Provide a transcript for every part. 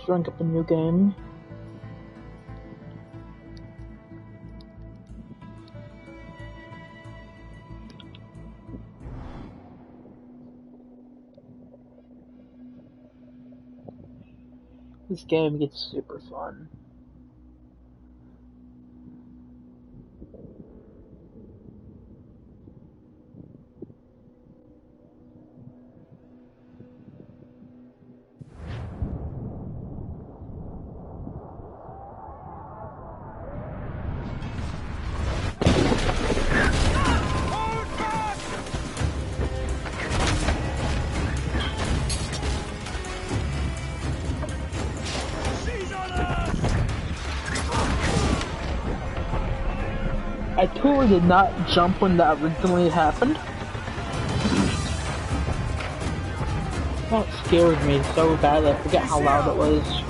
starting up a new game. This game gets super fun. I totally did not jump when that originally happened. That scared me so bad I forget how loud it was.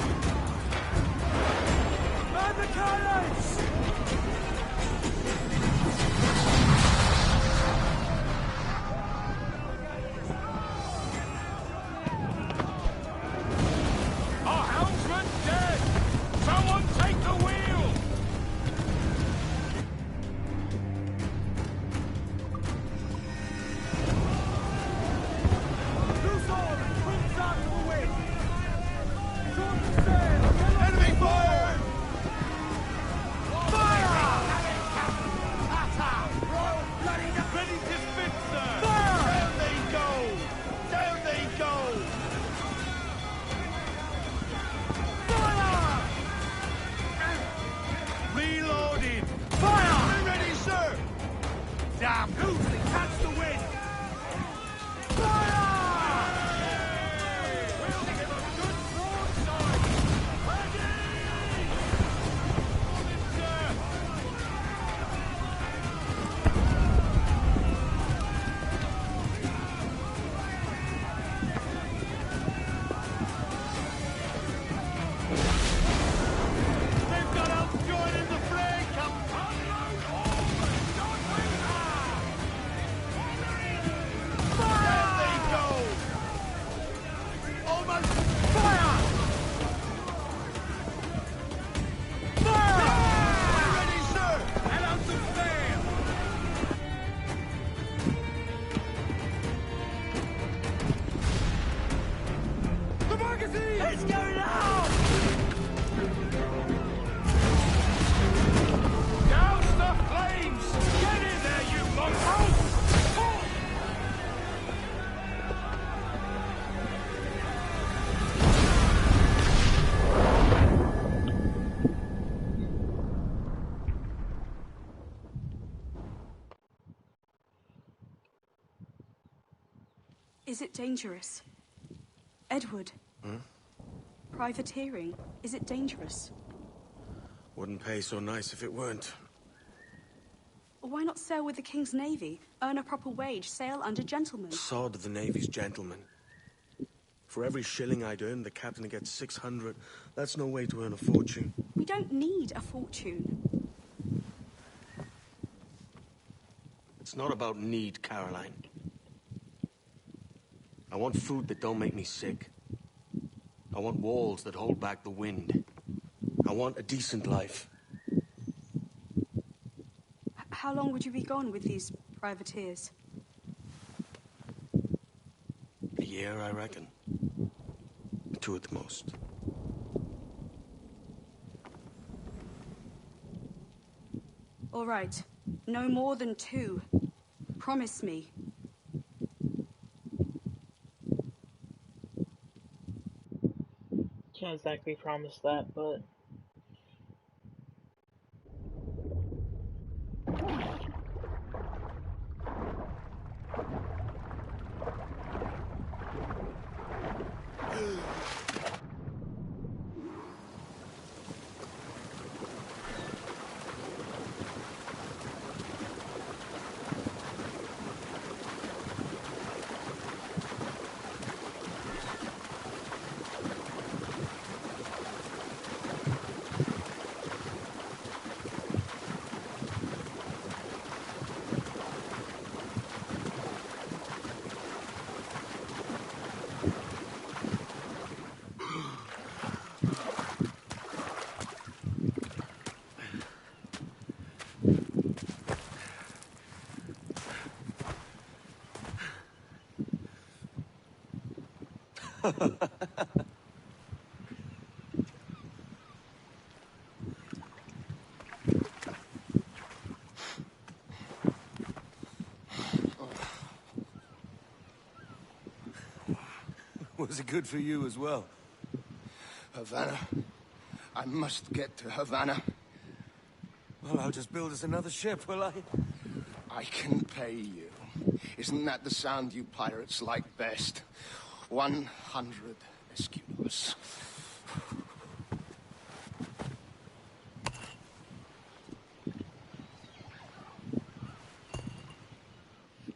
Is it dangerous? Edward? Hmm? Privateering, is it dangerous? Wouldn't pay so nice if it weren't. Why not sail with the King's Navy? Earn a proper wage, sail under gentlemen. Sod the Navy's gentlemen. For every shilling I'd earn, the captain gets 600. That's no way to earn a fortune. We don't need a fortune. It's not about need, Caroline. I want food that don't make me sick. I want walls that hold back the wind. I want a decent life. How long would you be gone with these privateers? A year, I reckon. 2 at the most. All right. No more than 2. Promise me. Can't exactly promise that, but... Was it good for you as well? Havana. I must get to Havana. Well, I'll just build us another ship, will I? I can pay you. Isn't that the sound you pirates like best? 100 escudos.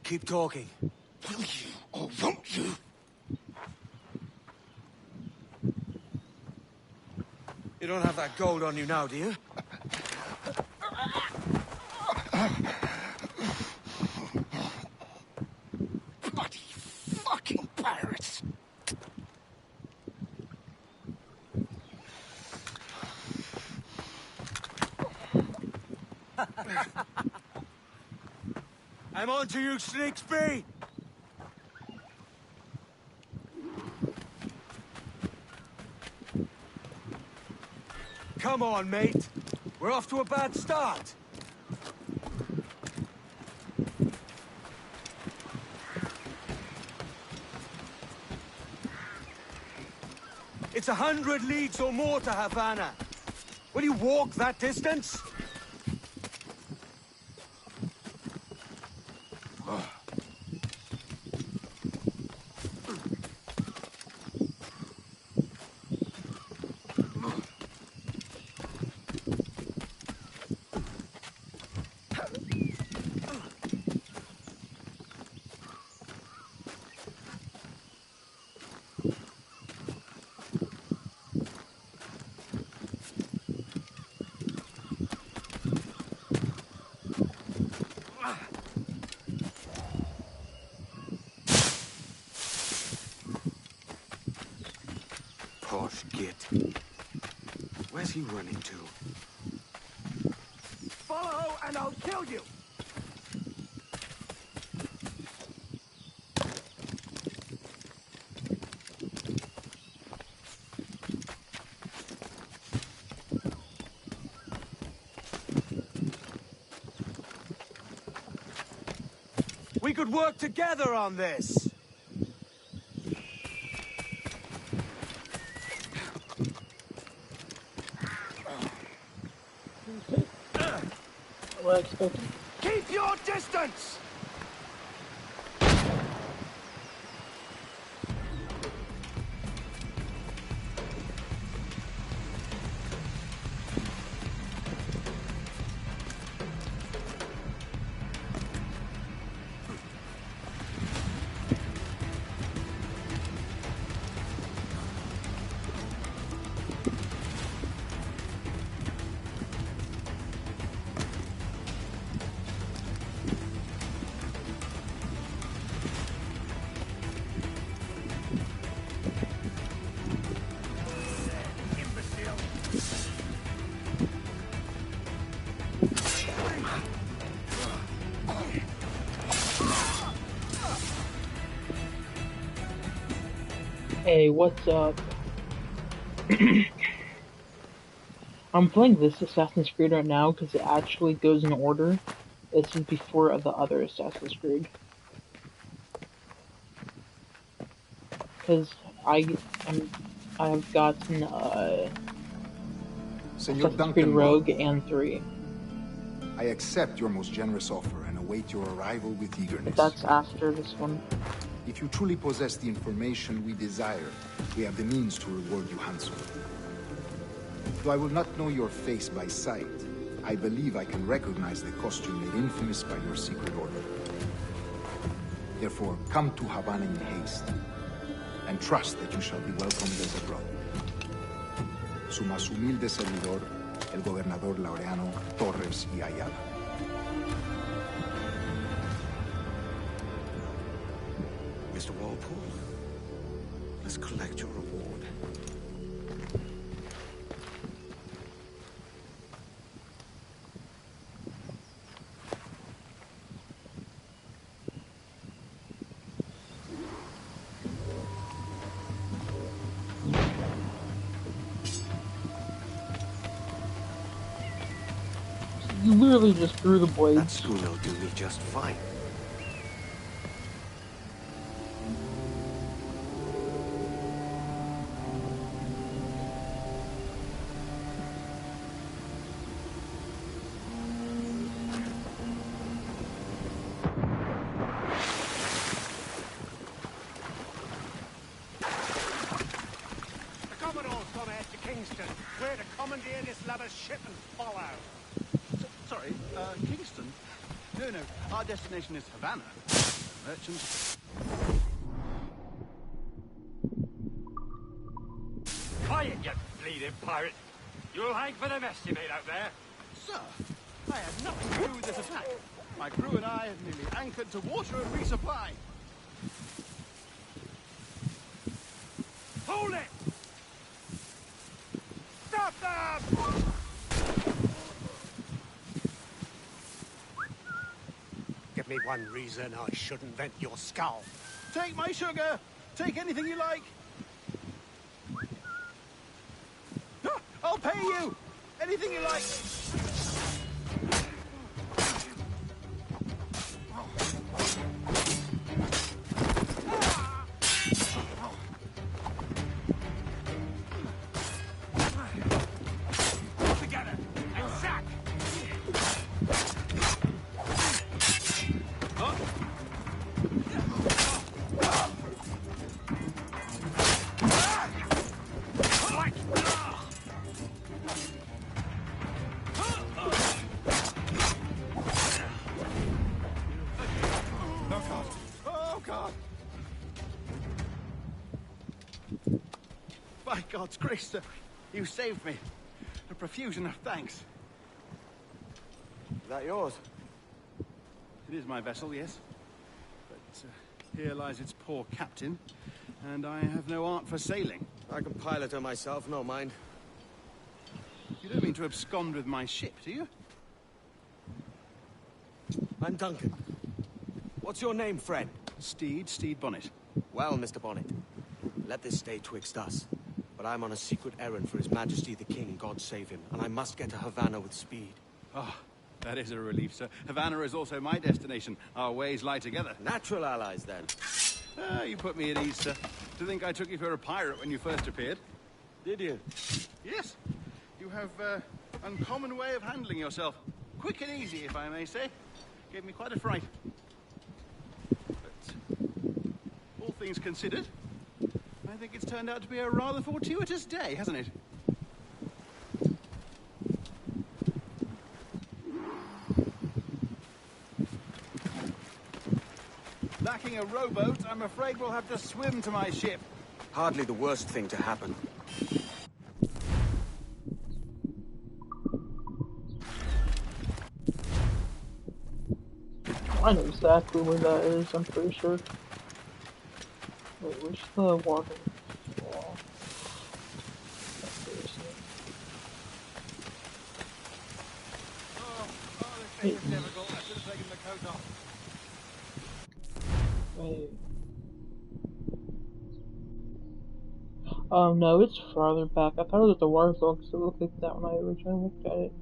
Keep talking. Will you or won't you? You don't have that gold on you now, do you? Bloody fucking pirates! I'm on to you, Snakesby! Come on, mate. We're off to a bad start. It's 100 leagues or more to Havana. Will you walk that distance? Posh git. Where's he running to? Follow and I'll kill you! We could work together on this! What I expected. Keep your distance! Hey, what's up? I'm playing this Assassin's Creed right now because it actually goes in order. This is before the other Assassin's Creed. Because I have gotten Senor Assassin's Creed Duncan Rogue Rowe, and 3. I accept your most generous offer and await your arrival with eagerness. That's after this one. If you truly possess the information we desire, we have the means to reward you handsomely. Though I will not know your face by sight, I believe I can recognize the costume made infamous by your secret order. Therefore, come to Havana in haste, and trust that you shall be welcomed as a brother. Su más humilde servidor, el gobernador Laureano Torres y Ayala. Mr. Walpole, let's collect your reward. You literally just threw the That blades. schooner will do me just fine. The Commodore's gone out to Kingston. We're to commandeer this lover's ship and follow. Sorry, Kingston? No, our destination is Havana. Merchants. Quiet, you bleeding pirate. You'll hang for the mess you made out there. Sir, I had nothing to do with this attack. My crew and I had merely anchored to water and resupply. Hold it! Stop them! Give me one reason I shouldn't vent your skull. Take my sugar! Take anything you like! Ah, I'll pay you! Anything you like! Together and sack! Like! Oh, God! By God's grace, sir, you saved me. A profusion of thanks. Is that yours? It is my vessel, yes. But here lies its poor captain, and I have no art for sailing. I can pilot her myself, no mind. You don't mean to abscond with my ship, do you? I'm Duncan. What's your name, friend? Steed Bonnet. Well, Mr. Bonnet, let this stay twixt us. But I'm on a secret errand for His Majesty the King, God save him, and I must get to Havana with speed. Oh, that is a relief, sir. Havana is also my destination. Our ways lie together. Natural allies, then. Ah, you put me at ease, sir. To think I took you for a pirate when you first appeared. Did you? Yes. You have uncommon way of handling yourself. Quick and easy, if I may say. Gave me quite a fright. But all things considered, I think it's turned out to be a rather fortuitous day, hasn't it? Lacking a rowboat, I'm afraid we'll have to swim to my ship. Hardly the worst thing to happen. I know exactly where that is, I'm pretty sure. Wait, where's the water? Oh. This is difficult. I should have taken the coat off. Wait. Oh no, it's farther back. I thought it was the waterfall because it looked like that when I originally looked at it.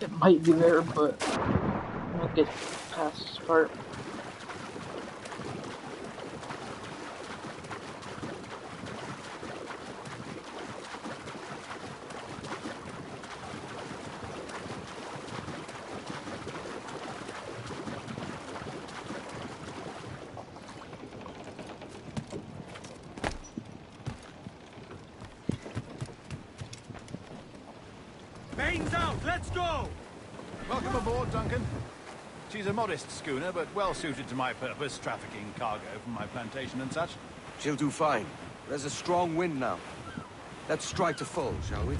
It might be there, but I'll get past this part. Bane's out! Let's go! Welcome aboard, Duncan. She's a modest schooner, but well suited to my purpose, trafficking cargo from my plantation and such. She'll do fine. There's a strong wind now. Let's strike to full, shall we?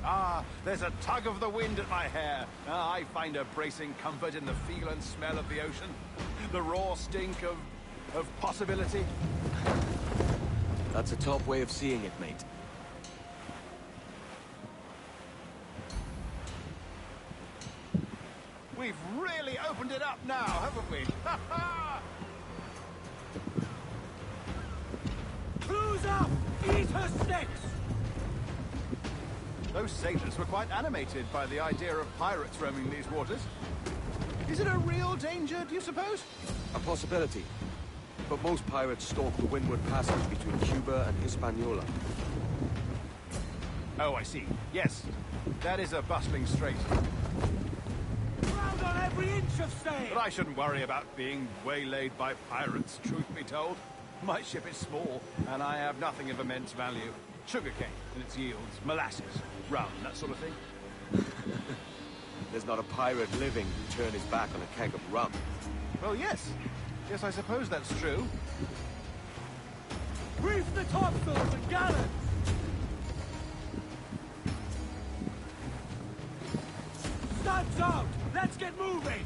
Ah, there's a tug of the wind at my hair. Ah, I find a bracing comfort in the feel and smell of the ocean. The raw stink of possibility. That's a top way of seeing it, mate. we've really opened it up now, haven't we? Ha ha! Who's up? Eat her sticks! Those sailors were quite animated by the idea of pirates roaming these waters. Is it a real danger, do you suppose? A possibility. But most pirates stalk the windward passage between Cuba and Hispaniola. Oh, I see. Yes. That is a bustling strait. Round on every inch of sail! But I shouldn't worry about being waylaid by pirates, truth be told. My ship is small, and I have nothing of immense value. Sugarcane and its yields, molasses, rum, that sort of thing. There's not a pirate living who'd turn his back on a keg of rum. Well, yes. Yes, I suppose that's true. Reef the topsails and gallants! Studs out! Let's get moving!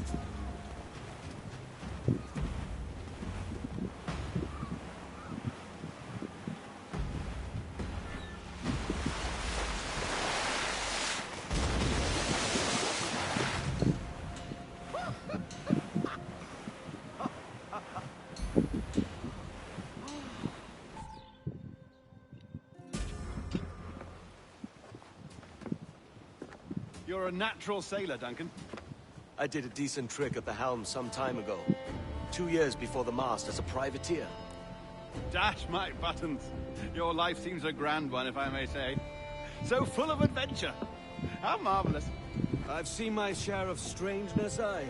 You're a natural sailor, Duncan. I did a decent trick at the helm some time ago. 2 years before the mast as a privateer. Dash my buttons. Your life seems a grand one, if I may say. So full of adventure. How marvelous. I've seen my share of strangeness, aye.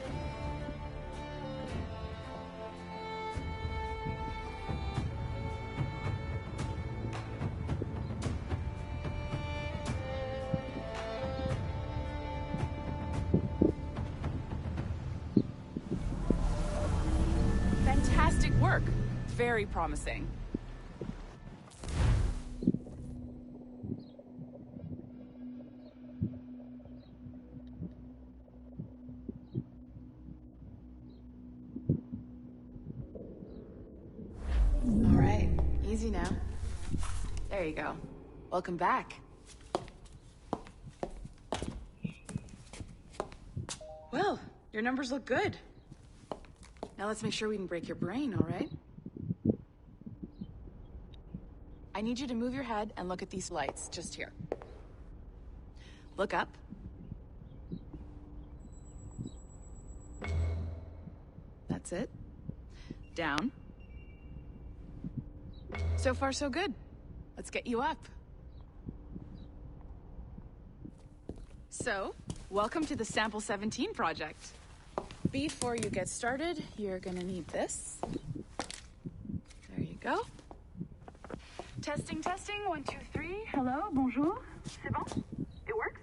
Fantastic work. Very promising. All right, easy now. There you go. Welcome back. Well, your numbers look good. Now let's make sure we can break your brain, all right? I need you to move your head and look at these lights, just here. Look up. That's it. Down. So far, so good. Let's get you up. So, welcome to the Sample 17 project. Before you get started, you're gonna need this. There you go. Testing, testing, 1, 2, 3. Hello, bonjour. C'est bon? It works?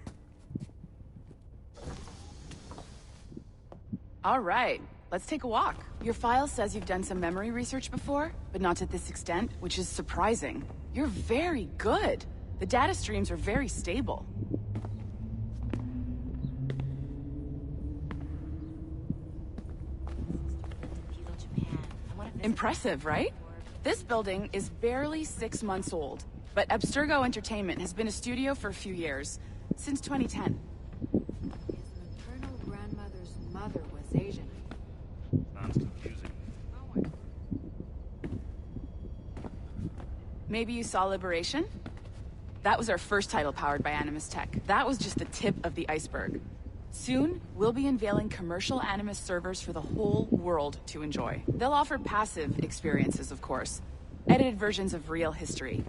All right, let's take a walk. Your file says you've done some memory research before, but not to this extent, which is surprising. You're very good. The data streams are very stable. Impressive, right? This building is barely 6 months old, but Abstergo Entertainment has been a studio for a few years, since 2010. His maternal grandmother's mother was Asian. Sounds confusing. Maybe you saw Liberation? That was our first title powered by Animus Tech. That was just the tip of the iceberg. Soon, we'll be unveiling commercial Animus servers for the whole world to enjoy. They'll offer passive experiences, of course. Edited versions of real history.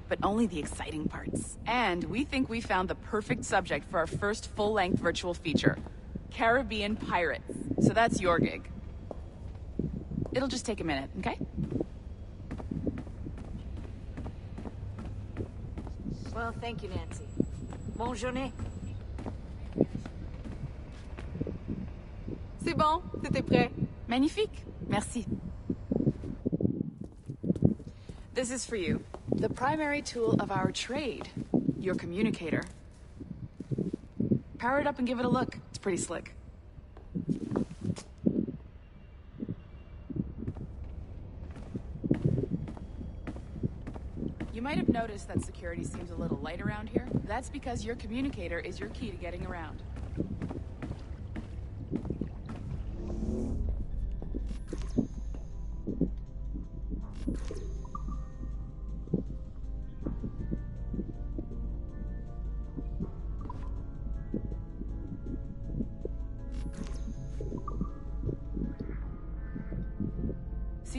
But only the exciting parts. And we think we found the perfect subject for our first full-length virtual feature. Caribbean pirates. So that's your gig. It'll just take a minute, okay? Well, thank you, Nancy. Bonne journée. C'est bon, c'était prêt. Magnifique. Merci. This is for you. The primary tool of our trade. Your communicator. Power it up and give it a look. It's pretty slick. You might have noticed that security seems a little light around here. That's because your communicator is your key to getting around.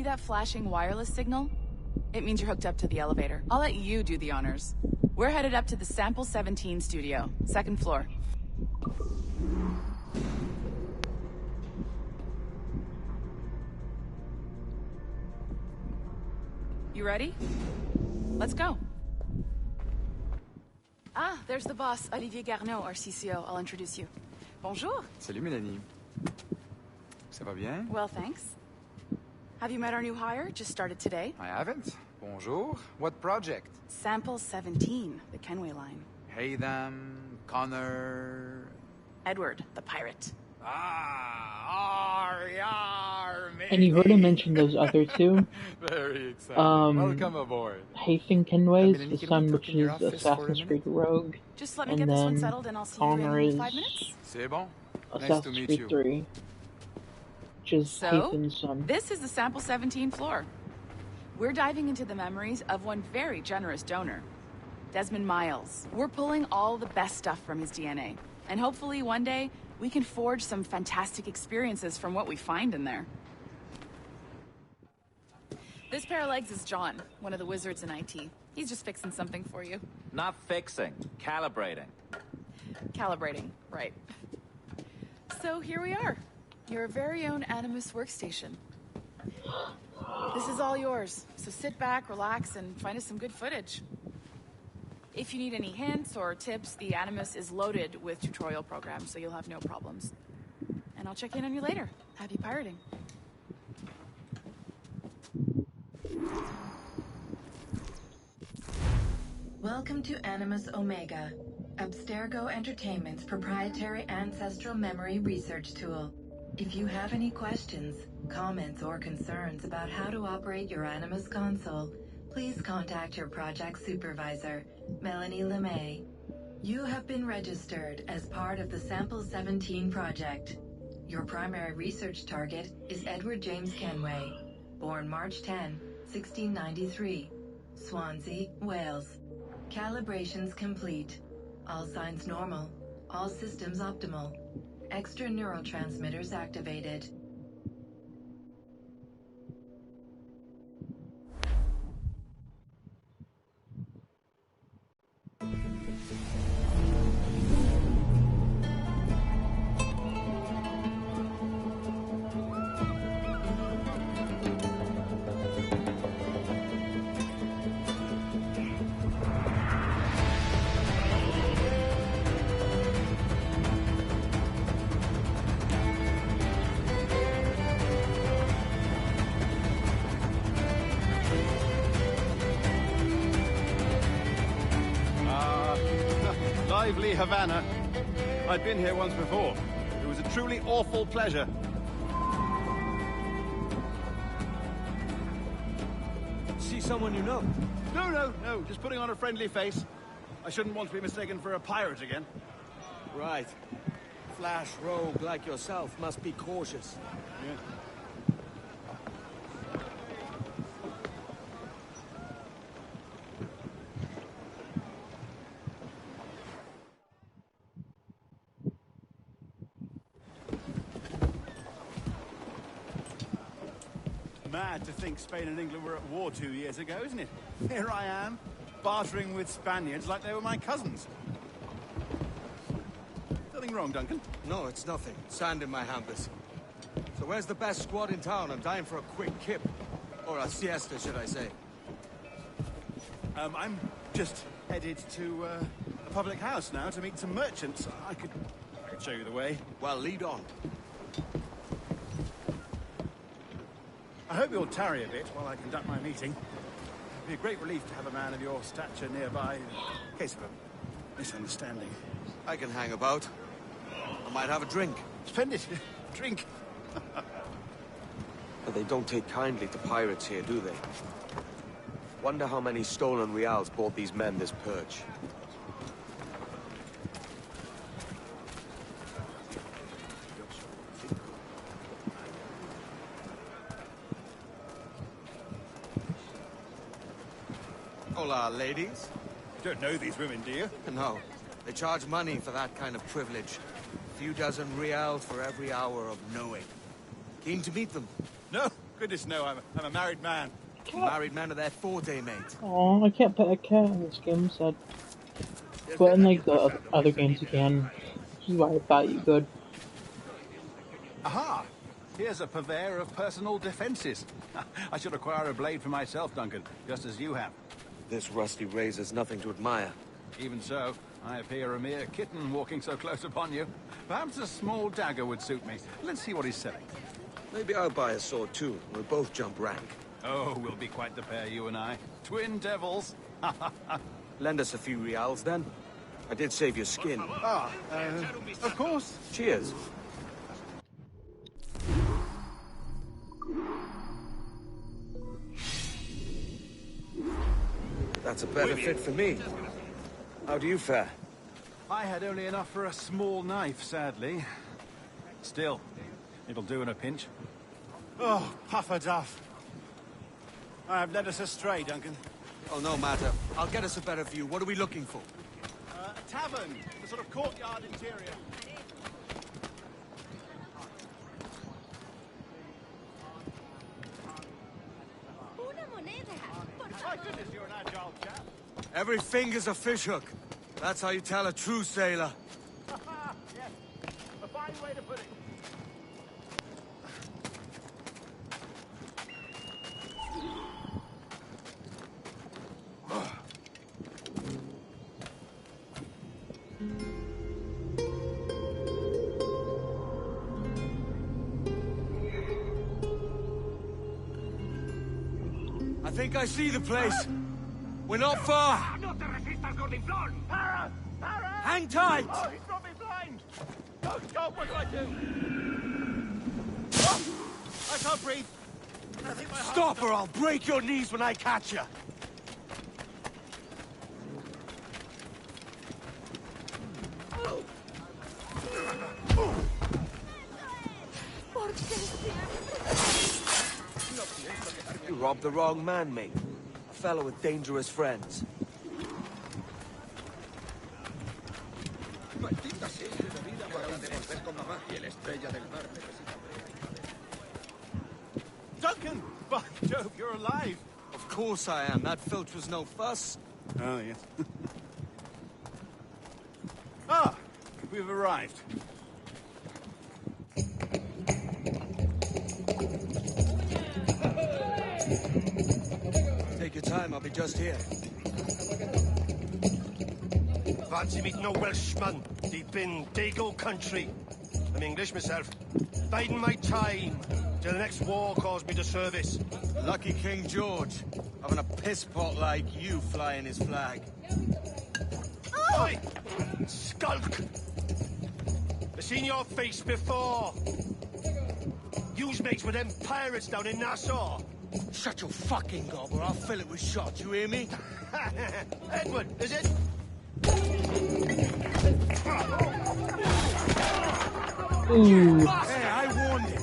that flashing wireless signal? It means you're hooked up to the elevator. I'll let you do the honors. We're headed up to the Sample 17 studio, 2nd floor. You ready? Let's go. Ah, there's the boss, Olivier Garneau, our CCO. I'll introduce you. Bonjour. Salut, Mélanie. Ça va bien? Well, thanks. Have you met our new hire? Just started today. I haven't. Bonjour. What project? Sample 17, the Kenway line. Haytham, Connor... Edward, the pirate. Ah, yar, And you heard him mention those other two. Very exciting. Welcome aboard. Haytham Kenway is Melanie, the can we son, talk which in your is office for a Assassin's minute? Creed Rogue. Just let me And get this one then settled and I'll see Connor you in is 5 minutes. C'est bon? Nice to Assassin's meet Creed you. 3, which is So, Haytham's son. this is the Sample 17 floor. We're diving into the memories of one very generous donor, Desmond Miles. We're pulling all the best stuff from his DNA. And hopefully one day, we can forge some fantastic experiences from what we find in there. This pair of legs is John, one of the wizards in IT. He's just fixing something for you. Not fixing, calibrating. Calibrating, right. So here we are, your very own Animus workstation. This is all yours, so sit back, relax, and find us some good footage. If you need any hints or tips, the Animus is loaded with tutorial programs, so you'll have no problems. And I'll check in on you later. Happy pirating. Welcome to Animus Omega, Abstergo Entertainment's proprietary ancestral memory research tool. If you have any questions, comments, or concerns about how to operate your Animus console, please contact your project supervisor, Melanie LeMay. You have been registered as part of the Sample 17 project. Your primary research target is Edward James Kenway, born March 10, 1693, Swansea, Wales. Calibrations complete. All signs normal. All systems optimal. Extra neurotransmitters activated. Lively Havana. I'd been here once before. It was a truly awful pleasure. See someone you know? No, just putting on a friendly face. I shouldn't want to be mistaken for a pirate again. Right. Flash rogue like yourself must be cautious. Yeah. Mad to think Spain and England were at war 2 years ago, isn't it? Here I am, bartering with Spaniards like they were my cousins. Nothing wrong, Duncan? No, it's nothing. Sand in my hampers. So where's the best squad in town? I'm dying for a quick kip. Or a siesta, should I say. I'm just headed to a public house now to meet some merchants. I could show you the way. Well, lead on. I hope you'll tarry a bit while I conduct my meeting. It'd be a great relief to have a man of your stature nearby in case of a misunderstanding. I can hang about. I might have a drink. Splendid. Drink. But they don't take kindly to pirates here, do they? Wonder how many stolen reals bought these men this purge. Hola, ladies. You don't know these women, do you? No. They charge money for that kind of privilege. A few dozen reals for every hour of knowing. Keen to meet them? No, Goodness no, I'm a married man. Married men are there 4-day, mate. Oh, I can't pet a cat in this game, sad. But in like the other games you can. Which is why I thought you could. Aha! Here's a purveyor of personal defenses. I should acquire a blade for myself, Duncan, just as you have. This rusty razor's nothing to admire. Even so, I appear a mere kitten walking so close upon you. Perhaps a small dagger would suit me. Let's see what he's selling. Maybe I'll buy a sword too. We'll both jump rank. Oh, we'll be quite the pair, you and I. Twin devils. Lend us a few reals, then. I did save your skin. Of course. Cheers. That's a better fit for me. How do you fare? I had only enough for a small knife, sadly. Still, it'll do in a pinch. Oh, Puffer-Duff. I have led us astray, Duncan. Oh, no matter. I'll get us a better view. What are we looking for? A tavern, a sort of courtyard interior. My goodness, you're an agile chap. Every finger's a fishhook. That's how you tell a true sailor. Yes, a fine way to put it. I think I see the place. We're not far. Hang tight! Oh, he's brought me blind! Oh, God, what do I do? Oh, I can't breathe. I think my heart's Stop or I'll break your knees when I catch you. You robbed the wrong man, mate. A fellow with dangerous friends. Duncan! By Jove, you're alive! Of course I am. That filch was no fuss. Oh, yes. Ah! We've arrived. Take your time, I'll be just here. Fancy meeting no Welshman deep in Dago country. I'm English myself. Biding my time till the next war calls me to service. Lucky King George, having a piss pot like you flying his flag. Oi! Skulk! I've seen your face before. You's mates with them pirates down in Nassau. Shut your fucking gob or I'll fill it with shot, you hear me? Edward, is it? Ooh. Hey, I warned him.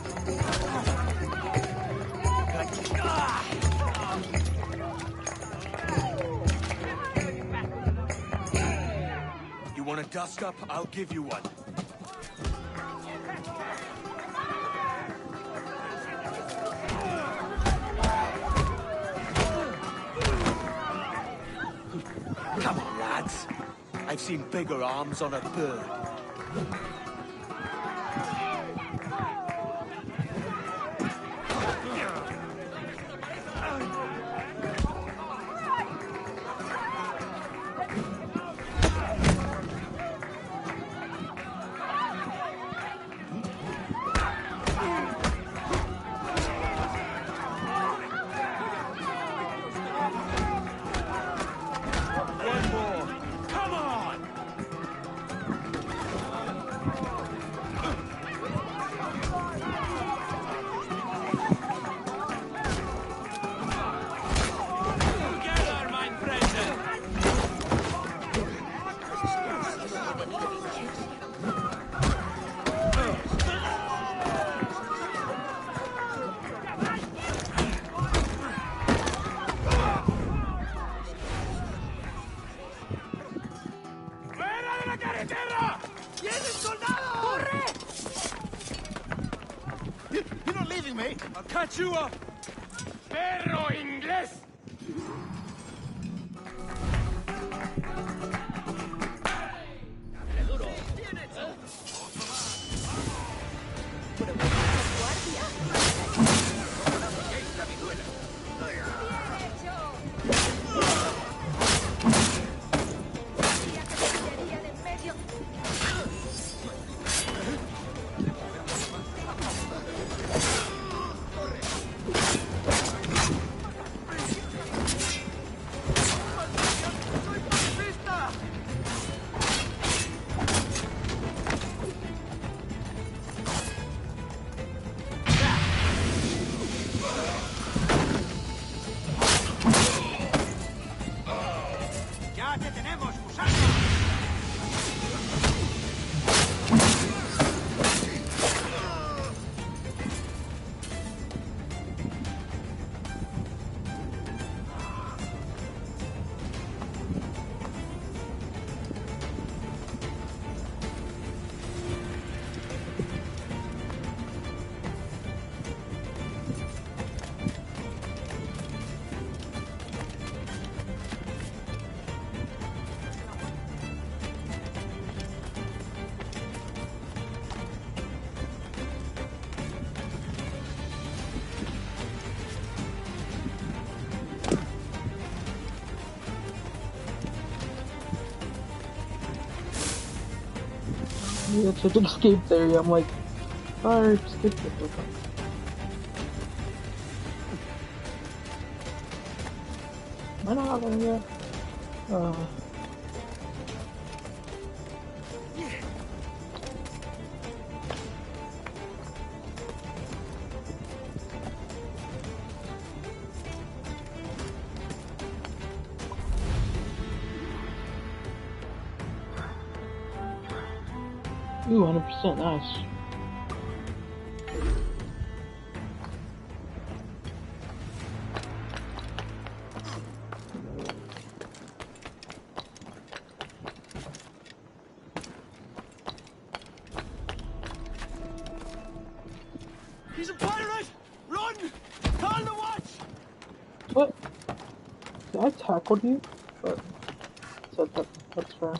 You want a dust up? I'll give you one. Come on, lads. I've seen bigger arms on a bird. You're not leaving me. I'll catch you up. Perro inglés! You have such an escape theory. I'm like, alright, skip it. Am I not out there yet? Ooh, 100%, nice. He's a pirate! Run! Call the watch! What? Did I tackle you? But so that's fair.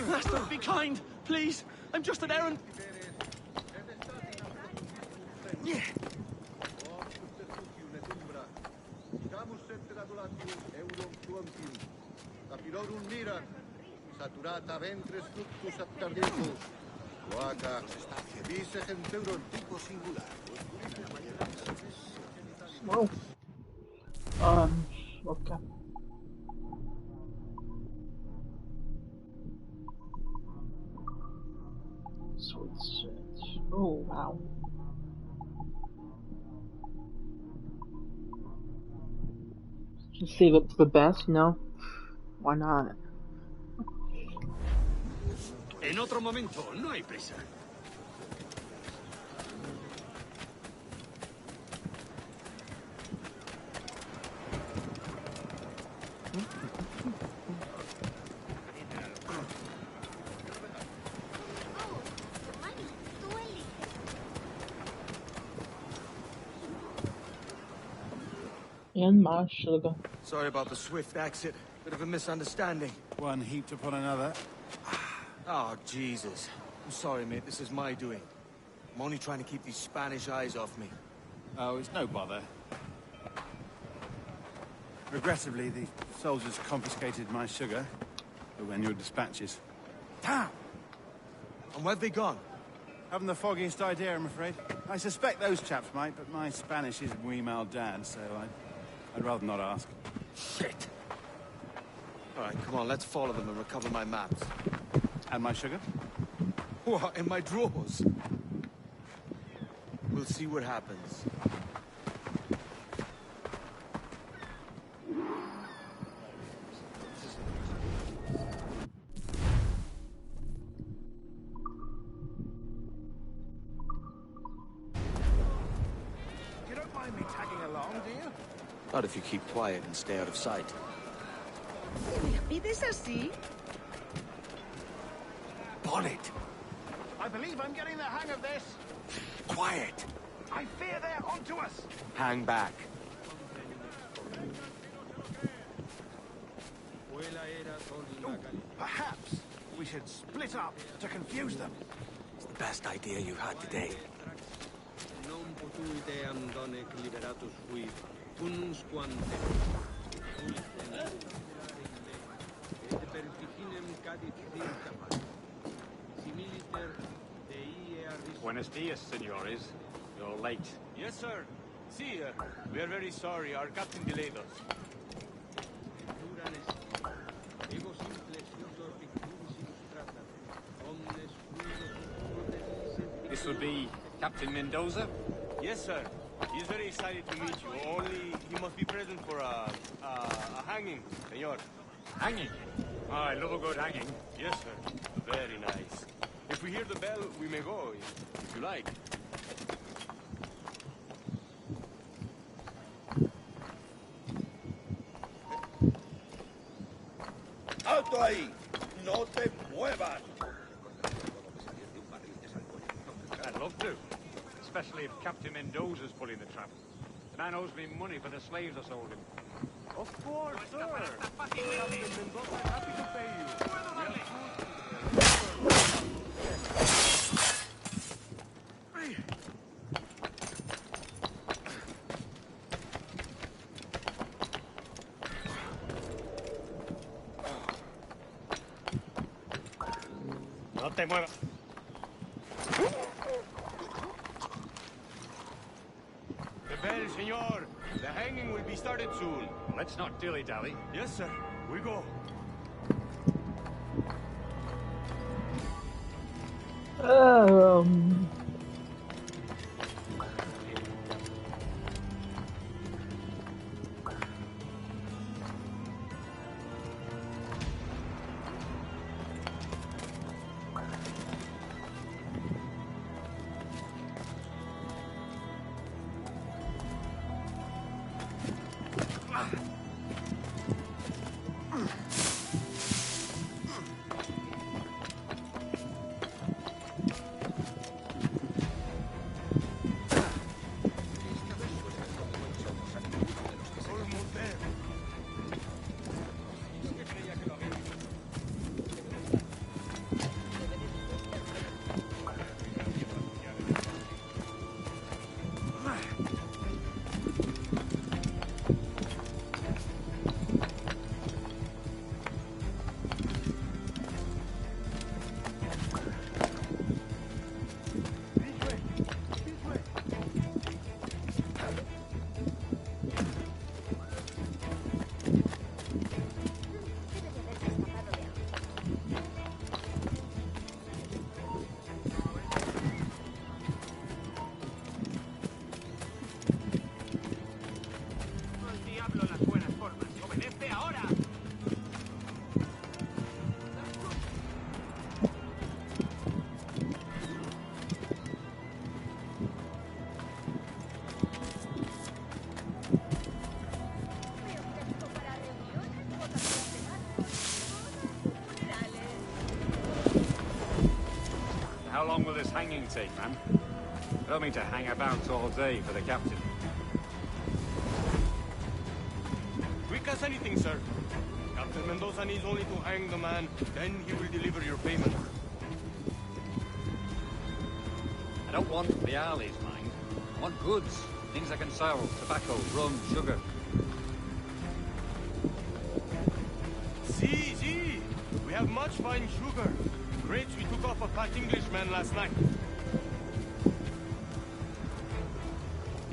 Master, be kind, please. I'm just an errand. Whoa. Okay. Sweet shit. Oh, wow. Just save it for the best, no? Why not? En otro momento, no hay prisa. And my sugar. Sorry about the swift exit. Bit of a misunderstanding. One heaped upon another. Oh, Jesus. I'm sorry, mate. This is my doing. I'm only trying to keep these Spanish eyes off me. Oh, it's no bother. Regrettably, the soldiers confiscated my sugar when your dispatches. Damn! And where've they gone? Haven't the foggiest idea, I'm afraid. I suspect those chaps might, but my Spanish is muy mal dad, so I'd rather not ask. Shit! Alright, come on, let's follow them and recover my maps. And my sugar? What, in my drawers? We'll see what happens. You don't mind me tagging along, do you? Not if you keep quiet and stay out of sight. ¿Me pides así? on it. I believe I'm getting the hang of this. Quiet. I fear they're onto us. Hang back. Perhaps we should split up to confuse them. It's the best idea you've had today. Buenos dias, senores. You're late. Yes, sir. See, we are very sorry. Our captain delayed us. This would be Captain Mendoza? Yes, sir. He's very excited to meet you. Only he must be present for a hanging, senor. Hanging? Oh, I love a good hanging. Yes, sir. Very nice. If we hear the bell, we may go, if you like. ¡Alto ahí! ¡No te muevas! I'd love to. Especially if Captain Mendoza's pulling the trap. The man owes me money for the slaves I sold him. Of course, sir. Captain Mendoza is happy to pay you. No te muevas. The bell, senor. The hanging will be started soon. Let's not dilly-dally. Yes, sir. We go. Um... How long will this hanging take, man? I don't mean to hang about all day for the captain. Quick as anything, sir. Captain Mendoza needs only to hang the man, then he will deliver your payment. I don't want reales, mind. I want goods. Things I can sell. Tobacco, rum, sugar. See. We have much fine sugar. Grapes we took off a fat Englishman last night.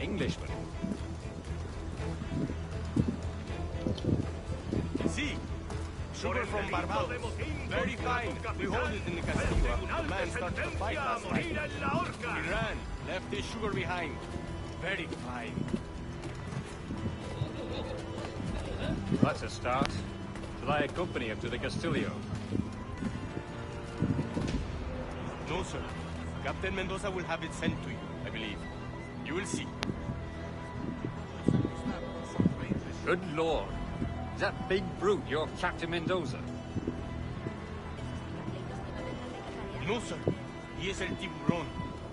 Englishman? See, sugar from Barbados. Very fine. We hold it in the Castillo. The man started a fight last night. He ran, left his sugar behind. Very fine. That's a start. Shall I accompany him to the Castillo? No, sir. Captain Mendoza will have it sent to you, I believe. You will see. Good Lord. Is that big brute your Captain Mendoza? No, sir. He is el tiburón.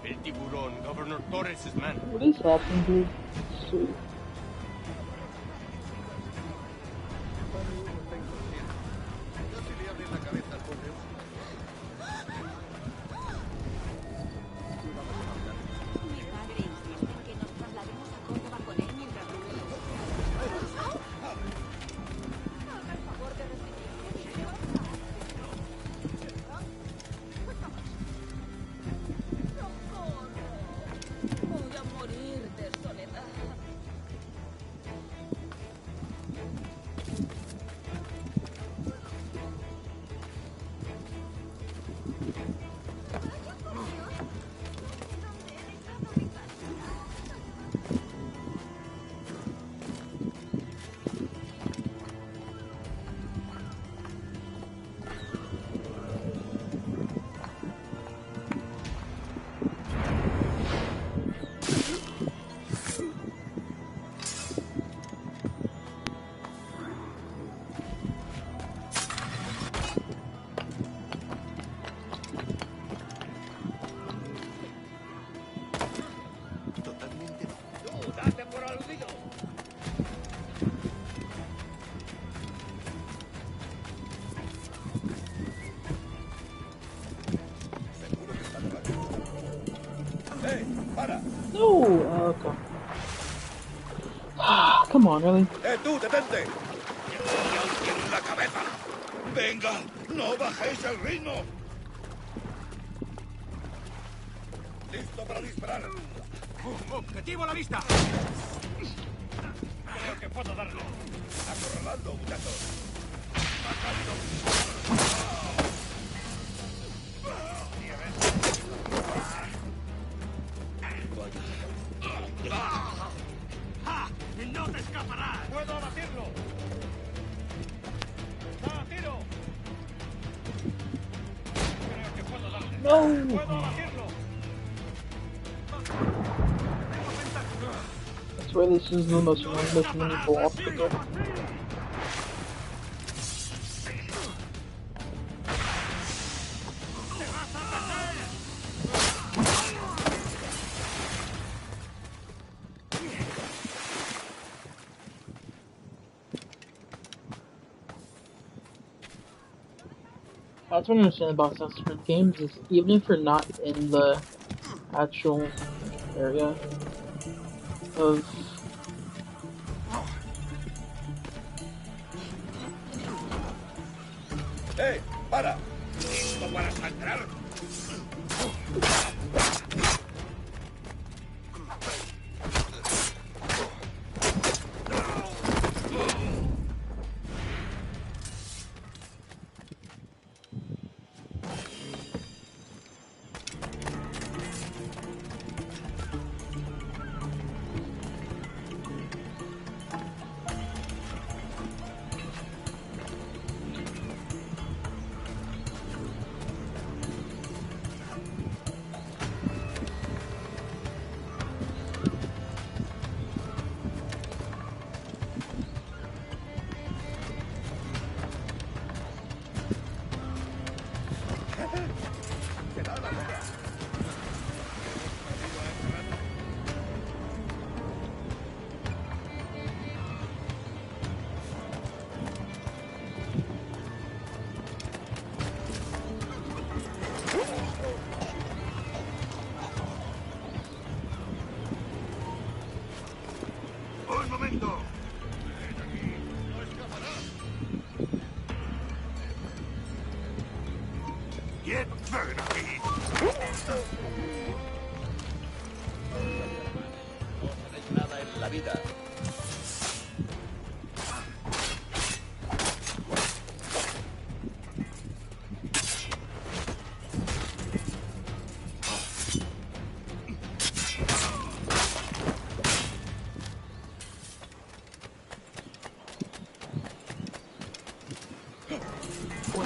El tiburón, Governor Torres' man. What is happening, dude? So... No! Okay. Come on, really? Tú, detente. ¡En la cabeza! ¡Venga! ¡No bajéis el ritmo! ¡Listo para disparar! ¡Objetivo a la vista! Creo que puedo darle. Acorralando, muchachos. ¡No te escaparás! ¡Puedo abatirlo! ¡Ah, tiro! Creo que puedo darle. No! ¡Puedo abatirlo! I swear this is the most random meaningful obstacle. That's what I understand about Assassin's Creed games is even if you're not in the actual area of ¡Para! ¿Listo para sangrar?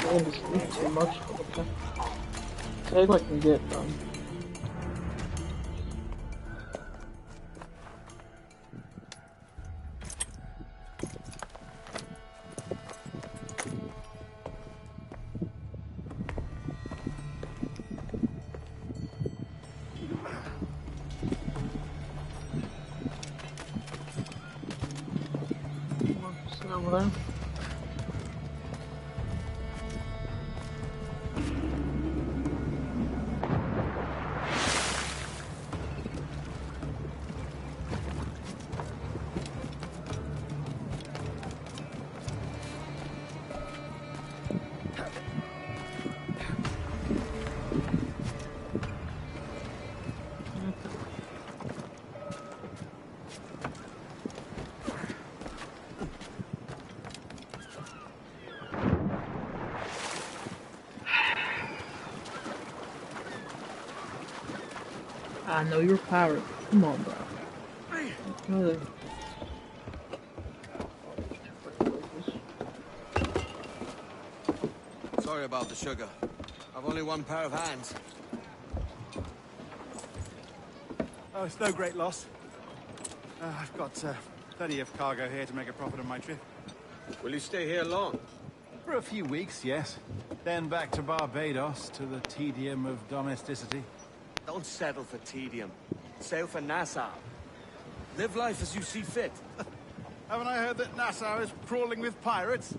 I just eat too much. Okay. Take what I can get done. over there. I know you're a pirate. Come on, bro. Good. Sorry about the sugar. I've only one pair of hands. Oh, it's no great loss. I've got plenty of cargo here to make a profit on my trip. Will you stay here long? For a few weeks, yes. Then back to Barbados, to the tedium of domesticity. Don't settle for tedium. Sail for Nassau. Live life as you see fit. Haven't I heard that Nassau is crawling with pirates?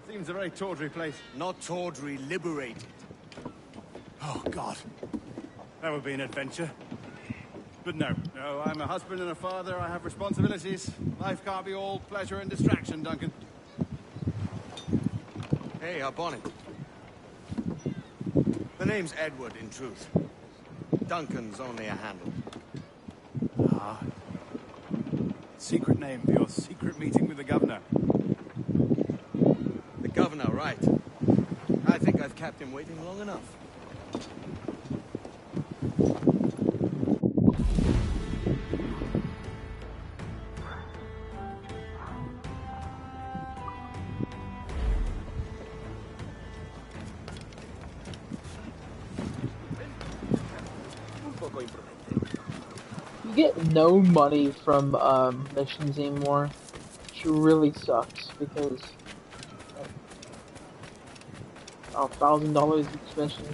Seems a very tawdry place. Not tawdry, liberated. Oh, God. That would be an adventure. But no, I'm a husband and a father. I have responsibilities. Life can't be all pleasure and distraction, Duncan. Hey, Bonnie. The name's Edward, in truth. Duncan's only a handle. Ah. Secret name for your secret meeting with the governor. The governor, right. I think I've kept him waiting long enough. You get no money from missions anymore, which really sucks because $1,000 each mission.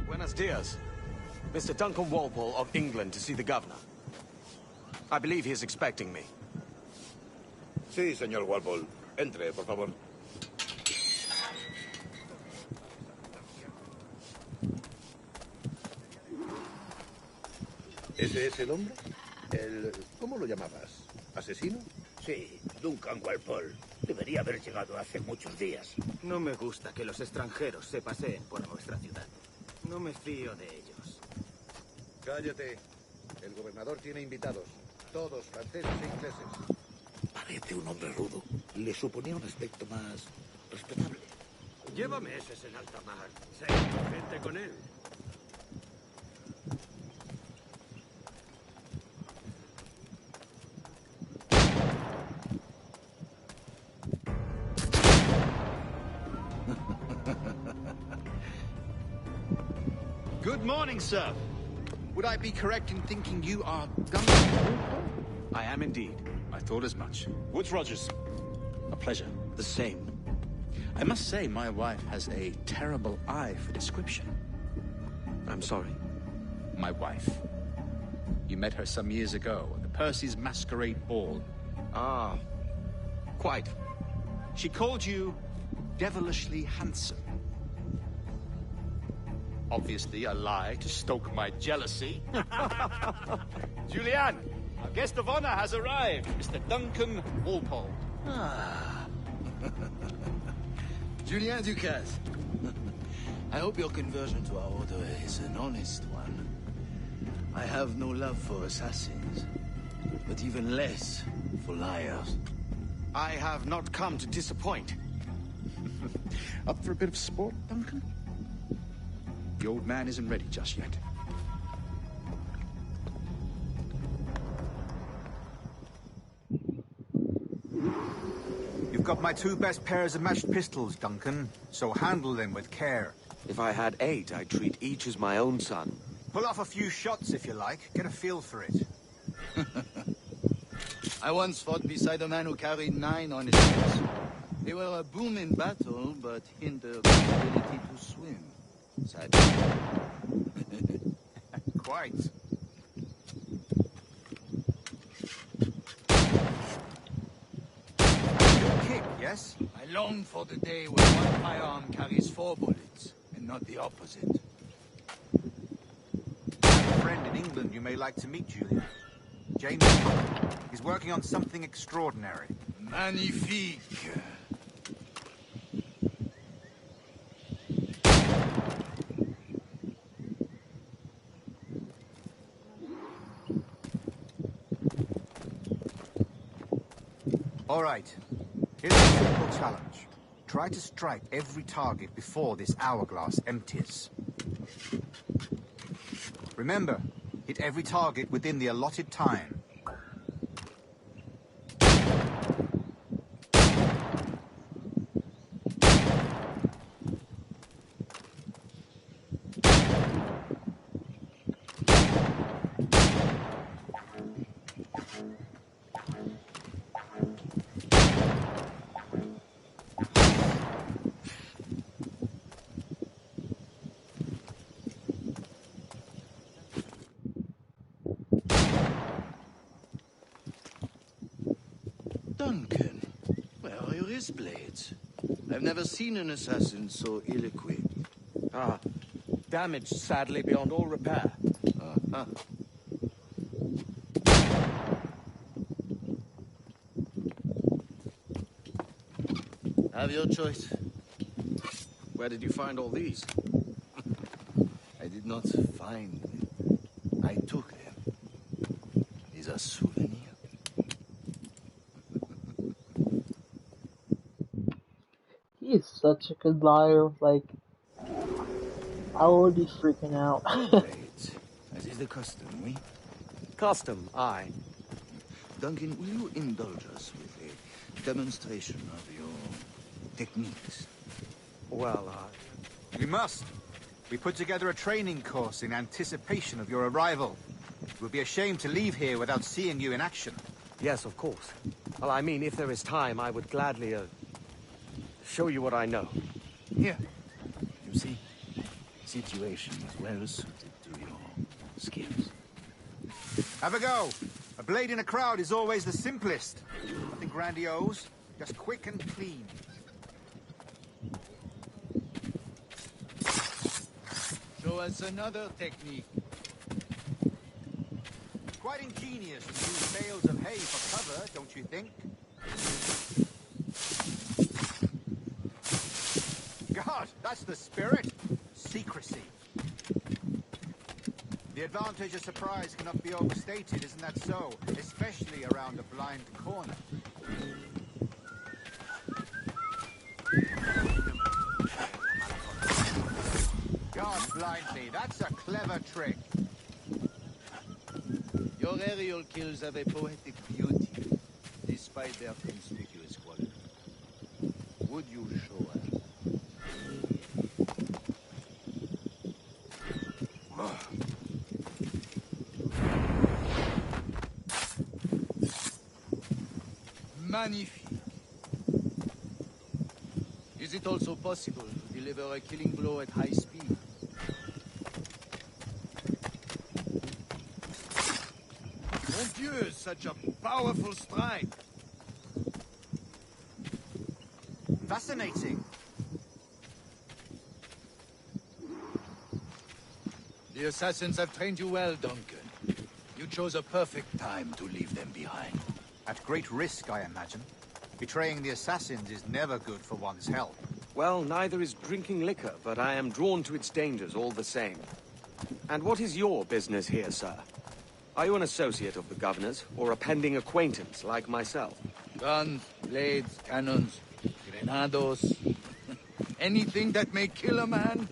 Buenos dias. Mr. Duncan Walpole of England to see the governor. I believe he is expecting me. Sí, señor Walpole. Entre, por favor. ¿Ese es el hombre? ¿Cómo lo llamabas? ¿Asesino? Sí, Duncan Walpole. Debería haber llegado hace muchos días. No me gusta que los extranjeros se paseen por nuestra ciudad. No me fío de ellos. Cállate. El gobernador tiene invitados. Todos franceses e ingleses. Parece un hombre rudo. Le suponía un aspecto más respetable. Lleva meses en alta mar. Sé gente con él. Good morning, sir. Would I be correct in thinking you are Duncan? I am indeed. I thought as much. Woods Rogers. A pleasure. The same. I must say, my wife has a terrible eye for description. I'm sorry. My wife. You met her some years ago at the Percy's Masquerade Ball. Ah, quite. She called you devilishly handsome. Obviously a lie to stoke my jealousy. Julianne, our guest of honor has arrived, Mr. Duncan Walpole. Ah. Julien Ducasse. I hope your conversion to our order is an honest one. I have no love for assassins, but even less for liars. I have not come to disappoint. Up for a bit of sport, Duncan? The old man isn't ready just yet. You've got my 2 best pairs of matched pistols, Duncan, so handle them with care. If I had 8, I'd treat each as my own son. Pull off a few shots if you like. Get a feel for it. I once fought beside a man who carried 9 on his hips. They were a boom in battle, but hindered his ability to swim. Sadly. Quite. Good kick, yes? I long for the day when one firearm carries 4 bullets, and not the opposite. I have a friend in England you may like to meet, Julian. James. He's working on something extraordinary. Magnifique. All right. Here's a simple challenge. Try to strike every target before this hourglass empties. Remember, hit every target within the allotted time. Duncan, where are your wrist blades? I've never seen an assassin so ill-equipped. Ah, damaged sadly beyond all repair. Uh-huh. Have your choice. Where did you find all these? I did not find them. I took them. These are souvenirs. He's such a good liar, like, I would be freaking out. Great. As is the custom, we? Custom, aye. Duncan, will you indulge us with a demonstration of your techniques? Well, We must. We put together a training course in anticipation of your arrival. It would be a shame to leave here without seeing you in action. Yes, of course. Well, I mean, if there is time, I would gladly, show you what I know. Here. You see, situation is well suited to your skills. Have a go. A blade in a crowd is always the simplest. Nothing grandiose, just quick and clean. Show us another technique. Quite ingenious to use bales of hay for cover, don't you think? God, that's the spirit. Secrecy. The advantage of surprise cannot be overstated, isn't that so? Especially around a blind corner. Guard blindly, that's a clever trick. Your aerial kills have a poetic beauty, despite their conspicuous quality. Would you show us? Magnifique. Is it also possible to deliver a killing blow at high speed? Mon Dieu, such a powerful strike. Fascinating. The assassins have trained you well, Duncan. You chose a perfect time to leave them behind. At great risk, I imagine. Betraying the assassins is never good for one's health. Well, neither is drinking liquor, but I am drawn to its dangers all the same. And what is your business here, sir? Are you an associate of the governor's, or a pending acquaintance like myself? Guns, blades, cannons, grenados. Anything that may kill a man,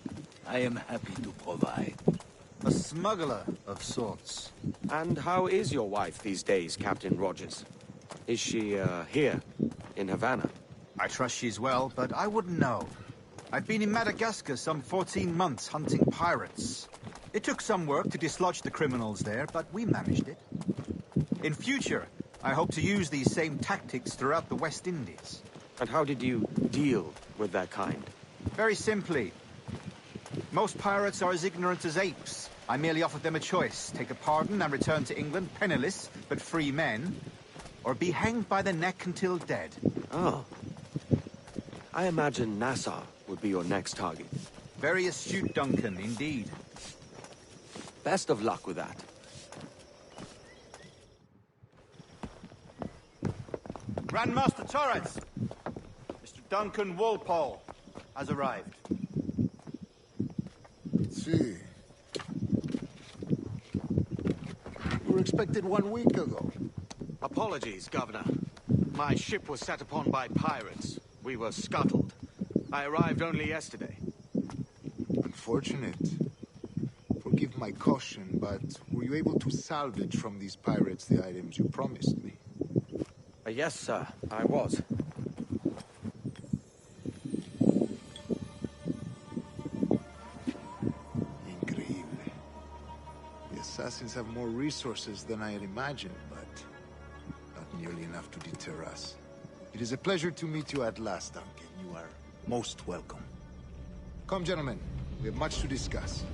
I am happy to provide. A smuggler of sorts. And how is your wife these days, Captain Rogers? Is she, here, in Havana? I trust she's well, but I wouldn't know. I've been in Madagascar some 14 months hunting pirates. It took some work to dislodge the criminals there, but we managed it. In future, I hope to use these same tactics throughout the West Indies. And how did you deal with that kind? Very simply. Most pirates are as ignorant as apes. I merely offered them a choice. Take a pardon and return to England penniless, but free men. Or be hanged by the neck until dead. Oh. I imagine Nassau would be your next target. Very astute, Duncan, indeed. Best of luck with that. Grandmaster Torres! Mr. Duncan Walpole has arrived. See. You were expected 1 week ago. Apologies, Governor. My ship was set upon by pirates. We were scuttled. I arrived only yesterday. Unfortunate. Forgive my caution, but were you able to salvage from these pirates the items you promised me? Yes, sir, I was. Increíble. The assassins have more resources than I had imagined, but not nearly enough to deter us. It is a pleasure to meet you at last, Duncan. You are most welcome. Come, gentlemen. We have much to discuss.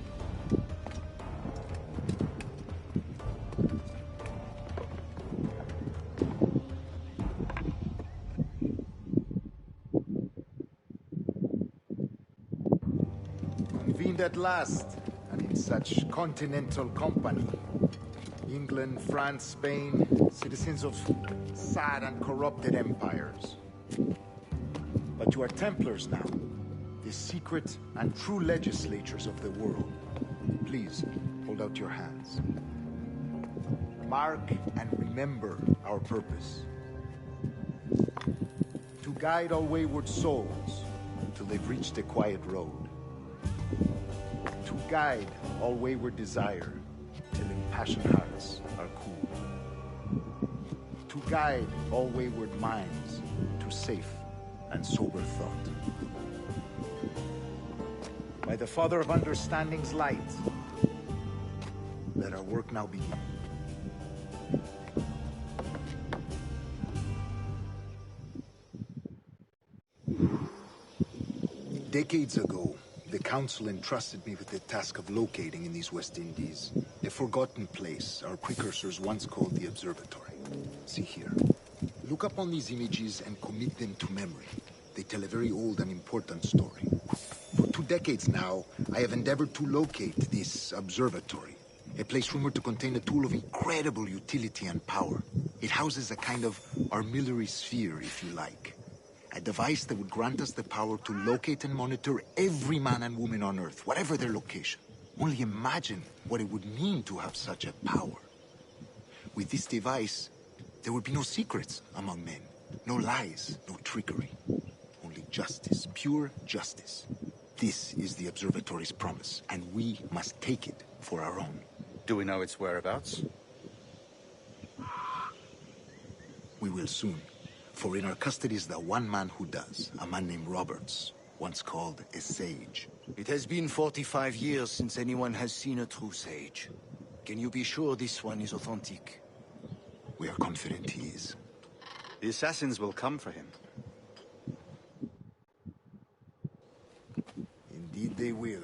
Convened at last, and in such continental company. England, France, Spain, citizens of sad and corrupted empires. But you are Templars now, the secret and true legislatures of the world. Please, hold out your hands. Mark and remember our purpose. To guide all wayward souls until they've reached the quiet road. To guide all wayward desire till impassioned hearts are cool. To guide all wayward minds to safe and sober thought. By the Father of Understanding's light, let our work now begin. Decades ago, the Council entrusted me with the task of locating in these West Indies a forgotten place our precursors once called the Observatory. See here. Look upon these images and commit them to memory. They tell a very old and important story. For 2 decades now, I have endeavored to locate this observatory, a place rumored to contain a tool of incredible utility and power. It houses a kind of armillary sphere, if you like. A device that would grant us the power to locate and monitor every man and woman on Earth, whatever their location. Only imagine what it would mean to have such a power. With this device, there would be no secrets among men, no lies, no trickery. Only justice, pure justice. This is the Observatory's promise, and we must take it for our own. Do we know its whereabouts? We will soon. For in our custody is the one man who does, a man named Roberts, once called a sage. It has been 45 years since anyone has seen a true sage. Can you be sure this one is authentic? We are confident he is. The assassins will come for him. they will.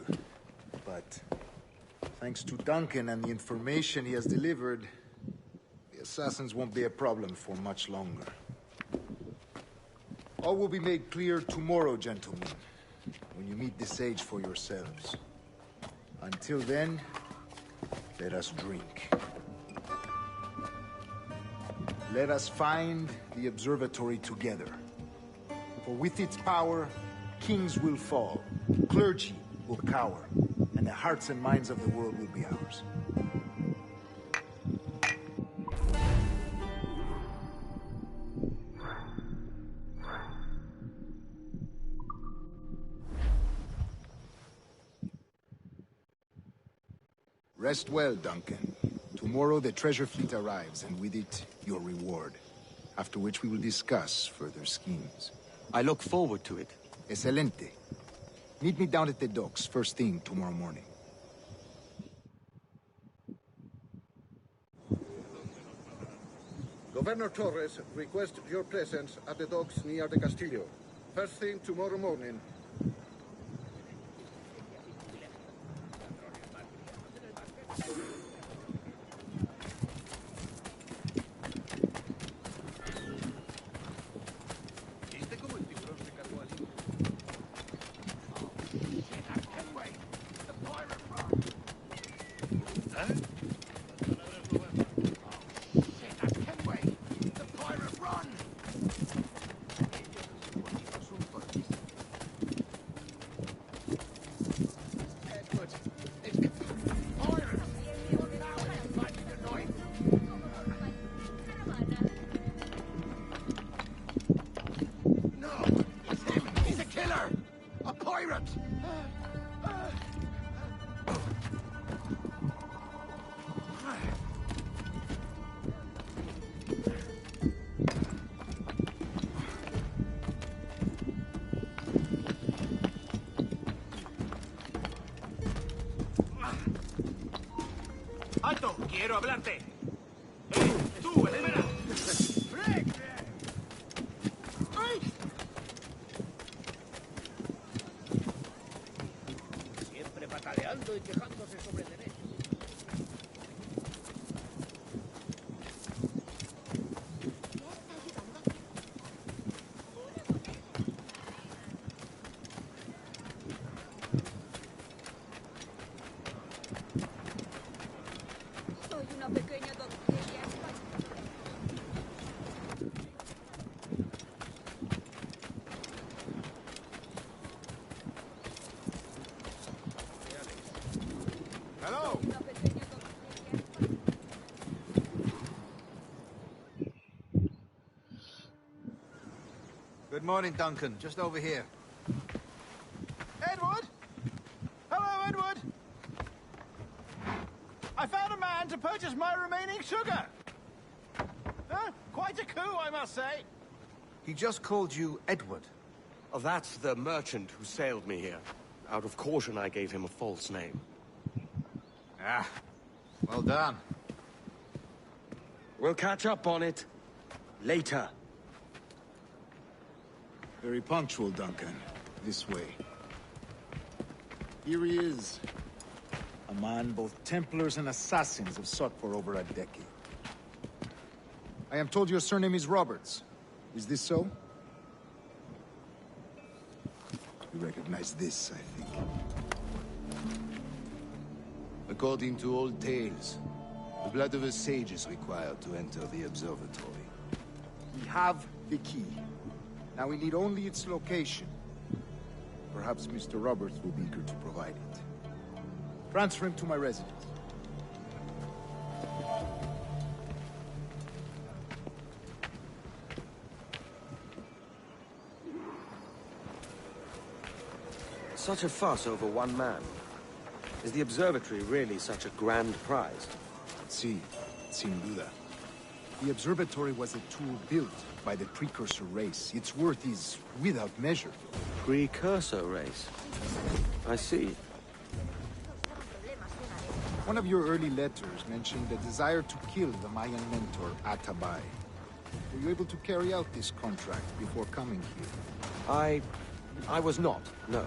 But thanks to Duncan and the information he has delivered, the assassins won't be a problem for much longer. All will be made clear tomorrow, gentlemen, when you meet the Sage for yourselves. Until then, let us drink. Let us find the observatory together. For with its power, kings will fall, clergy will cower, and the hearts and minds of the world will be ours. Rest well, Duncan. Tomorrow the treasure fleet arrives, and with it, your reward. After which we will discuss further schemes. I look forward to it. Excelente. Meet me down at the docks first thing tomorrow morning. Governor Torres requests your presence at the docks near the Castillo. First thing tomorrow morning. ¡Alto! ¡Quiero hablarte! ¡Tú, espera! Siempre pataleando y quejándose sobre derechos. Hello! Good morning, Duncan. Just over here. Edward? Hello, Edward! I found a man to purchase my remaining sugar! Quite a coup, I must say. He just called you Edward. Oh, that's the merchant who sailed me here. Out of caution, I gave him a false name. Ah, well done. We'll catch up on it later. Very punctual, Duncan. This way. Here he is. A man both Templars and Assassins have sought for over a decade. I am told your surname is Roberts. Is this so? You recognize this, I think. According to old tales, the blood of a sage is required to enter the observatory. We have the key. Now we need only its location. Perhaps Mr. Roberts will be eager to provide it. Transfer him to my residence. Such a fuss over one man. Is the observatory really such a grand prize? Sí, sin duda. The observatory was a tool built by the Precursor race. Its worth is without measure. Precursor race? I see. One of your early letters mentioned a desire to kill the Mayan mentor, Atabay. Were you able to carry out this contract before coming here? I was not, no.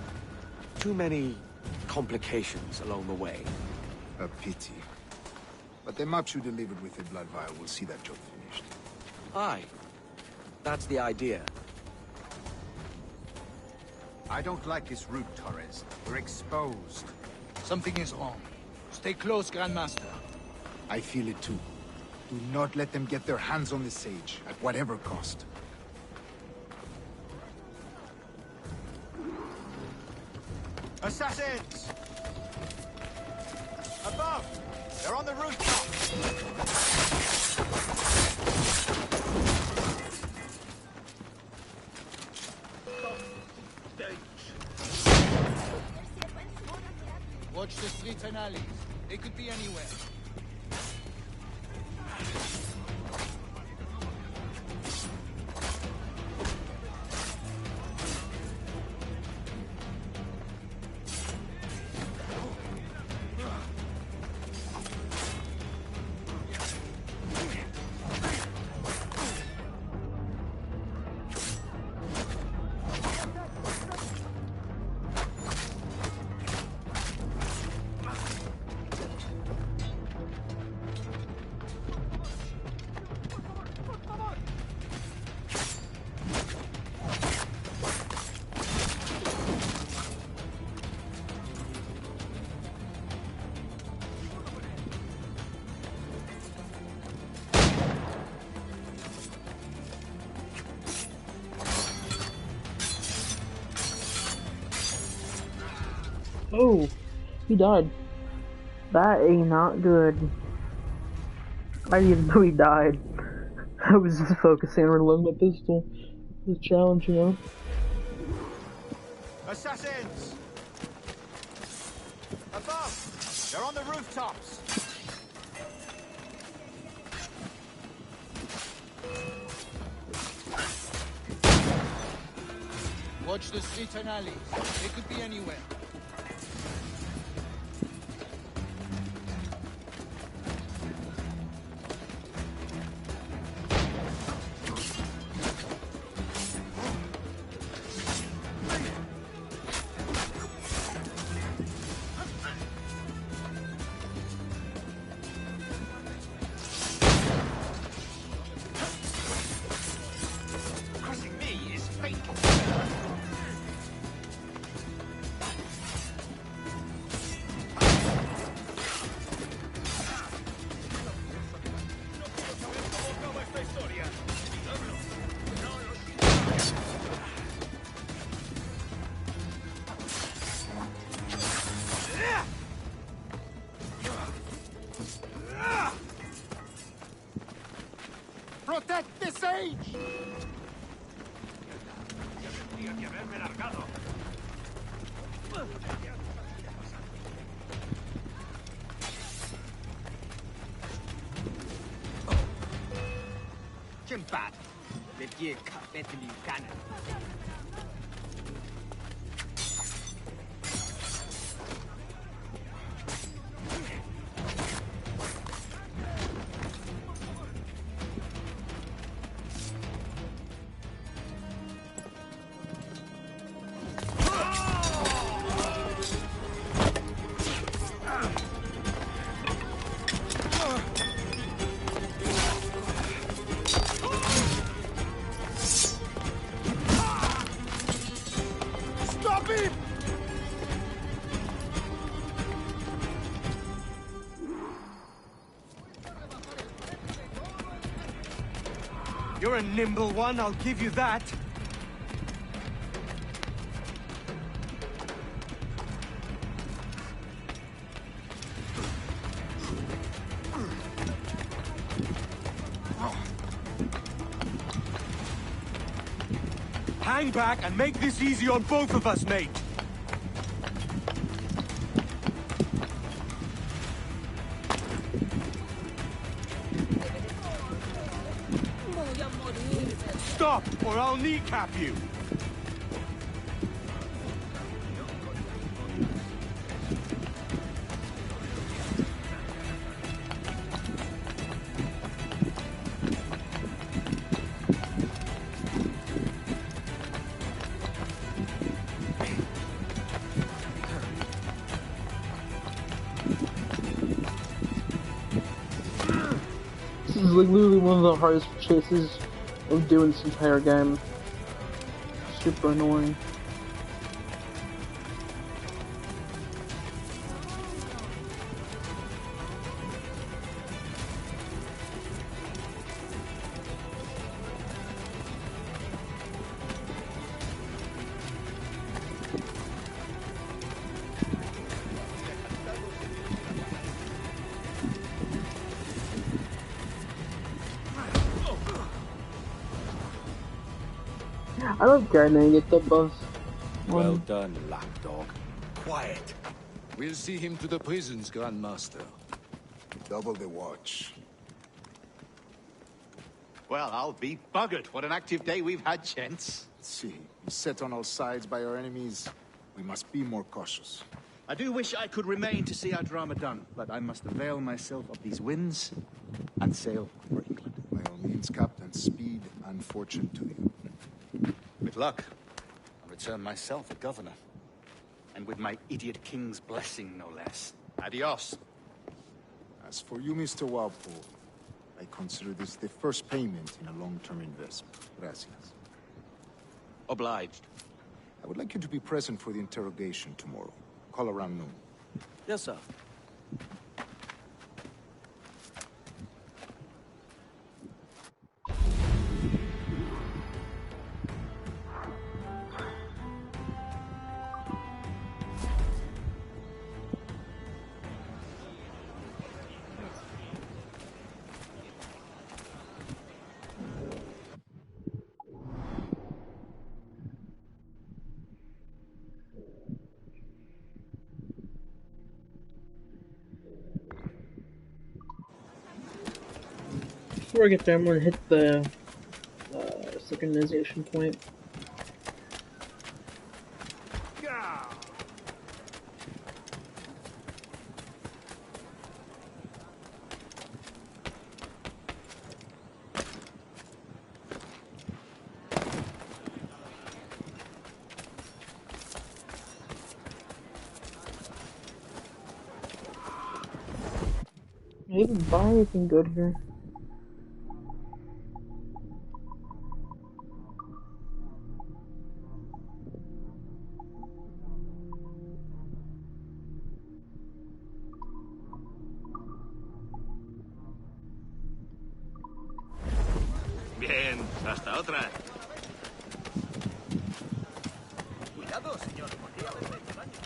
Too many complications along the way. A pity. But the maps you delivered with the blood vial will see that job finished. Aye. That's the idea. I don't like this route, Torres. We're exposed. Something is wrong. Stay close, Grandmaster. I feel it too. Do not let them get their hands on the Sage, at whatever cost. Assassins! Above! They're on the rooftop! Watch the streets and alleys. They could be anywhere. Oh, he died. That ain't not good. I didn't even know he died. I was just focusing on reloading my pistol. It was a challenge, you know? Assassins! Above! They're on the rooftops! Watch the streets and alleys. They could be anywhere. Protect the Sage! Chimpat, le vie capet du cannon. You're a nimble one, I'll give you that. Hang back and make this easy on both of us, mate. Stop, or I'll kneecap you! This is like literally one of the hardest chases of doing this entire game. Super annoying. I love gardening at the boss. Well done, lapdog. Quiet. We'll see him to the prisons, Grandmaster. Double the watch. Well, I'll be buggered. What an active day we've had, gents. See, set on all sides by our enemies. We must be more cautious. I do wish I could remain to see our drama done, but I must avail myself of these winds and sail for England. By all means, Captain, speed and fortune to you. With luck, I'll return myself a governor. And with my idiot king's blessing, no less. Adios. As for you, Mr. Walpole, I consider this the first payment in a long-term investment. Gracias. Obliged. I would like you to be present for the interrogation tomorrow. Call around noon. Yes, sir. Before I get there, I'm gonna hit the synchronization point. I even buy anything good here. Bien, hasta otra. Cuidado, señor. Podría haberle hecho daño.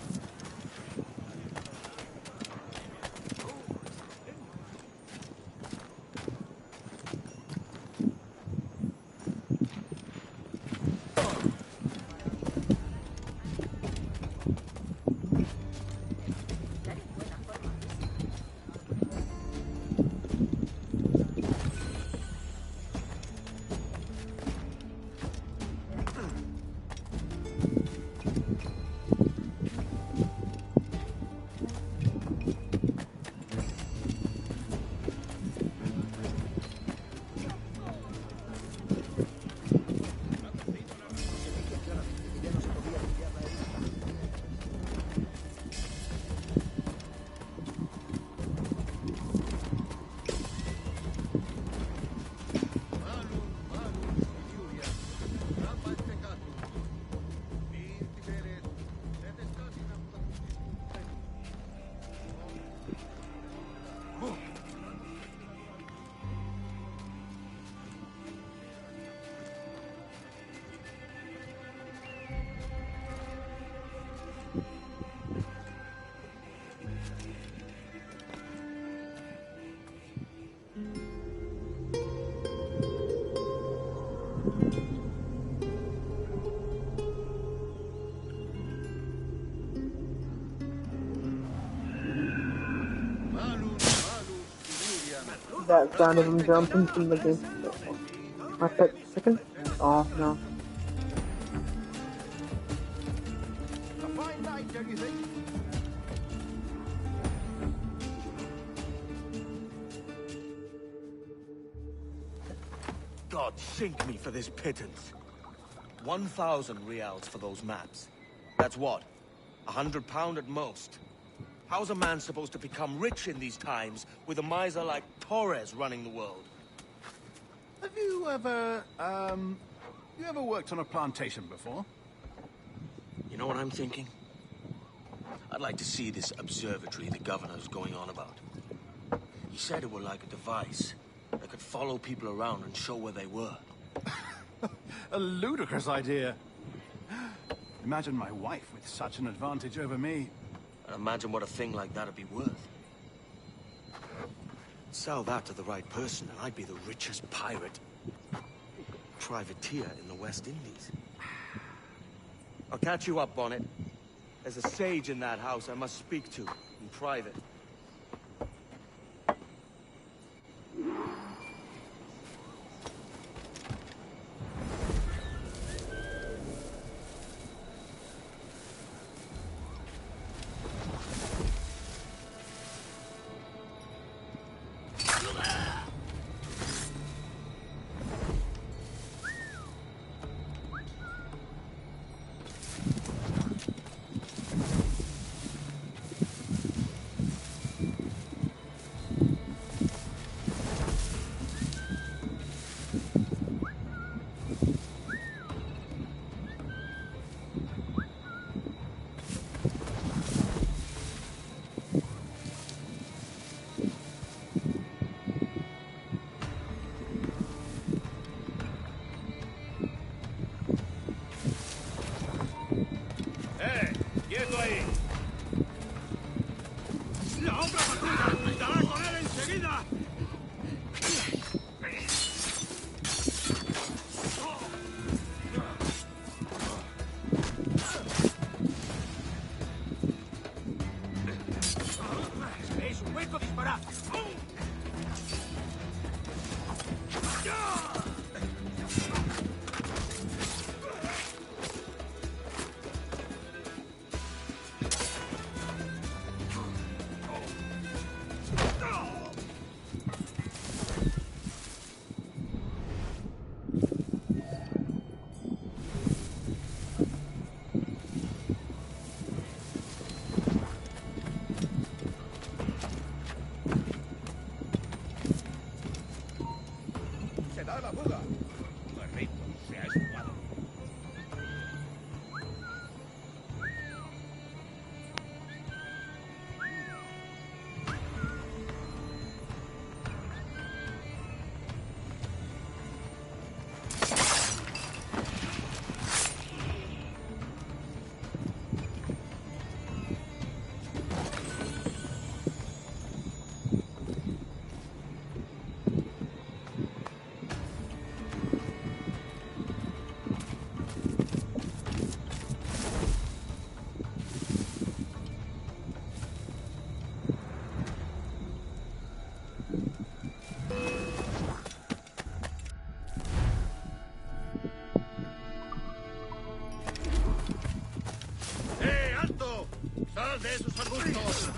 That sound of him jumping from the game. My pet second? Oh no. A fine night, don't you think? God sink me for this pittance. 1,000 reals for those maps. That's what? £100 at most. How's a man supposed to become rich in these times with a miser like Torres running the world? Have you ever worked on a plantation before? You know what I'm thinking? I'd like to see this observatory the governor's going on about. He said it were like a device that could follow people around and show where they were. A ludicrous idea. Imagine my wife with such an advantage over me. And imagine what a thing like that'd be worth. Sell that to the right person and I'd be the richest pirate. Privateer in the West Indies. I'll catch you up on it. There's a sage in that house I must speak to in private. ¡Quieto ahí! ¡La otra patrulla! ¡Estará con él enseguida! ¡Es un hueco disparado! ¡Sal de esos arbustos!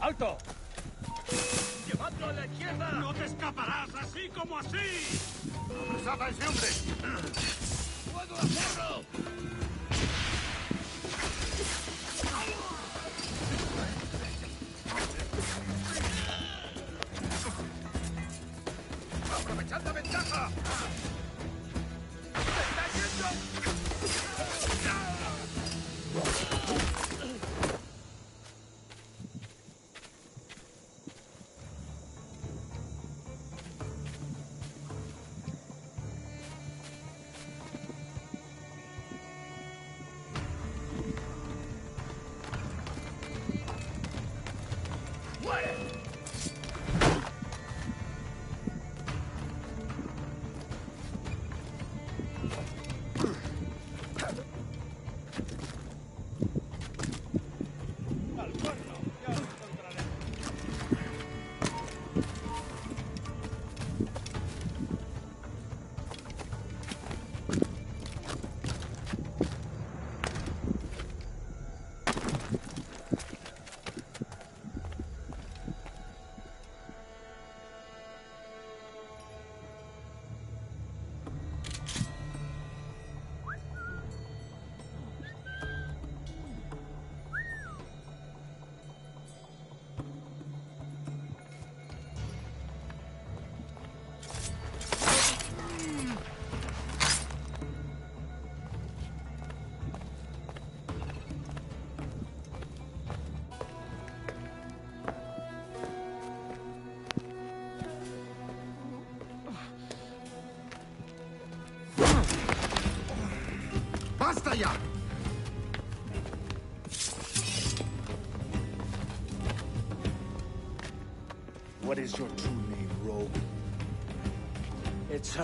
¡Alto! ¡Llevadlo a la izquierda! ¡No te escaparás así como así! ¡Apresad a ese hombre! ¡Fuego a cerro! ¡Aprovechad la ventaja! ¡Se está yendo! ¡Basta ya! What is your true name, rogue? It's,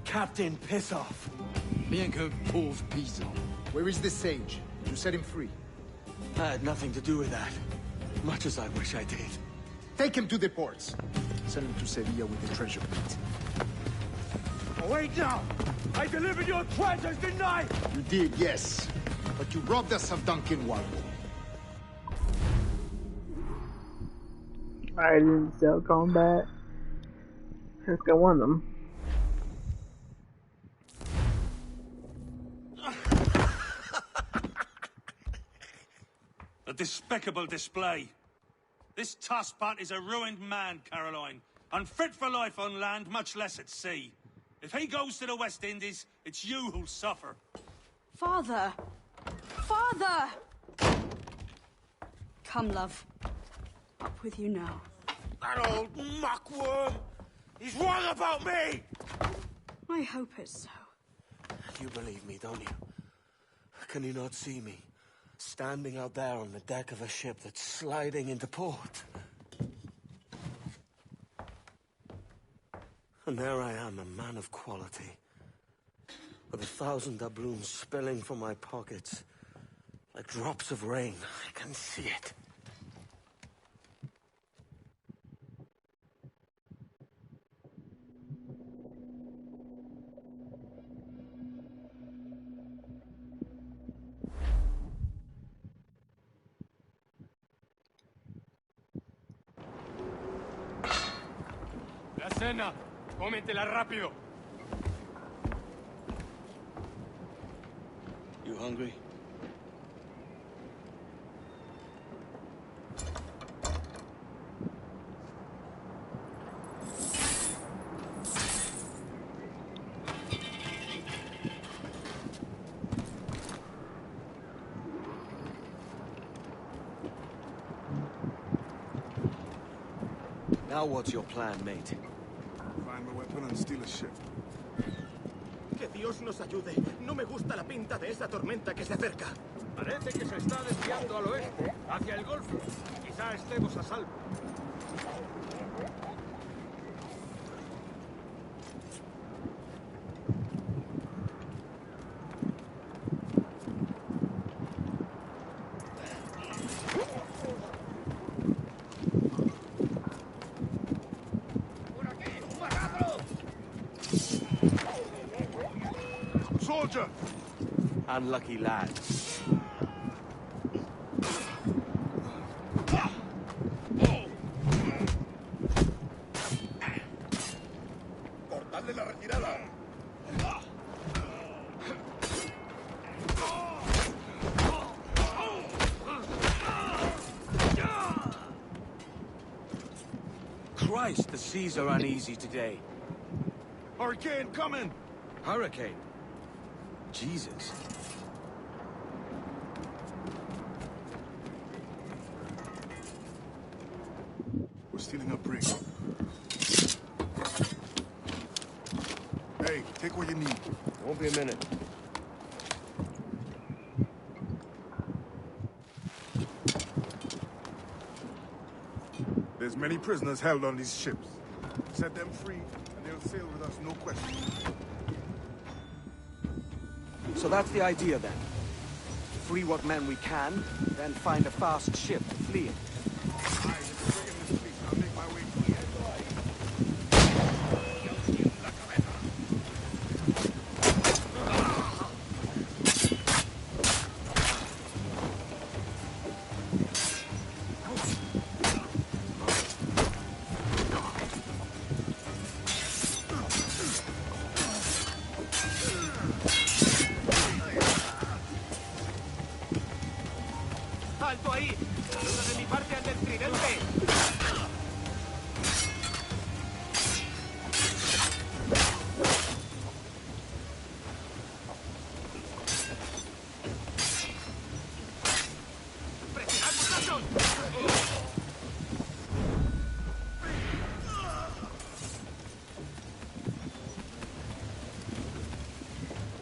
Captain Pissoff. Bien que pauvre paysan. Where is the sage? You set him free. I had nothing to do with that. Much as I wish I did. Take him to the ports. Send him to Sevilla with the treasure plate. Wait now! I delivered your treasures, didn't I? You did, yes. But you robbed us of Duncan Wargo. I didn't sell combat. Let's go on them. A despicable display. This Tosspot is a ruined man, Caroline. Unfit for life on land, much less at sea. If he goes to the West Indies, it's you who'll suffer. Father! Father! Come, love. Up with you now. That old muckworm! He's wrong about me! I hope it's so. You believe me, don't you? Can you not see me? Standing out there on the deck of a ship that's sliding into port. And there I am, a man of quality. With 1,000 doubloons spilling from my pockets. Like drops of rain. I can see it. La cena. Cómetela rápido. You hungry? Now what's your plan, mate? Find a weapon and steal a ship. Que Dios nos ayude. No me gusta la pinta de esa tormenta que se acerca. Parece que se está desviando al oeste, hacia el Golfo. Quizá estemos a salvo. Soldier! Unlucky lad. ¡Cortadle la retirada! Christ, the seas are uneasy today. Hurricane coming! Hurricane? Jesus. We're stealing a brig. Hey, take what you need. Won't be a minute. There's many prisoners held on these ships. Set them free, and they'll sail with us, no question. So that's the idea then. Free what men we can, then find a fast ship to flee in. ¡Alto ahí! ¡Saluda de mi parte al del tridente! ¡Presionad, muchachos!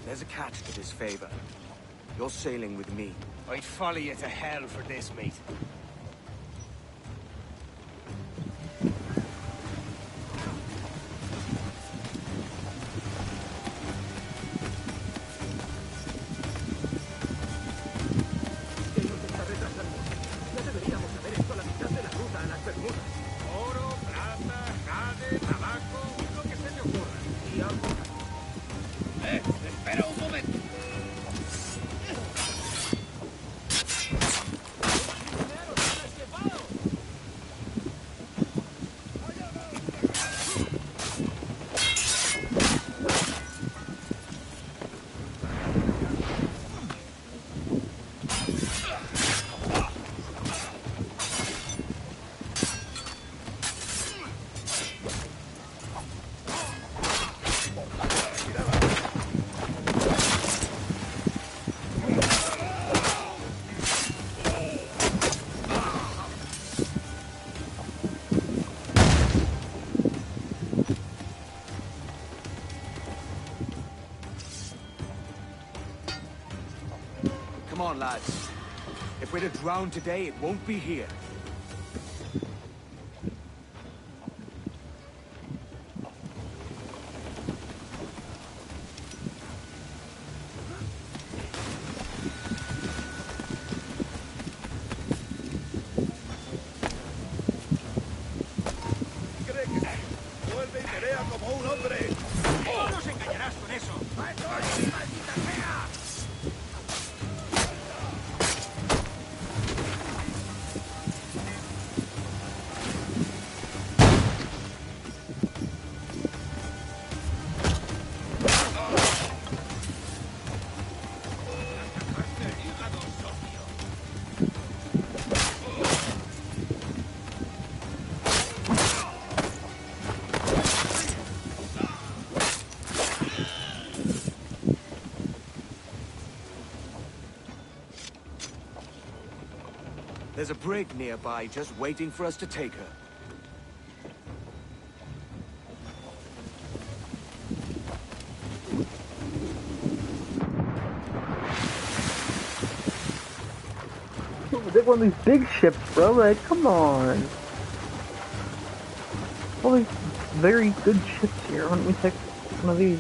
There's a catch to this favor. You're sailing with me. I'd follow you to hell for this, mate. Oro, plata, jade, tabaco, lo que se te ocurra. Y algo. Espera un momento. Come on, lads. If we're to drown today, it won't be here. Vuelve y pelea como un hombre. No nos engañarás con eso. ¡Maldita sea! There's a brig nearby just waiting for us to take her. Take one of these big ships, bro. Like, come on. All these very good ships here. Why don't we take one of these?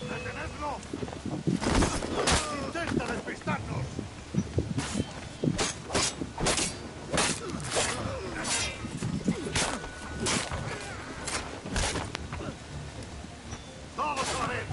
¡Detenedlo! ¡Intenta despistarnos! ¡Todos a la vez!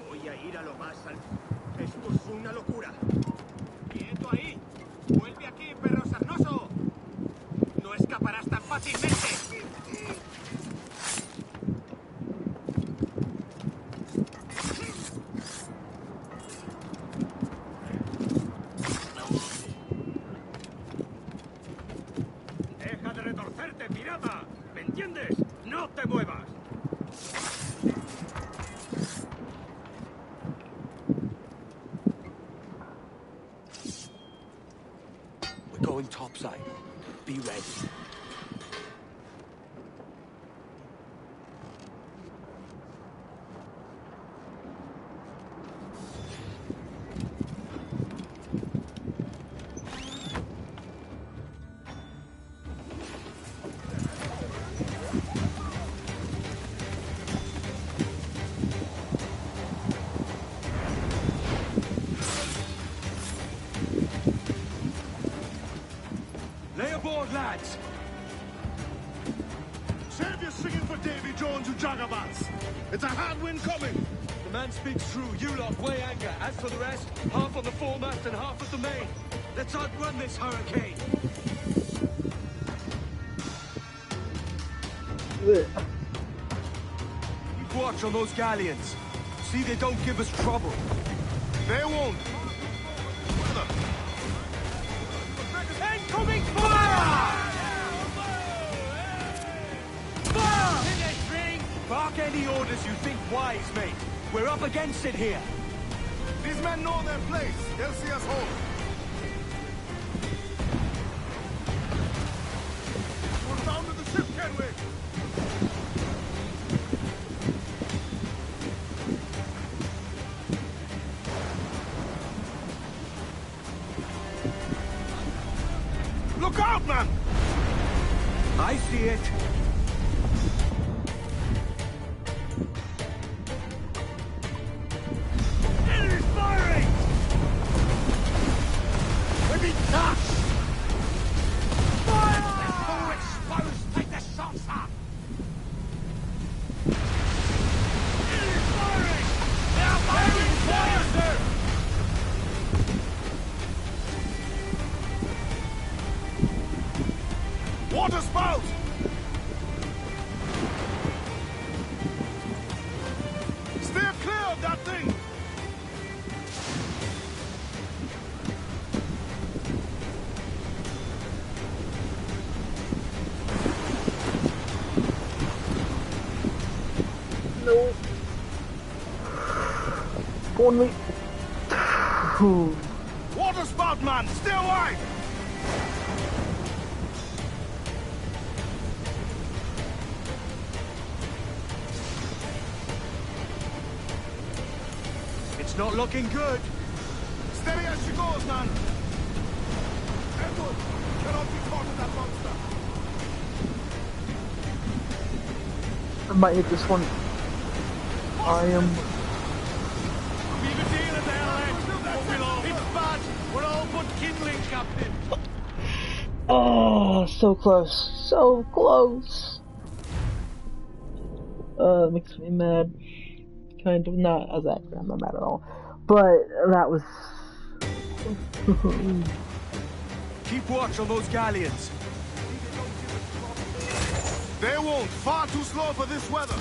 Voy a ir a lo más alto. Esto es una locura. ¡Quieto ahí! ¡Vuelve aquí, perro sarnoso! ¡No escaparás tan fácilmente! ¡Deja de retorcerte, pirata! ¿Me entiendes? ¡No te muevas! We're going topside. Be ready. Lay aboard, lads! Save your singing for Davy Jones, you jagabats! It's a hard wind coming! The man speaks true. You lot weigh anchor. As for the rest, half on the foremast and half at the main. Let's outrun this hurricane. Keep watch on those galleons. See they don't give us trouble. They won't! Incoming fire! Fire! Bark any orders you think wise, mate. We're up against it here. These men know their place. They'll see us home. We're down to the ship, Kenway. Look out, man! I see it. Enemy's firing! We're being touched! Fire! Oh, exposed! Take the shots up! Enemy's firing! They are firing! Fire, sir! Water spout! Steer clear of that thing! No. Go on, mate. Water spout, man! Stay wide! It's not looking good. Steady as she goes, man! Edward, cannot be caught in that monster! I might hit this one. I am. We've a deal at the LX. It's bad. We're all but kindling, Captain. Oh, so close. So close. Makes me mad. Kind of, not as accurate, I'm not mad at all. But that was... Keep watch on those galleons. They won't. Far too slow for this weather.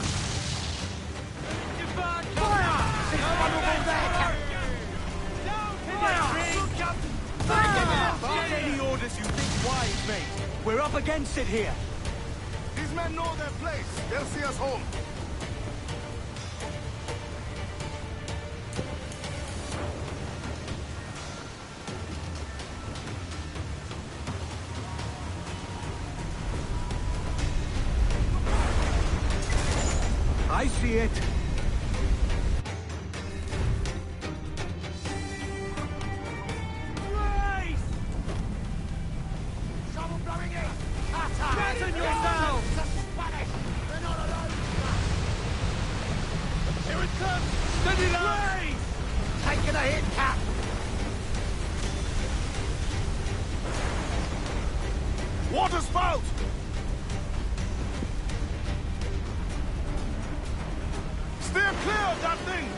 Bark any orders you think wise, mate. We're up against it here. These men know their place. They'll see us home. see it. Fasten yourselves! Here it comes! Steady now! Taking a hit, Cap! Water spout! Steer clear of that thing!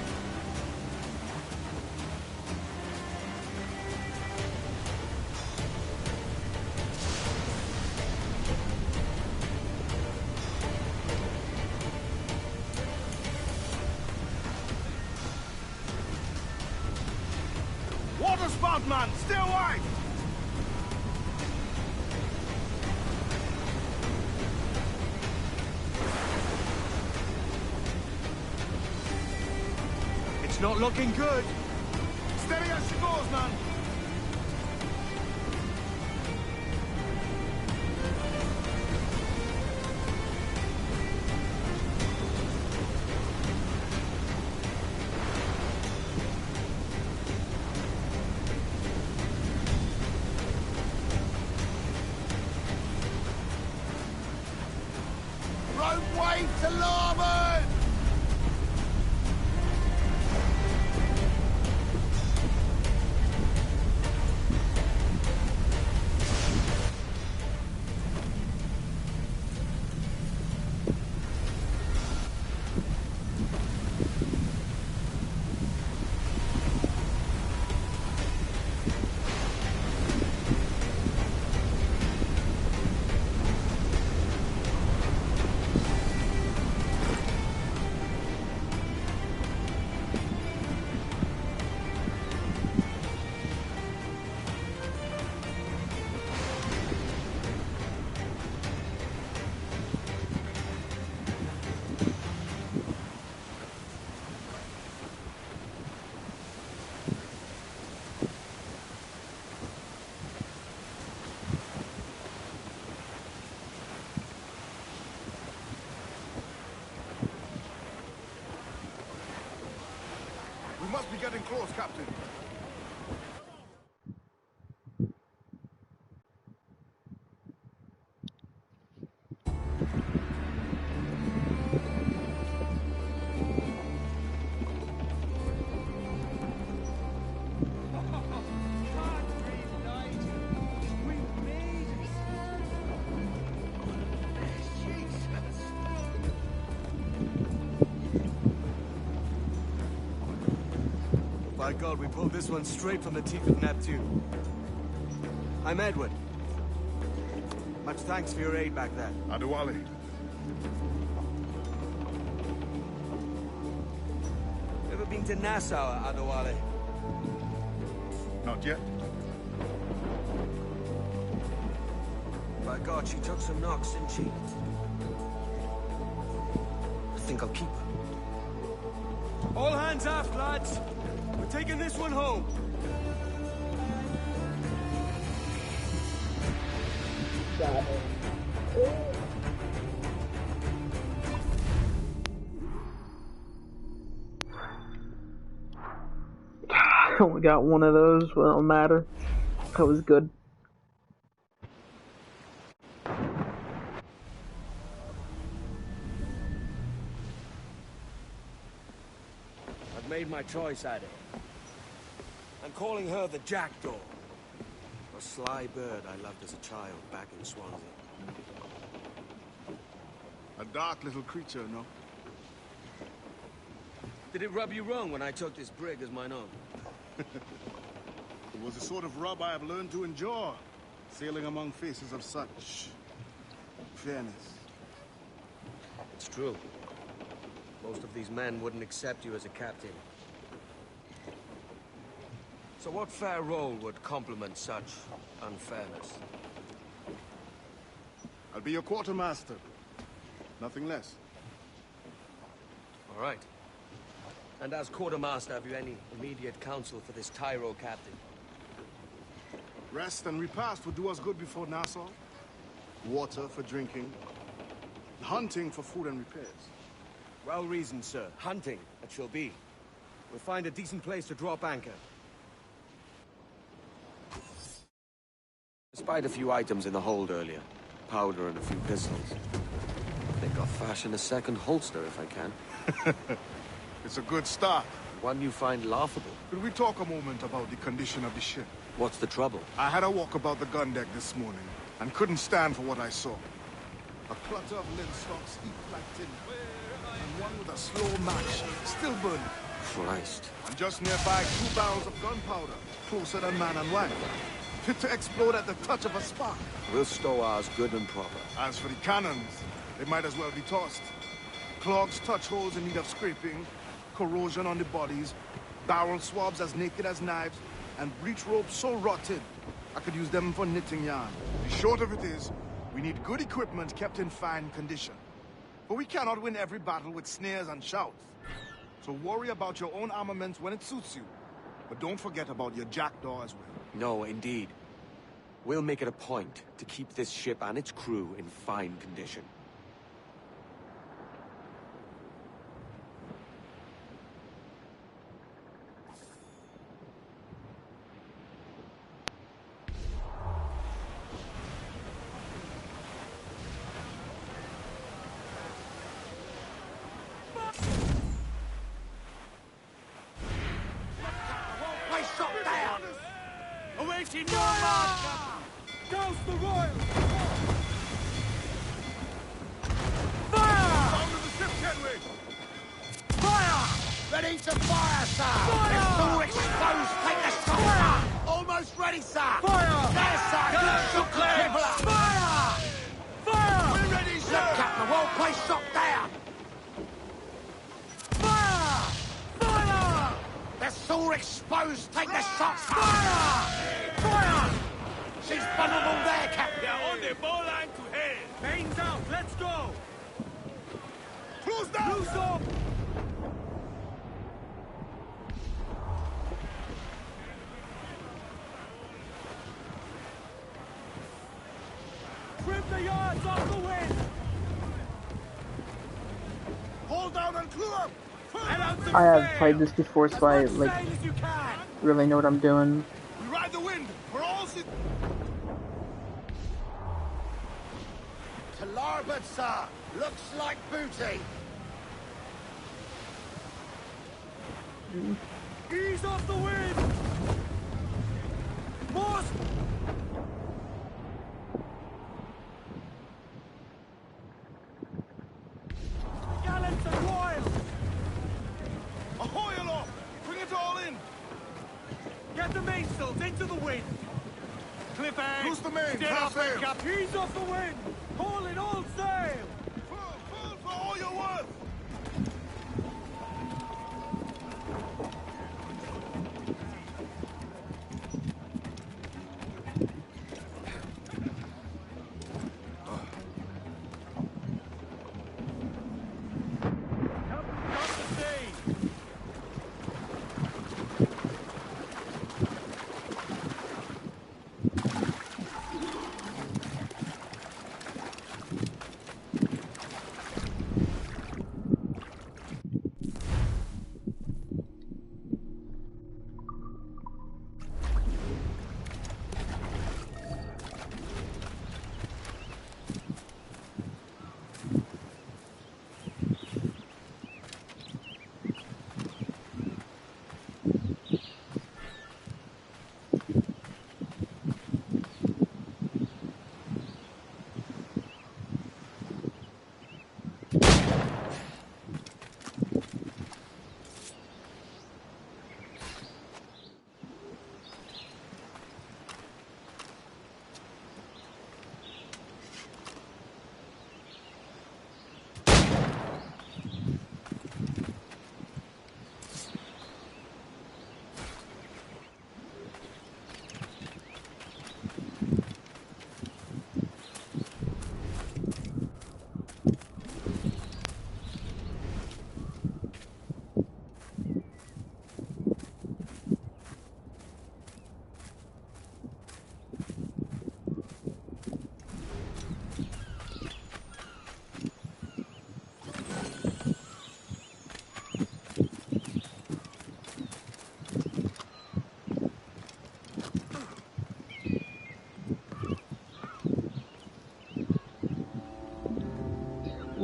Water spout, man! Stay wide! It's not looking good. Steady as she goes, man! Rope way to larboard! We must be getting close, Captain. By God, we pulled this one straight from the teeth of Neptune. I'm Edward. Much thanks for your aid back there. Adewale. Ever been to Nassau, Adewale? Not yet. By God, she took some knocks, didn't she? I think I'll keep her. All hands aft, lads! We're taking this one home. I only got one of those, but it don't matter. That was good. I've made my choice, Addy. I'm calling her the Jackdaw. A sly bird I loved as a child back in Swansea. A dark little creature, no? Did it rub you wrong when I took this brig as mine own? It was the sort of rub I have learned to endure, sailing among faces of such fairness. It's true. Most of these men wouldn't accept you as a captain. So what fair role would complement such unfairness? I'll be your quartermaster. Nothing less. All right. And as quartermaster, have you any immediate counsel for this Tyro captain? Rest and repast would do us good before Nassau. Water for drinking. Hunting for food and repairs. Well reasoned, sir. Hunting, it shall be. We'll find a decent place to drop anchor. I spied a few items in the hold earlier. Powder and a few pistols. I think I'll fashion a second holster if I can. It's a good start. One you find laughable. Could we talk a moment about the condition of the ship? What's the trouble? I had a walk about the gun deck this morning, and couldn't stand for what I saw. A clutter of linstocks heaped like tin, and one with a slow match, still burning. Christ. And just nearby, 2 barrels of gunpowder, closer than man and wife. Fit to explode at the touch of a spark. We'll stow ours good and proper. As for the cannons, they might as well be tossed. Clogs touch holes in need of scraping, corrosion on the bodies, barrel swabs as naked as knives, and breech ropes so rotted, I could use them for knitting yarn. The short of it is, we need good equipment kept in fine condition. But we cannot win every battle with snares and shouts. So worry about your own armament when it suits you. But don't forget about your jackdaw as well. No, indeed. We'll make it a point to keep this ship and its crew in fine condition. Awaiting your mark! Douse the royal! Fire! Down to the ship, Kenway! Fire! Ready to fire, sir! Fire! It's all exposed! Take the shot! Fire! Almost ready, sir! Fire! There, sir! Good shot, clearance! Fire! Fire! We're ready, sir! Look, Captain, well-placed shot down! Fire! Fire! They're all exposed! Take the shots! Fire! Fire! She's vulnerable there, Captain! They're on the bow line to hell! Mains out! Let's go! Close down! Loose up! Trim the yards off the wind! Hold down and clear! I have played this before, so I like really know what I'm doing. We ride the wind for all To larboard, sir! Looks like booty! Ease off the wind! More! Gallants and royals! Ahoy aloft! Bring it all in! Get the mainsails into the wind! Cliff anchor! Loose the main! Steer Half off the sail! cap! Ease off the wind! Haul in all sail! Full for all you're worth!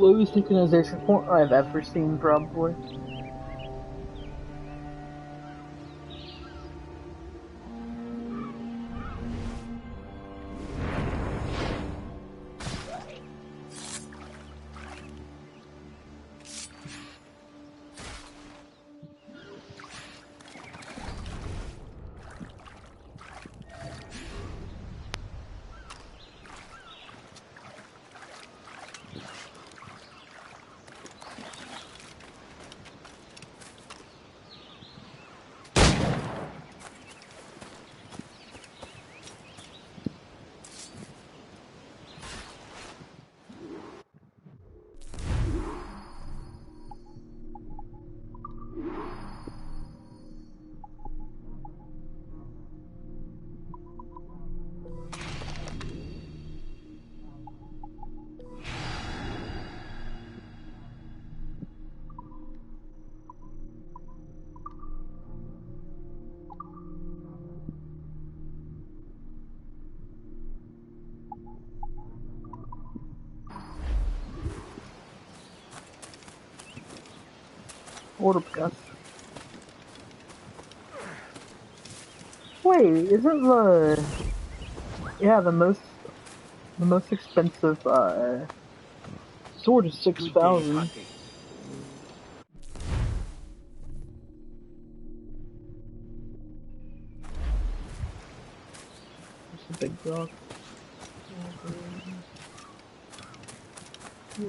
slowest synchronization point I've ever seen, probably. Order gas. Wait, isn't the most expensive sword is 6,000? It's a big rock. Yeah.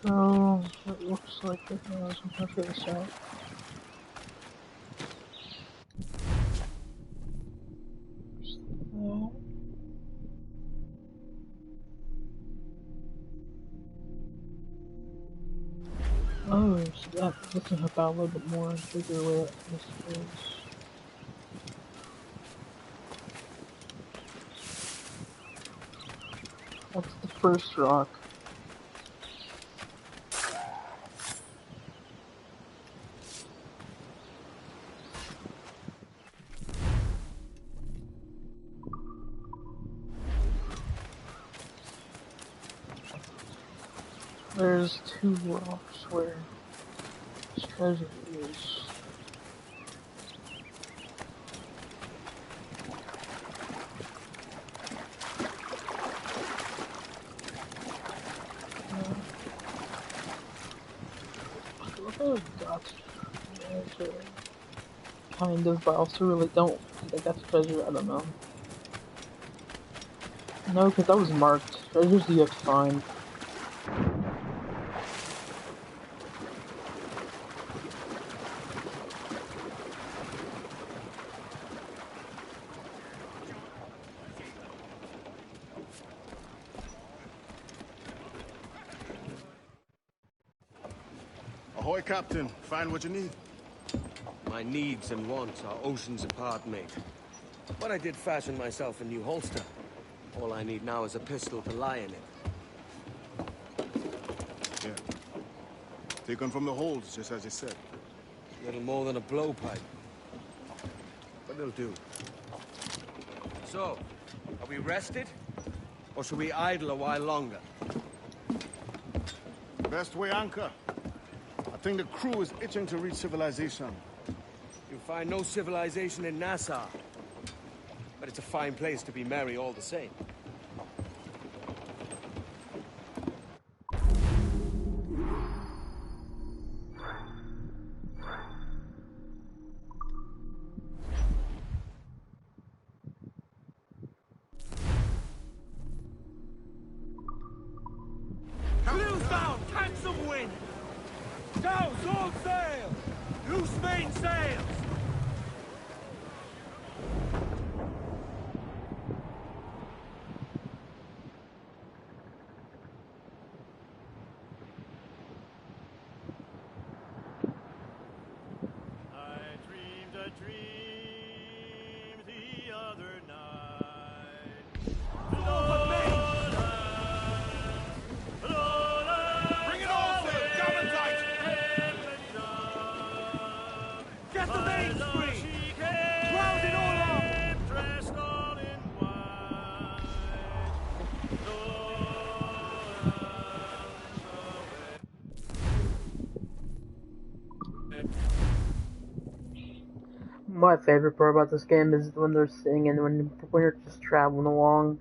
So, it looks like it has some kind of this out. Oh, so that lets me help out a little bit more and figure where this is. That's the first rock. There's two rocks where this treasure is. Kind of, but I also really don't think that's treasure. I don't know. No, because that was marked. Treasures you have to find. Ahoy, Captain. Find what you need. My needs and wants are oceans apart, mate. But I did fashion myself a new holster. All I need now is a pistol to lie in it. Yeah. Taken from the holds, just as you said. Little more than a blowpipe. But it'll do. So, are we rested? Or should we idle a while longer? Best way anchor. I think the crew is itching to reach civilization. You'll find no civilization in Nassau. But it's a fine place to be merry all the same. Clews down! Cancel wind! Douse all sail! Loose main sails! My favorite part about this game is when they're singing, when you're just traveling along.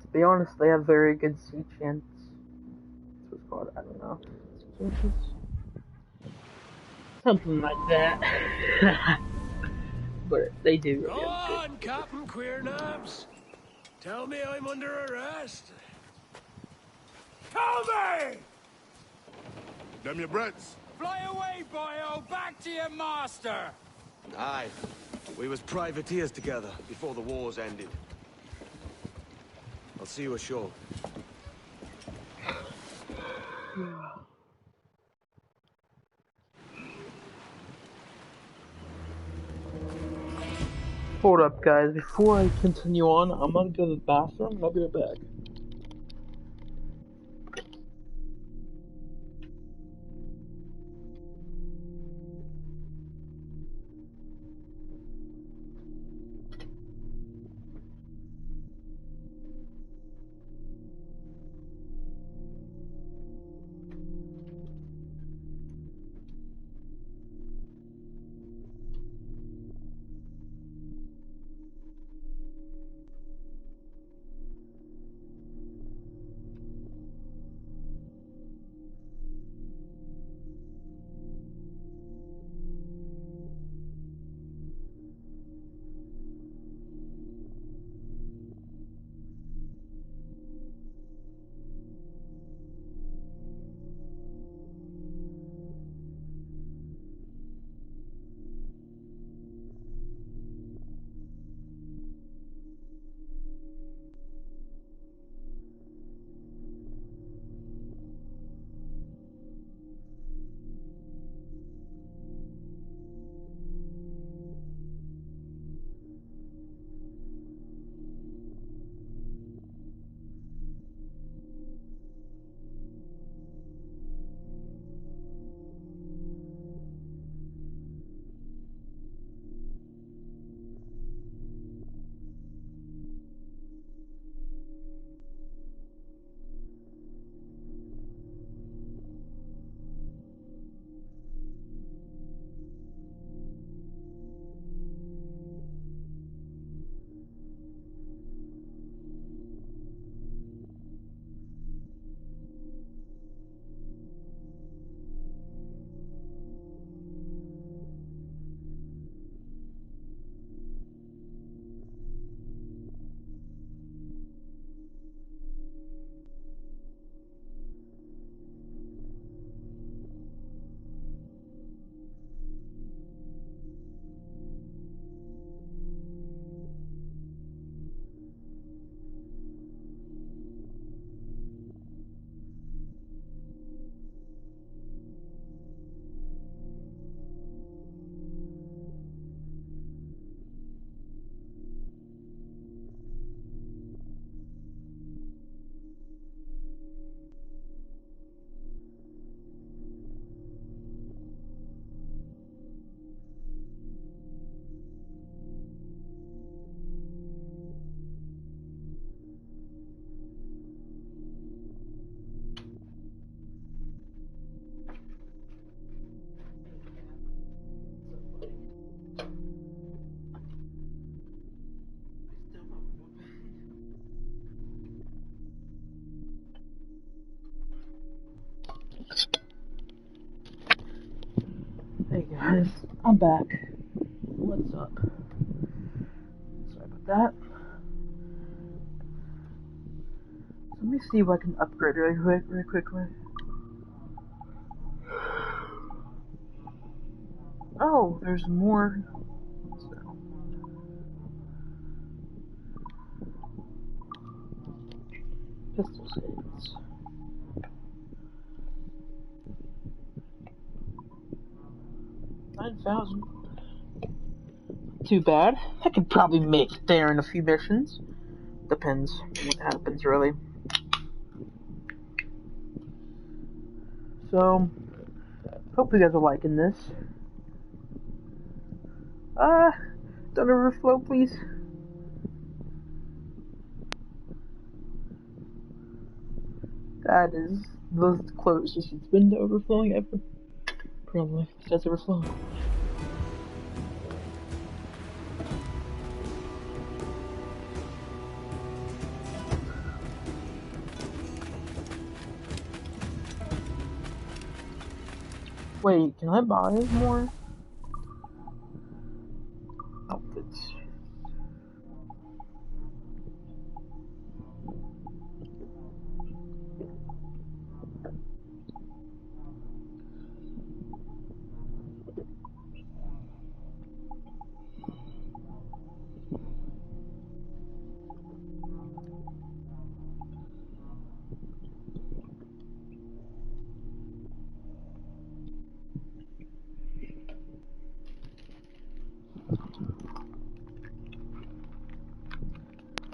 To be honest, they have very good sea chants. That's what's called, I don't know. Something like that. But they do. Go on, Captain Queernabs. Tell me I'm under arrest. Tell me! Them your breads. Fly away, boyo! Back to your master! Aye. We was privateers together before the wars ended. I'll see you ashore. Hold up, guys. Before I continue on, I'm gonna go to the bathroom and I'll be right back. Hey guys, I'm back. What's up? Sorry about that. So let me see if I can upgrade really quickly. Oh, there's more. So. Pistol shades. $9,000. Too bad. I could probably make it there in a few missions. Depends on what happens, really. So, hope you guys are liking this. Don't overflow, please. That is the closest it's been to overflowing ever. Probably. Says it was fun. Wait, can I buy more outfits?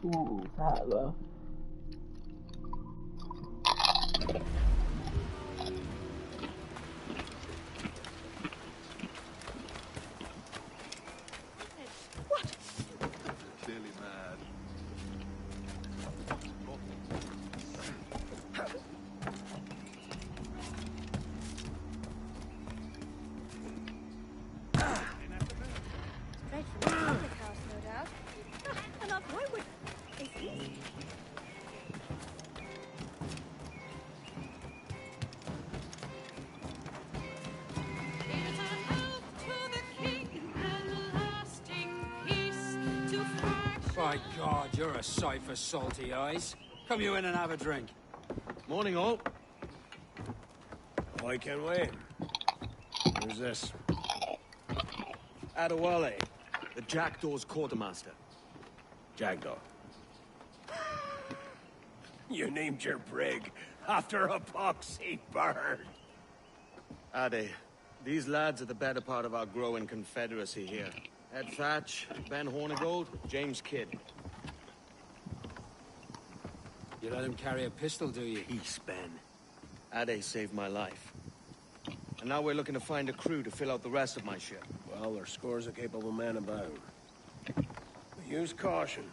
Ooh, that though. Clearly mad. Straight from the public house, no doubt. And our boy would... Is he? By God, you're a sight for salty eyes. Come you in and have a drink. Morning, all. I can wait. Who's this? Adewale, the Jackdaw's quartermaster. Jackdaw. You named your brig after a poxy bird. Ade, these lads are the better part of our growing confederacy here. Ed Thatch, Ben Hornigold, James Kidd. You let him carry a pistol, do you? Peace, Ben. Ade saved my life. And now we're looking to find a crew to fill out the rest of my ship. Well, there's scores of capable men about. But use caution.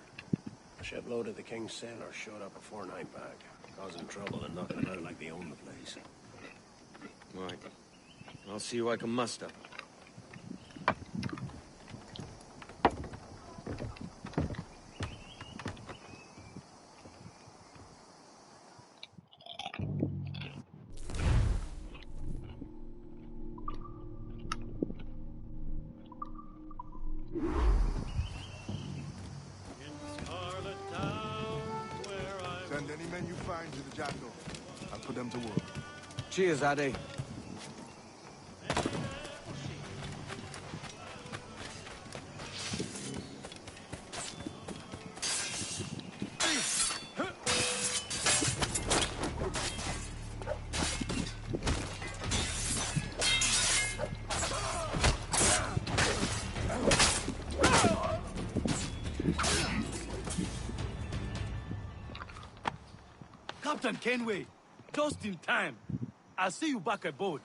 A shipload of the King's sailors showed up a fortnight back, causing trouble and knocking about like they own the place. Right. I'll see who I can muster. Send any men you find to the Jackdaw. I'll put them to work. Cheers, Ade. Captain Kenway, just in time. I'll see you back aboard.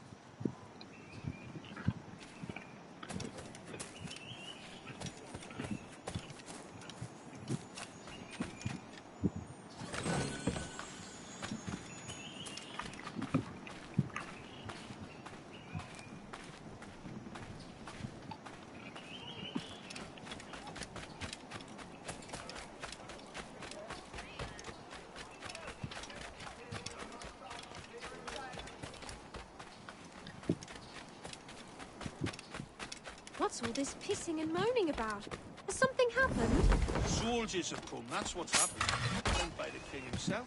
What's all this pissing and moaning about? Has something happened? Soldiers have come, that's what's happened. Sent by the king himself.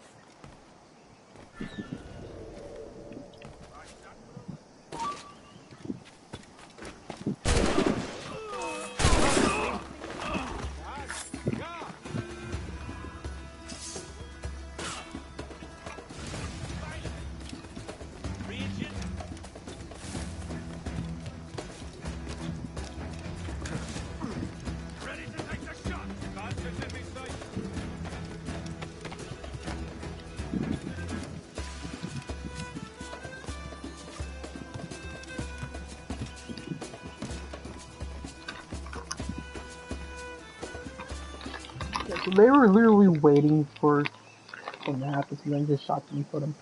They were literally waiting for something to happen, and then just shot them and put them.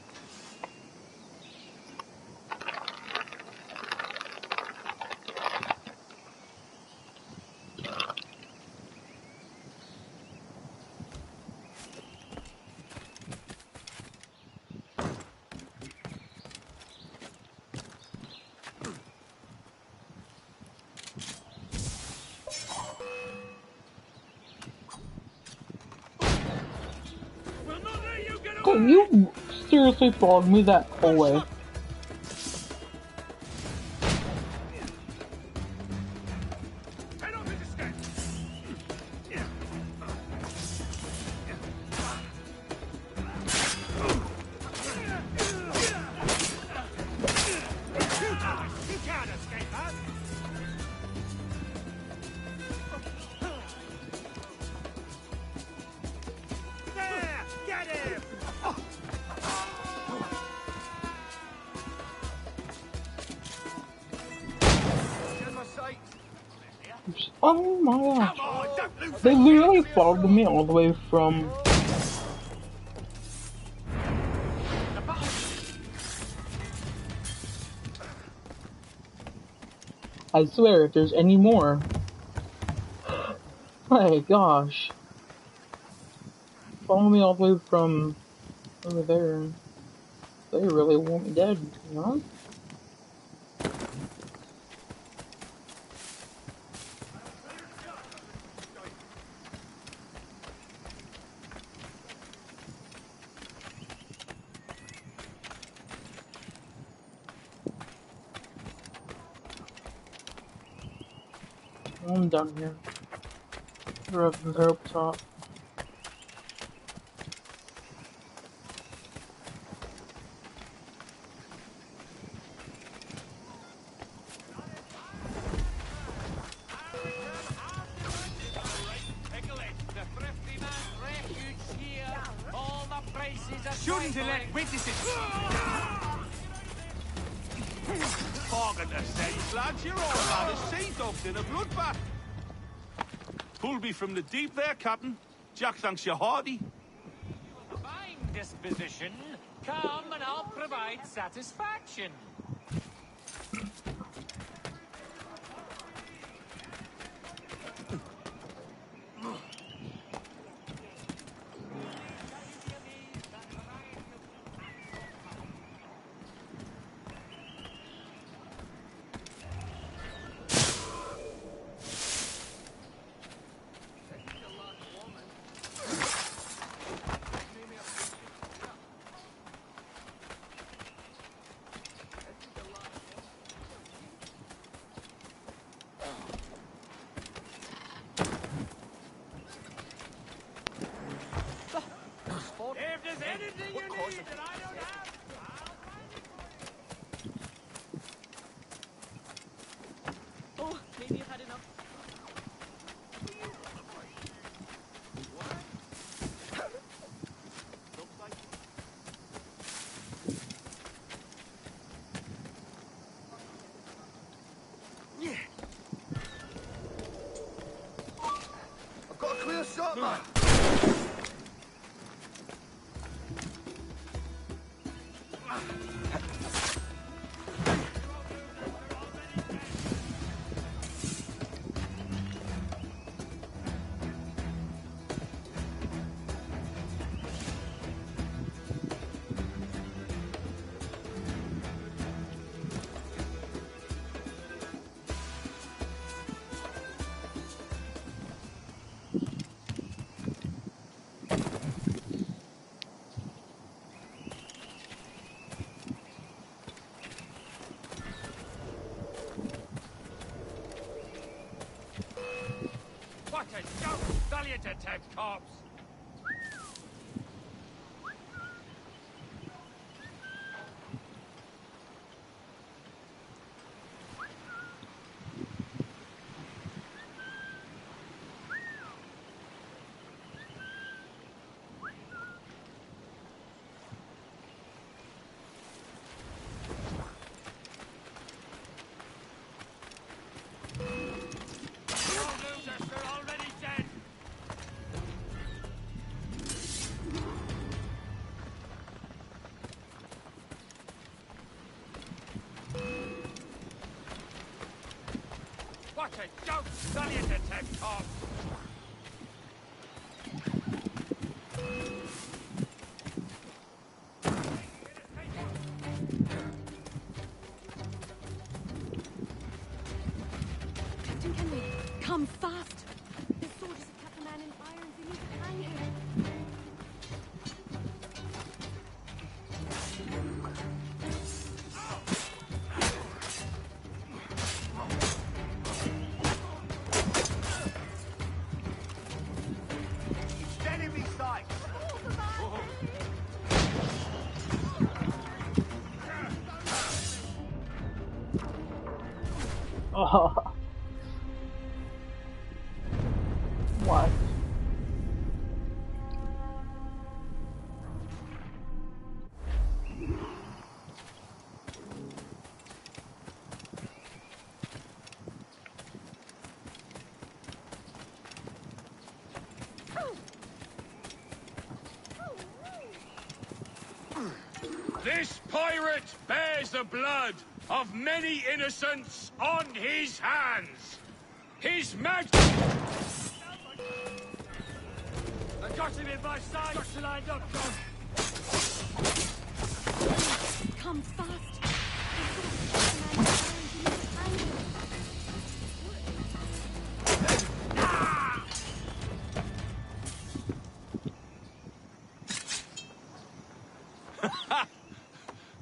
You seriously followed me that whole way. Oh my gosh. They literally followed me all the way from... I swear, if there's any more... My gosh. Follow me all the way from over there. They really want me dead, you know? I'm done here. We're up the top. Shouldn't have let witnesses. Bargain to say, lads, you're all about a sea dogs in a bloodbath. Pull me from the deep there, Captain. Jack thanks you hearty. Fine disposition. Come and I'll provide satisfaction. If there's anything you need that I don't have, Oh, maybe you've had enough. I've got a clear shot, man. what a joke! Valiant attempt, corpse! What a joke! Valiant attempt, corpse! Captain Kenway, come fast! The soldiers have kept the man in irons. They need to hang him. Oh. What? This pirate bears the blood of many innocents on his hands. His majesty... I got him in my sight. Got to line up, John. Come fast.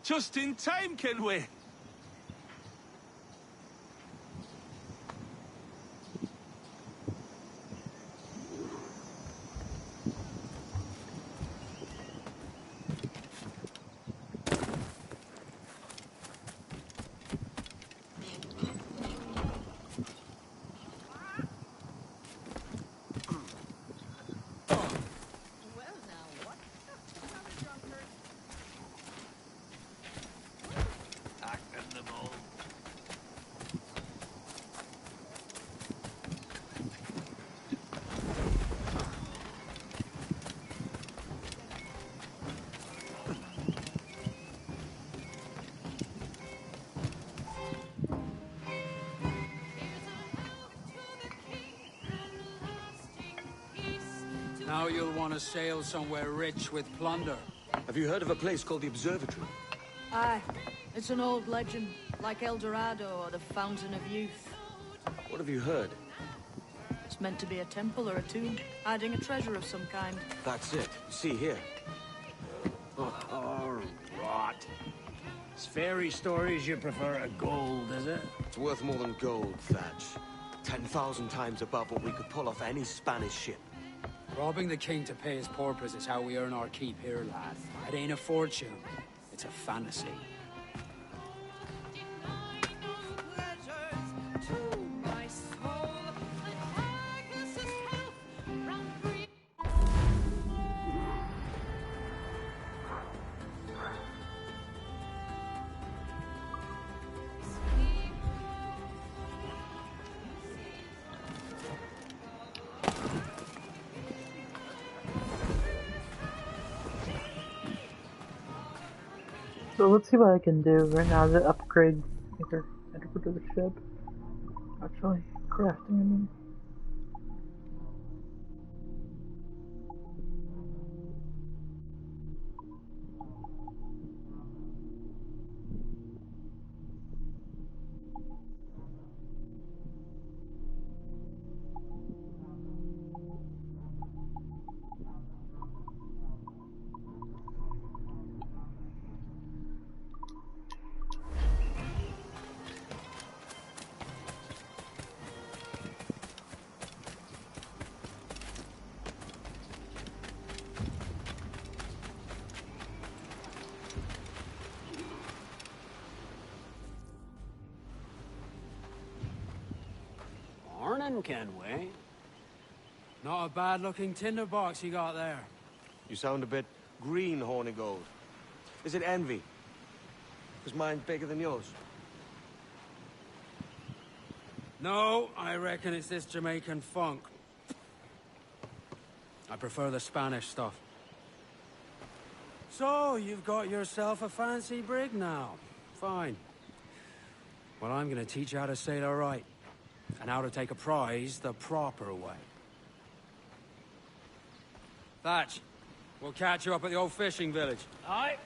Just in time, Kenway. Now you'll want to sail somewhere rich with plunder. Have you heard of a place called the Observatory? Aye. It's an old legend, like El Dorado or the Fountain of Youth. What have you heard? It's meant to be a temple or a tomb, hiding a treasure of some kind. That's it. See here. Oh, rot. It's fairy stories you prefer to gold, is it? It's worth more than gold, Thatch. 10,000 times above what we could pull off any Spanish ship. Robbing the king to pay his porpoise is how we earn our keep here, lad. It ain't a fortune. It's a fantasy. So let's see what I can do right now to upgrade either Edward to the ship. Actually, crafting, I mean. Morning, Kenway. Not a bad-looking tinderbox you got there. You sound a bit green, Hornigold. Is it envy? Is mine bigger than yours? No, I reckon it's this Jamaican funk. I prefer the Spanish stuff. So, you've got yourself a fancy brig now. Fine. Well, I'm gonna teach you how to sail her right. And how to take a prize the proper way. Thatch, we'll catch you up at the old fishing village. Aye.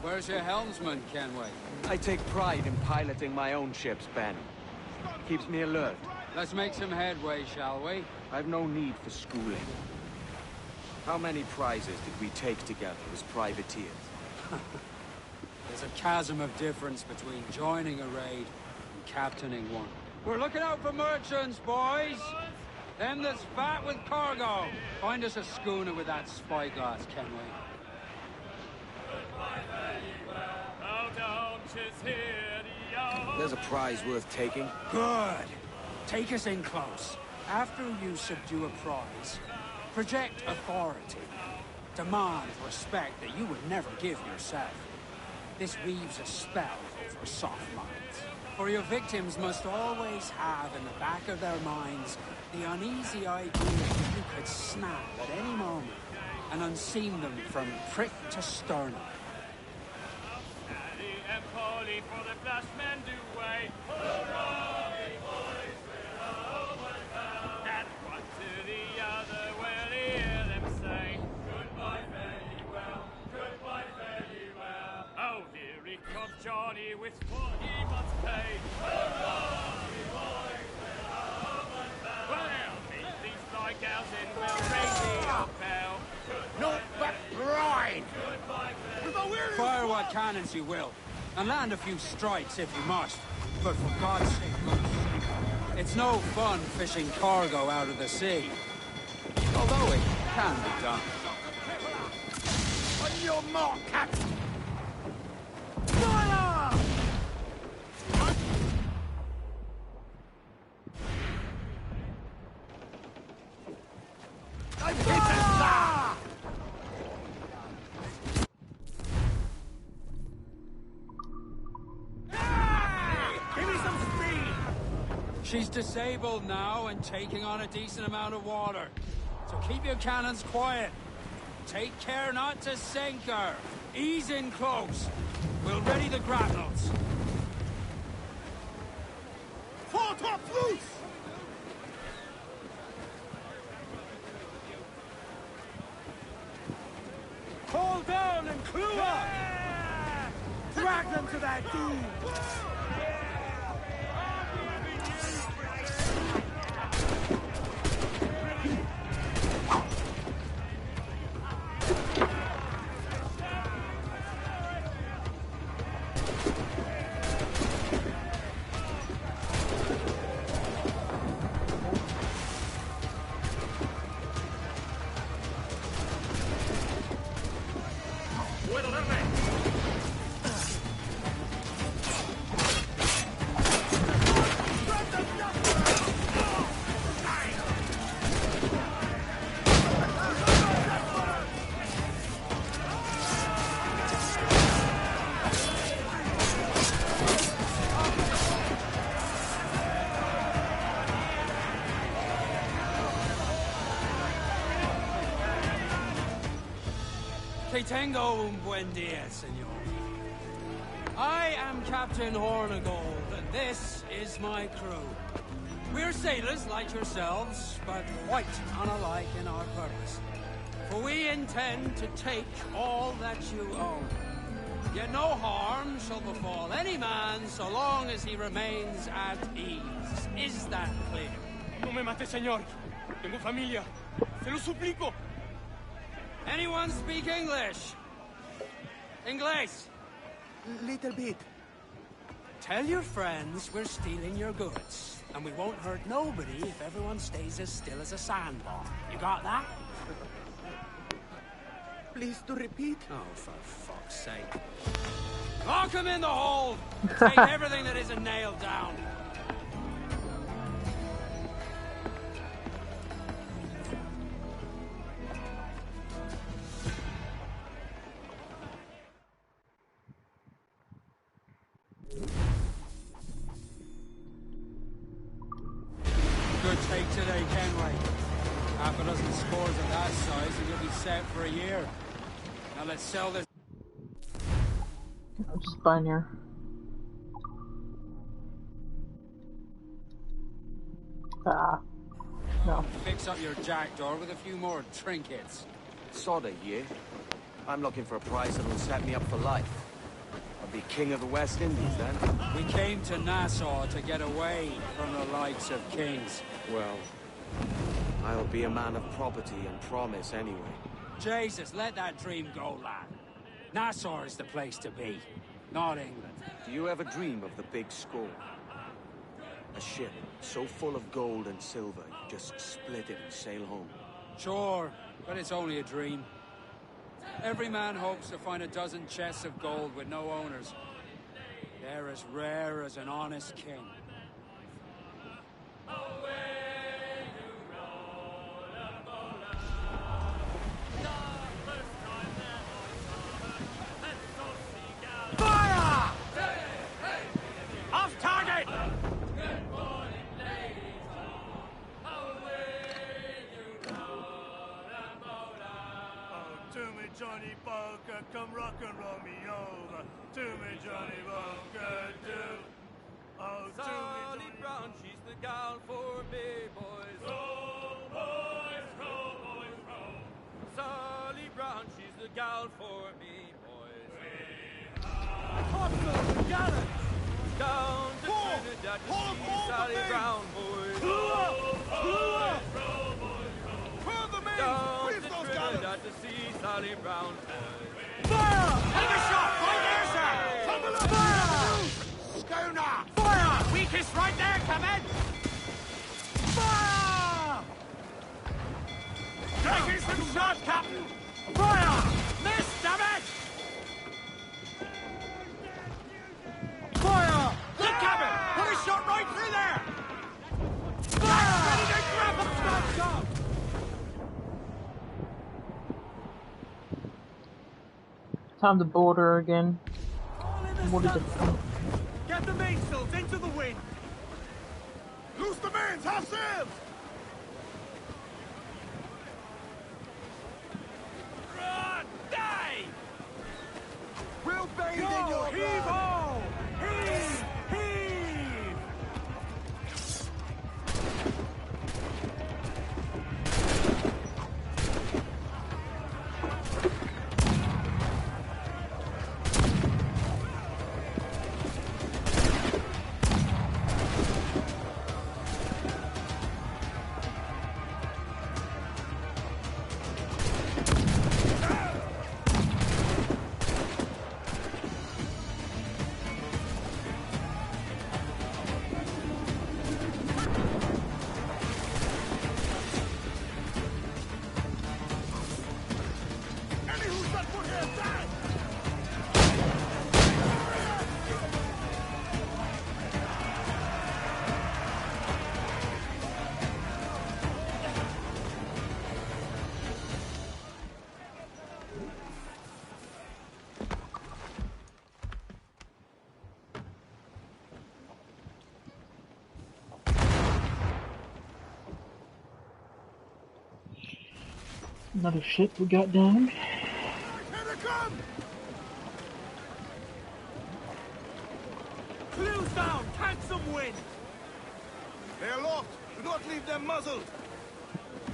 Where's your helmsman, Kenway? I take pride in piloting my own ships, Ben. Keeps me alert. Let's make some headway, shall we? I've no need for schooling. How many prizes did we take together as privateers? There's a chasm of difference between joining a raid and captaining one. We're looking out for merchants, boys! Them that's fat with cargo. Find us a schooner with that spyglass, Kenway. There's a prize worth taking. Good. Take us in close. After you subdue a prize, project authority. Demand respect that you would never give yourself. This weaves a spell over soft minds. For your victims must always have in the back of their minds the uneasy idea that you could snap at any moment and unseam them from prick to sternum. Johnny with what he must pay. Well, meet these fly gals and we'll raise the old bell. Not but brine! Fire what cannons you will, and land a few strikes if you must. But for God's sake, look. It's no fun fishing cargo out of the sea. Although it can be done. On your mark, Captain! She's disabled now and taking on a decent amount of water. So keep your cannons quiet. Take care not to sink her. Ease in close. We'll ready the grapnels. Foretop loose! Call down and clue up! Drag them to their doom! Tengo un buen dia, senor. I am Captain Hornigold, and this is my crew. We're sailors like yourselves, but quite unalike in our purpose. For we intend to take all that you own. Yet no harm shall befall any man so long as he remains at ease. Is that clear? No me mate, señor. Tengo familia. Se lo suplico. Anyone speak English? English? Little bit. Tell your friends we're stealing your goods, and we won't hurt nobody if everyone stays as still as a sandbar. You got that? Please to repeat. Oh, for fuck's sake. Lock him in the hold! Take everything that isn't nailed down. Good take today, Kenway. Half a dozen scores of that size and you'll be set for a year. Now let's sell this. I'm just fine here. Ah. No. Fix up your jackdaw with a few more trinkets. Sod a year. I'm looking for a prize that'll set me up for life. I'll be king of the West Indies then. We came to Nassau to get away from the likes of kings. Well, I'll be a man of property and promise anyway. Jesus, let that dream go, lad. Nassau is the place to be. not England. Do you ever dream of the big score? A ship so full of gold and silver, you just split it and sail home. Sure, but it's only a dream. Every man hopes to find a dozen chests of gold with no owners. They're as rare as an honest king. Fire! Off target! To me, Johnny Poker, come rock and roll me over. To me, Johnny Poker, do. Oh, to me, Sally Brown, she's the gal for me, boys. Row, boys, row, boys, row. Sally Brown, she's the gal for me, boys. Topsails and gallants! Down to Trinidad to see Sally Brown, boys. Furl the main! Down Brief to those Trinidad gallants! to see Sally Brown, boys. Fire! Take a shot! Right there, sir! Fire! Schooner! Fire! Weakest right there, Captain! Fire! Taking some shots, Captain! Fire! Miss, damn it! Fire! Look, Captain! Put a shot right through there! Fire! Ready to grab him! Stop, stop! Time to board her again. What is it? Get the mainsails into the wind! Loose the mains! Half sails! Run! Die! We'll bathe Go! in your Heave blood! ho! Heave! Heave! Another ship we got down. Here they come! Clews down! Catch some wind! They're locked! Do not leave them muzzled!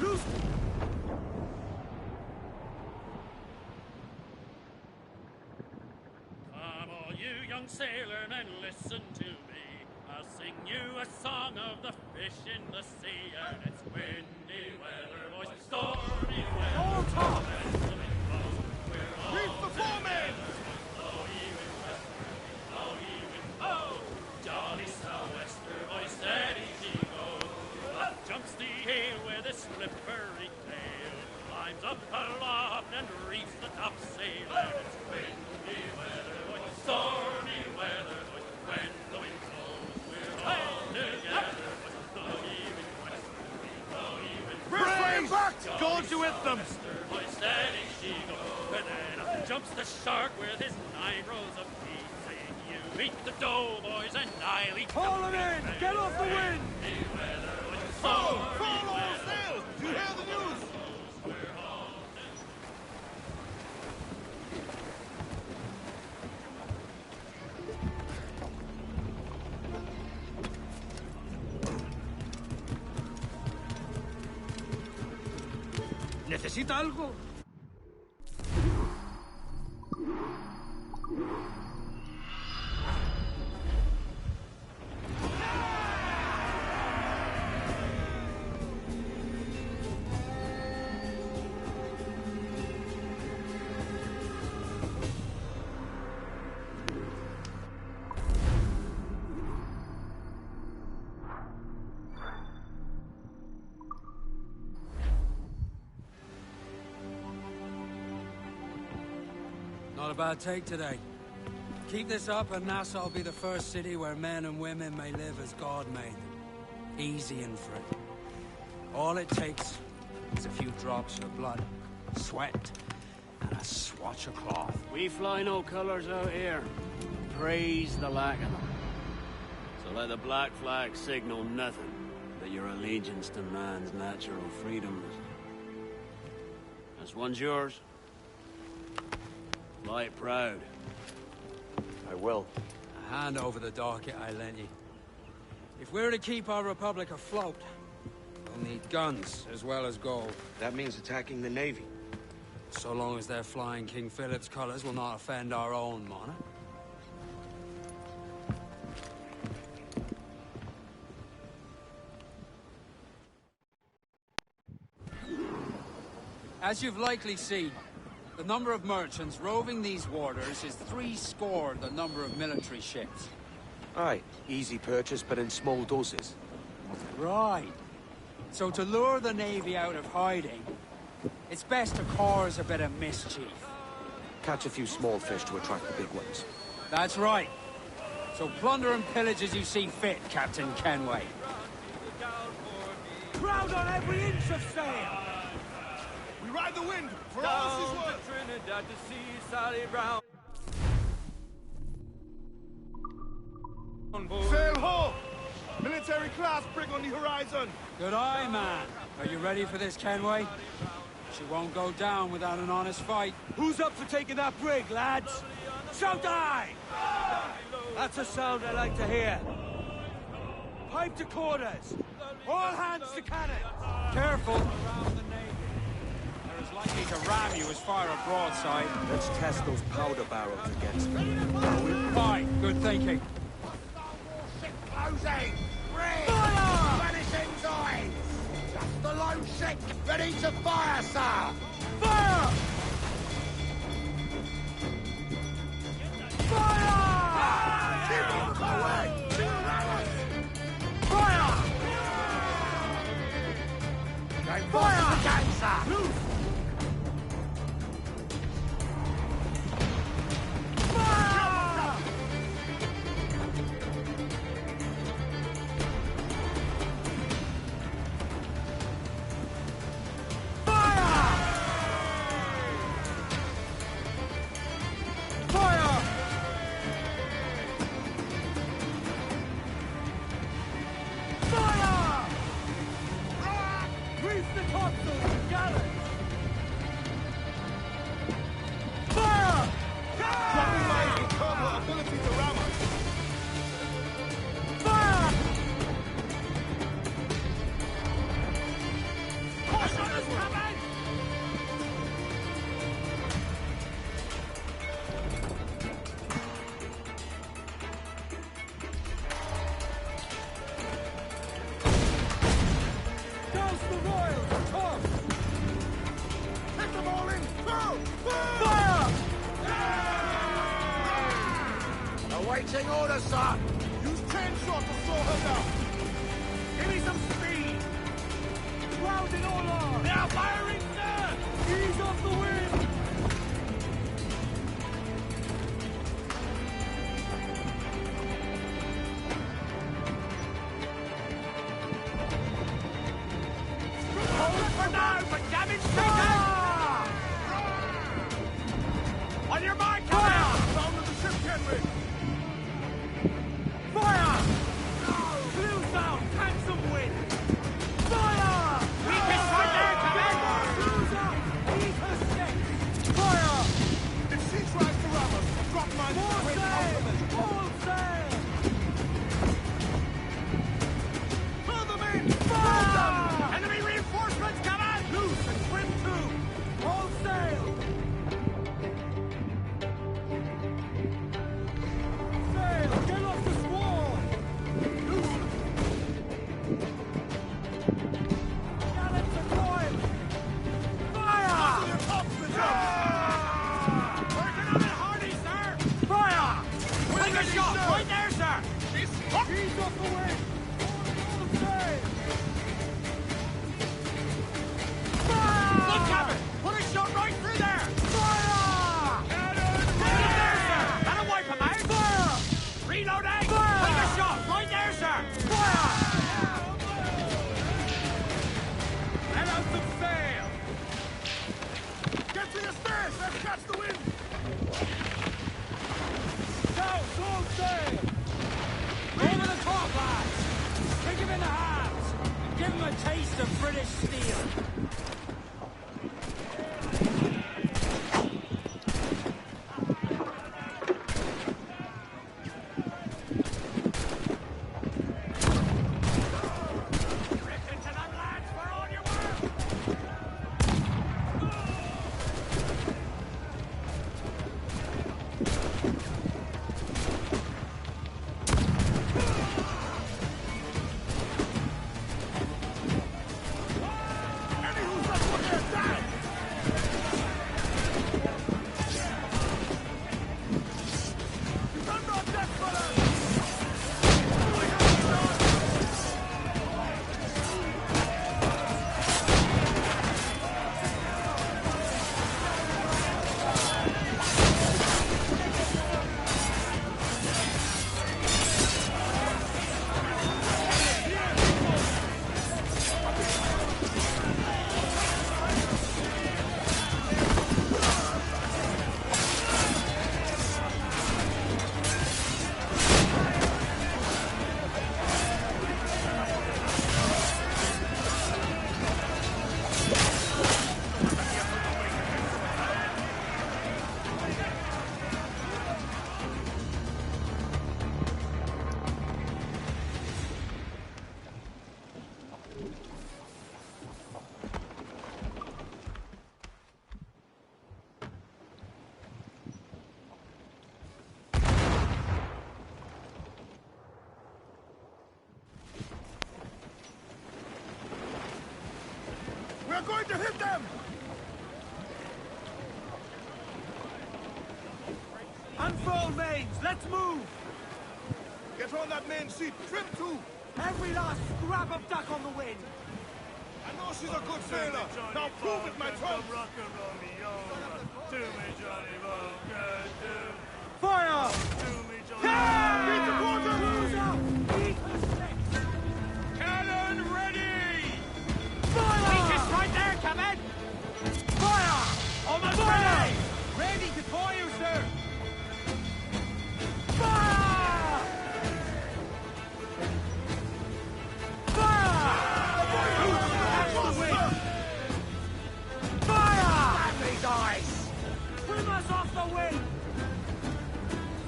Loose! Come all you young sailormen, listen to me. I'll sing you a song of the fish in the sea. And it's windy weather, boys, stormy weather. All top! Reef the foreman! Oh, jolly sou'wester, boy, steady she goes. Up jumps the hail with his slippery tail, climbs up aloft and reefs the topsail. And it's windy weather, boy, stormy weather, boy, when the wind blows, we're all together. Though even west, though even Brace! Back! Go to with them! boy, steady she goes. And then up jumps the shark with his 9 rows of teeth, saying, you eat the dough, boys, and I'll eat Haul them in! Get off the wind! Fall all sails! Do you hear the news? ¿Necesita algo? a bad take today. Keep this up and Nassau will be the first city where men and women may live as God made them. Easy and free. All it takes is a few drops of blood, sweat, and a swatch of cloth. We fly no colors out here. Praise the lack of them. So let the black flag signal nothing but your allegiance to man's natural freedoms. This one's yours. Fly it proud. I will. A hand over the docket I lent you. If we're to keep our republic afloat, we'll need guns as well as gold. That means attacking the Navy. So long as they're flying King Philip's colors will not offend our own monarch. As you've likely seen, the number of merchants roving these waters is 70 the number of military ships. Aye, easy purchase, but in small doses. Right. So to lure the Navy out of hiding, it's best to cause a bit of mischief. Catch a few small fish to attract the big ones. That's right. So plunder and pillage as you see fit, Captain Kenway. Crowd on every inch of sail! We ride the wind, for all this is worth! Trinidad to see Sally Brown. Sail ho! Military class brig on the horizon! Good eye, man. Are you ready for this, Kenway? She won't go down without an honest fight. Who's up for taking that brig, lads? Shout aye! That's a sound I like to hear. Pipe to quarters. All hands to cannon. Careful. They're as likely to ram you as fire a broadside. Let's test those powder barrels against them. Fine. Good thinking. Closing! Brig! Fire! Vanishing's eyes! Just the low ship, ready to fire, sir! Fire! Fire! Keep on the way! Fire! Fire! Again, sir! Loose! Awaiting orders, sir! Use chainsaw to saw her down! Give me some speed! Grounded all arms! They are firing, sir! Ease off the wind! Hold for now, but damage taken! On your mark, fire! Down to the ship, Kenway! Fire! Blues down! Handsome wind! Fire! Weakest right there, Commander! Blues up! Ease her six! Fire! If she tries to ram us, drop mine to the wind. All sail! Throw them in! Fire! Enemy reinforcements coming! Loose and trim to! All sail! Sail! Get off the squall! Gallants are coiled! Fire! Working on it hardy, sir! Fire! Take a shot! Right there, sir! Ease off the wind! All sail! Fire! Look, Captain! Put a shot right through there! Fire! Cannon! Give him a taste of British steel. We're going to hit them! Unfurl mains, let's move! Get on that main seat, trim too! Every last scrap of duck on the wind! I know she's a good sailor! Now prove it, my tongue! Fire! Beat the quarter! Cannon ready! Fire! Weakest right there, Captain! Fire! Almost Fire! ready! Ready to fire, sir! Fire! Fire! Fire! Badly dies! Trim us off the wind!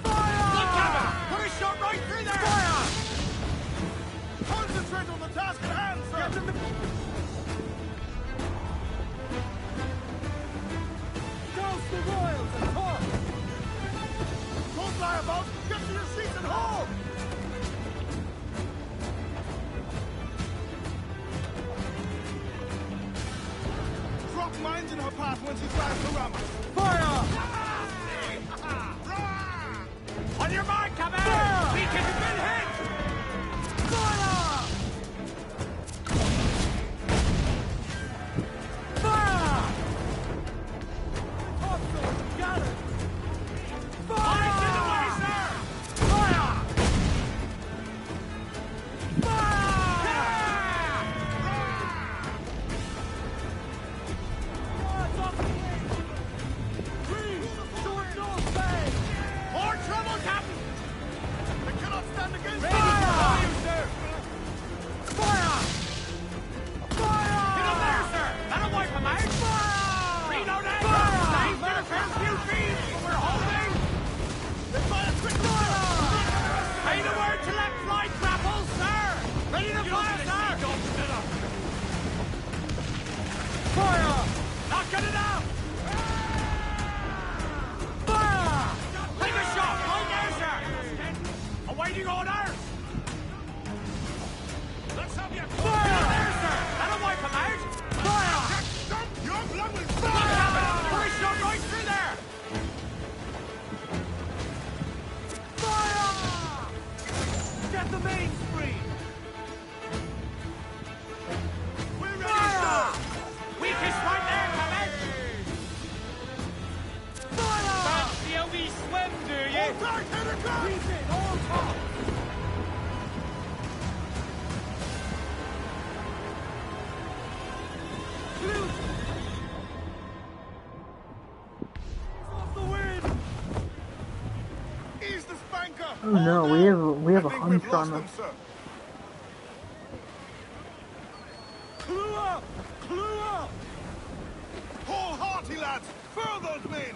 Look, Captain! Put a shot right through there! Fire! Concentrate on the task at hand, sir! Get them Douse the royals and talk! Don't lie about! Get to your seats and hold! Drop mines in her path when she tries to ram us! Fire! On your mark, Captain! Fire! We can been hit! Fire! Fire! Topsails, gallant! Fire! Eyes in the way, sir! Fire! Fire! Odds off the wind! Breeze! Short north bay! More trouble, Captain! They cannot stand against Ready us! to fire, sir! Fire! Fire! Get up there, sir! That'll wipe them out! Fire! Reload it! Fire! Save for the first few feet! We're holding! They fire quickly! Pay the word to let fly grapples, sir! Ready to fire, sir! Fire! Not good enough! Fire! Take a shot! Right there, sir! Awaiting orders! Let's have you! Fire! Get up there, sir! That'll wipe them out! Fire! Your blood will Look, Captain! Put a shot right through there! Fire! Get the mains free! We're ready, Fire! Weakest right there, Captain! Fire! Fancy a wee swim, do you? Hold tight, here it comes! Keep it all top! Loose! Off the wind! Ease the spanker! Oh no, we have a I think we've hunch lost on them, us. sir. Clue up! Clue up! Hold hearty, lads! Furl those men!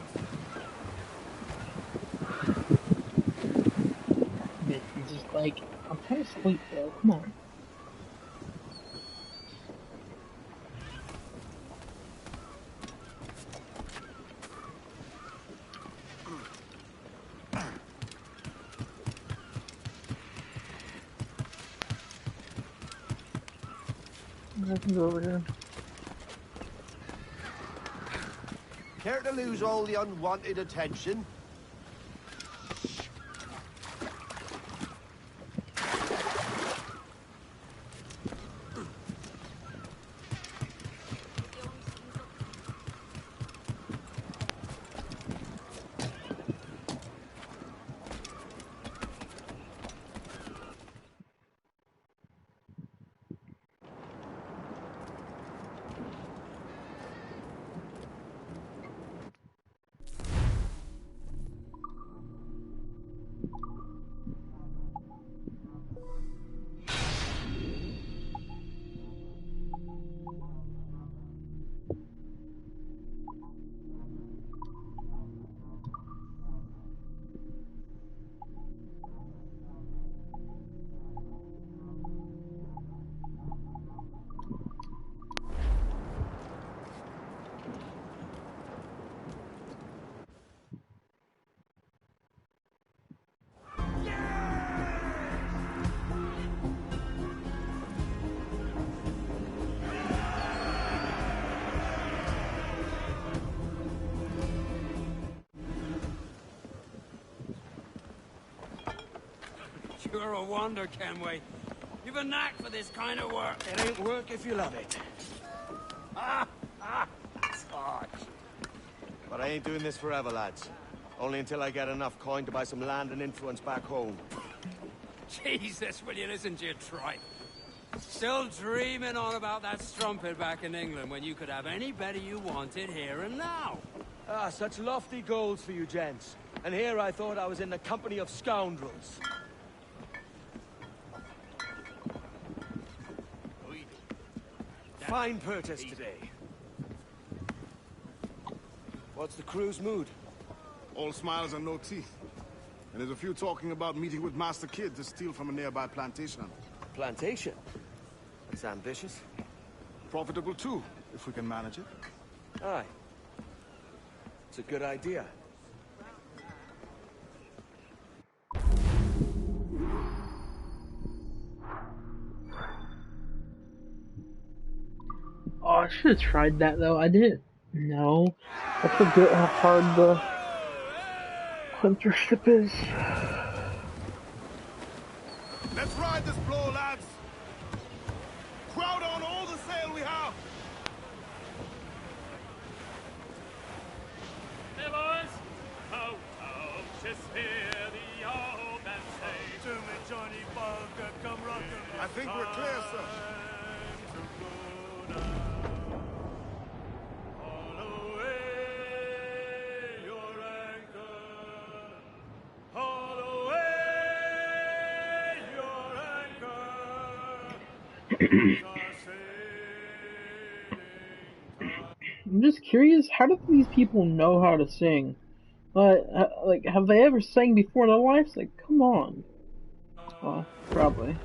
It's just like, I'm trying to sleep though, come on. Nothing's over here. Care to lose all the unwanted attention? You're a wonder, Kenway. You've a knack for this kind of work. It ain't work if you love it. Sarge. But I ain't doing this forever, lads. Only until I get enough coin to buy some land and influence back home. Jesus, will you listen to your tripe? Still dreaming on about that strumpet back in England when you could have any better you wanted here and now. Ah, such lofty goals for you gents. And here I thought I was in the company of scoundrels. Fine purchase today. What's the crew's mood? All smiles and no teeth. And there's a few talking about meeting with Master Kid to steal from a nearby plantation. Plantation? That's ambitious. Profitable too, if we can manage it. Aye. It's a good idea. Oh, I should have tried that though. I didn't know. I forget how hard the Hunter ship is. Let's ride this blow, lads! Crowd on all the sail we have! Hey, boys! Ho, ho, just hear the old man say to me, Johnny Bunker, come rock and roll. I think we're clear, sir. I'm just curious, how do these people know how to sing? Like, have they ever sang before in their lives? Like, come on. Probably.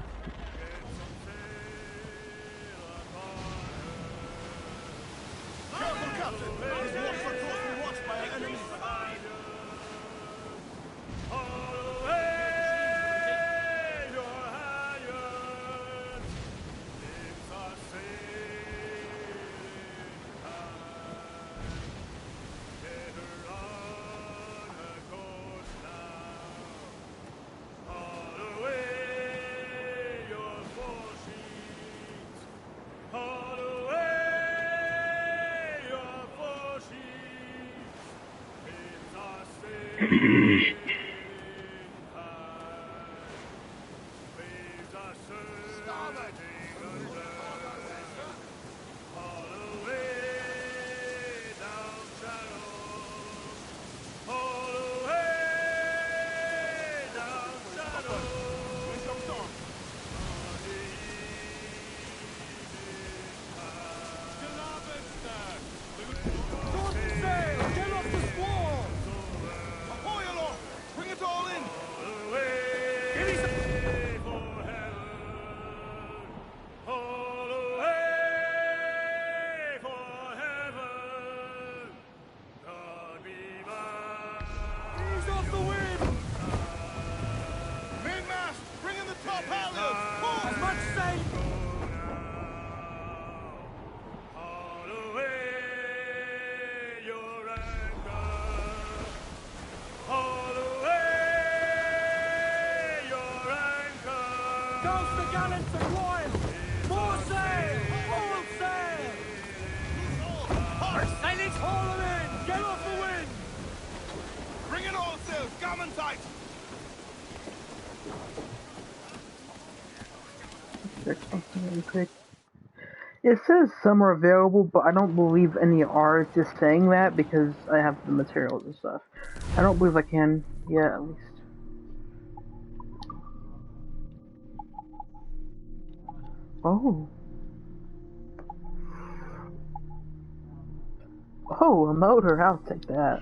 It says some are available, but I don't believe any are. It's just saying that because I have the materials and stuff. I don't believe I can yet, at least. Oh. Oh, a motor. I'll take that.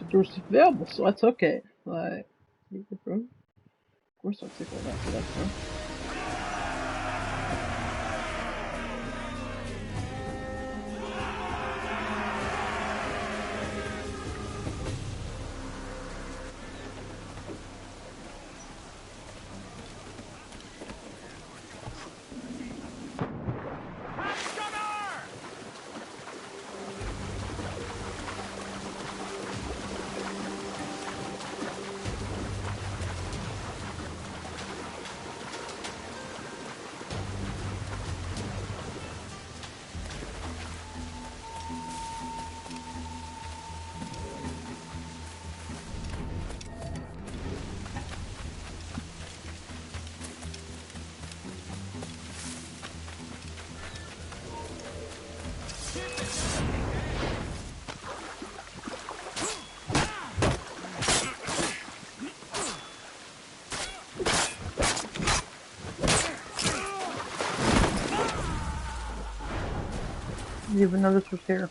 Doors available, so I took it. Like, of course I'll take all that stuff. I didn't even know this was here.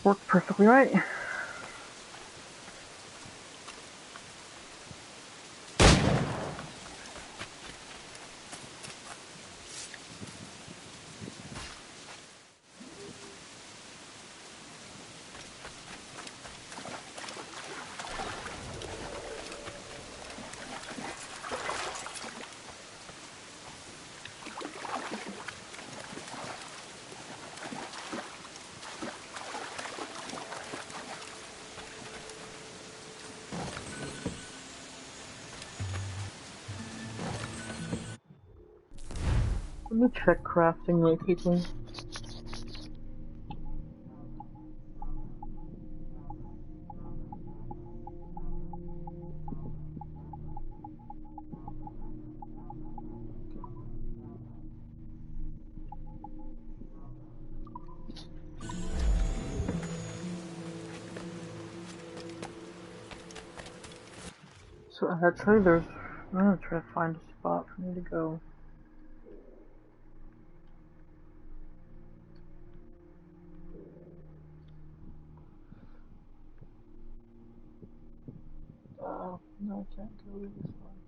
Worked perfectly right. Let me check crafting really quickly. So actually I'm gonna try to find a spot for me to go. No, I can't go this way.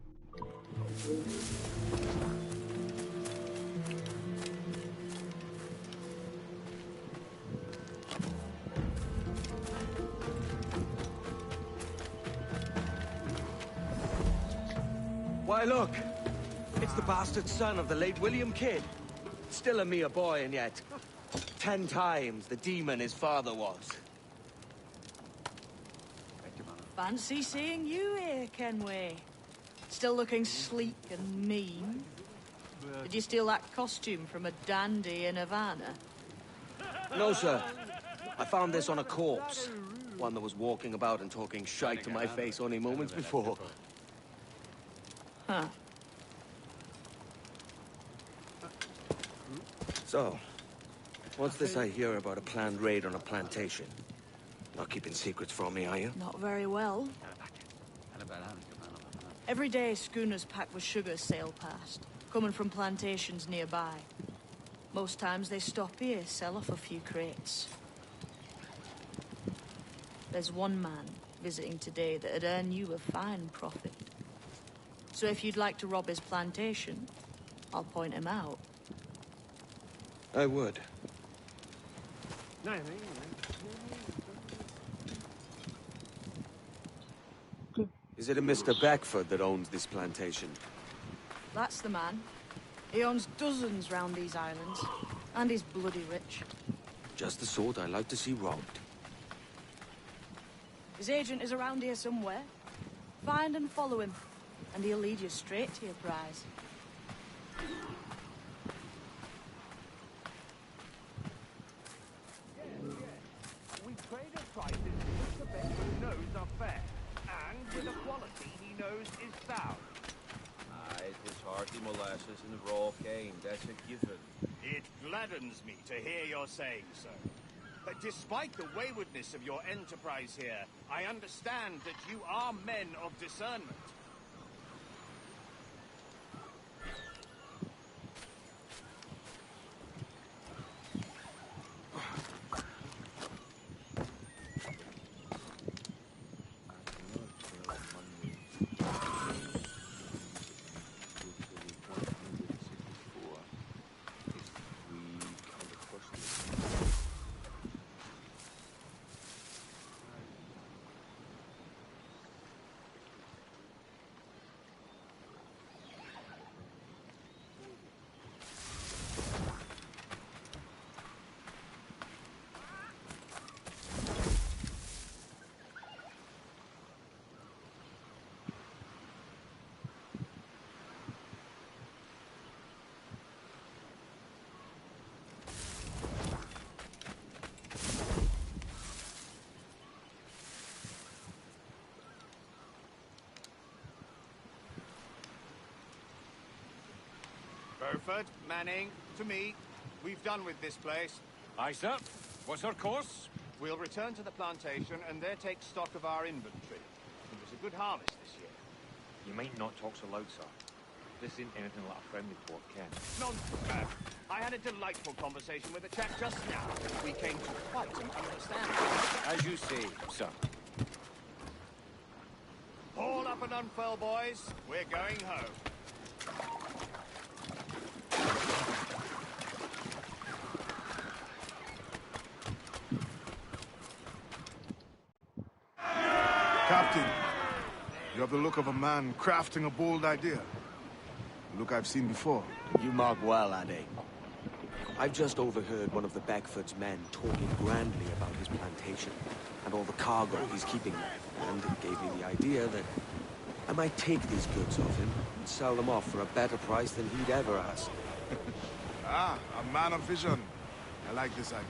Why, look! It's the bastard son of the late William Kidd. Still a mere boy, and yet 10 times the demon his father was. Fancy seeing you here, Kenway. Still looking sleek and mean. Did you steal that costume from a dandy in Havana? No, sir. I found this on a corpse. One that was walking about and talking shite to my face only moments before. Huh. So, what's this I hear about a planned raid on a plantation? Not keeping secrets from me, are you? Not very well. Every day, schooners packed with sugar sail past, coming from plantations nearby. Most times they stop here, sell off a few crates. There's one man visiting today that'd earn you a fine profit. So if you'd like to rob his plantation, I'll point him out. I would. Is it a Mr. Beckford that owns this plantation? That's the man. He owns dozens round these islands, and he's bloody rich. Just the sort I like to see robbed. His agent is around here somewhere. Find and follow him, and he'll lead you straight to your prize. We trade at prices which the Beckford knows are fair, and with a quality he knows is sound. Aye, it is hearty molasses and raw cane, that's a given. It gladdens me to hear you're saying so. But despite the waywardness of your enterprise here, I understand that you are men of discernment. Beaufort, Manning, to me. We've done with this place. Aye, sir. What's our course? We'll return to the plantation and there take stock of our inventory. It was a good harvest this year. You might not talk so loud, sir. This isn't anything like a friendly port, Ken. Nonsense, man. I had a delightful conversation with a chap just now. We came to quite an understanding. As you say, sir. Haul up and unfurl, boys. We're going home. Captain, you have the look of a man crafting a bold idea. A look I've seen before. You mark well, Addy. I've just overheard one of the Beckford's men talking grandly about his plantation and all the cargo he's keeping there, and it gave me the idea that I might take these goods off him and sell them off for a better price than he'd ever ask. Ah, a man of vision. I like this idea.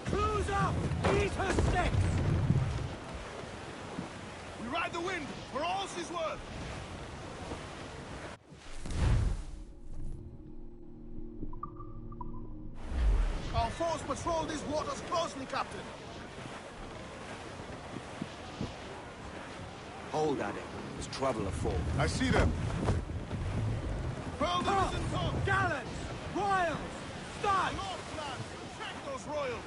Cruise up! Eat her sticks! We ride the wind, for all she's worth! Our force patrol these waters closely, Captain. Hold, Addy. There's trouble afoot. I see them. Furl the mizzen top! Gallants! Royals! Start! Aloft, lads! Check those royals!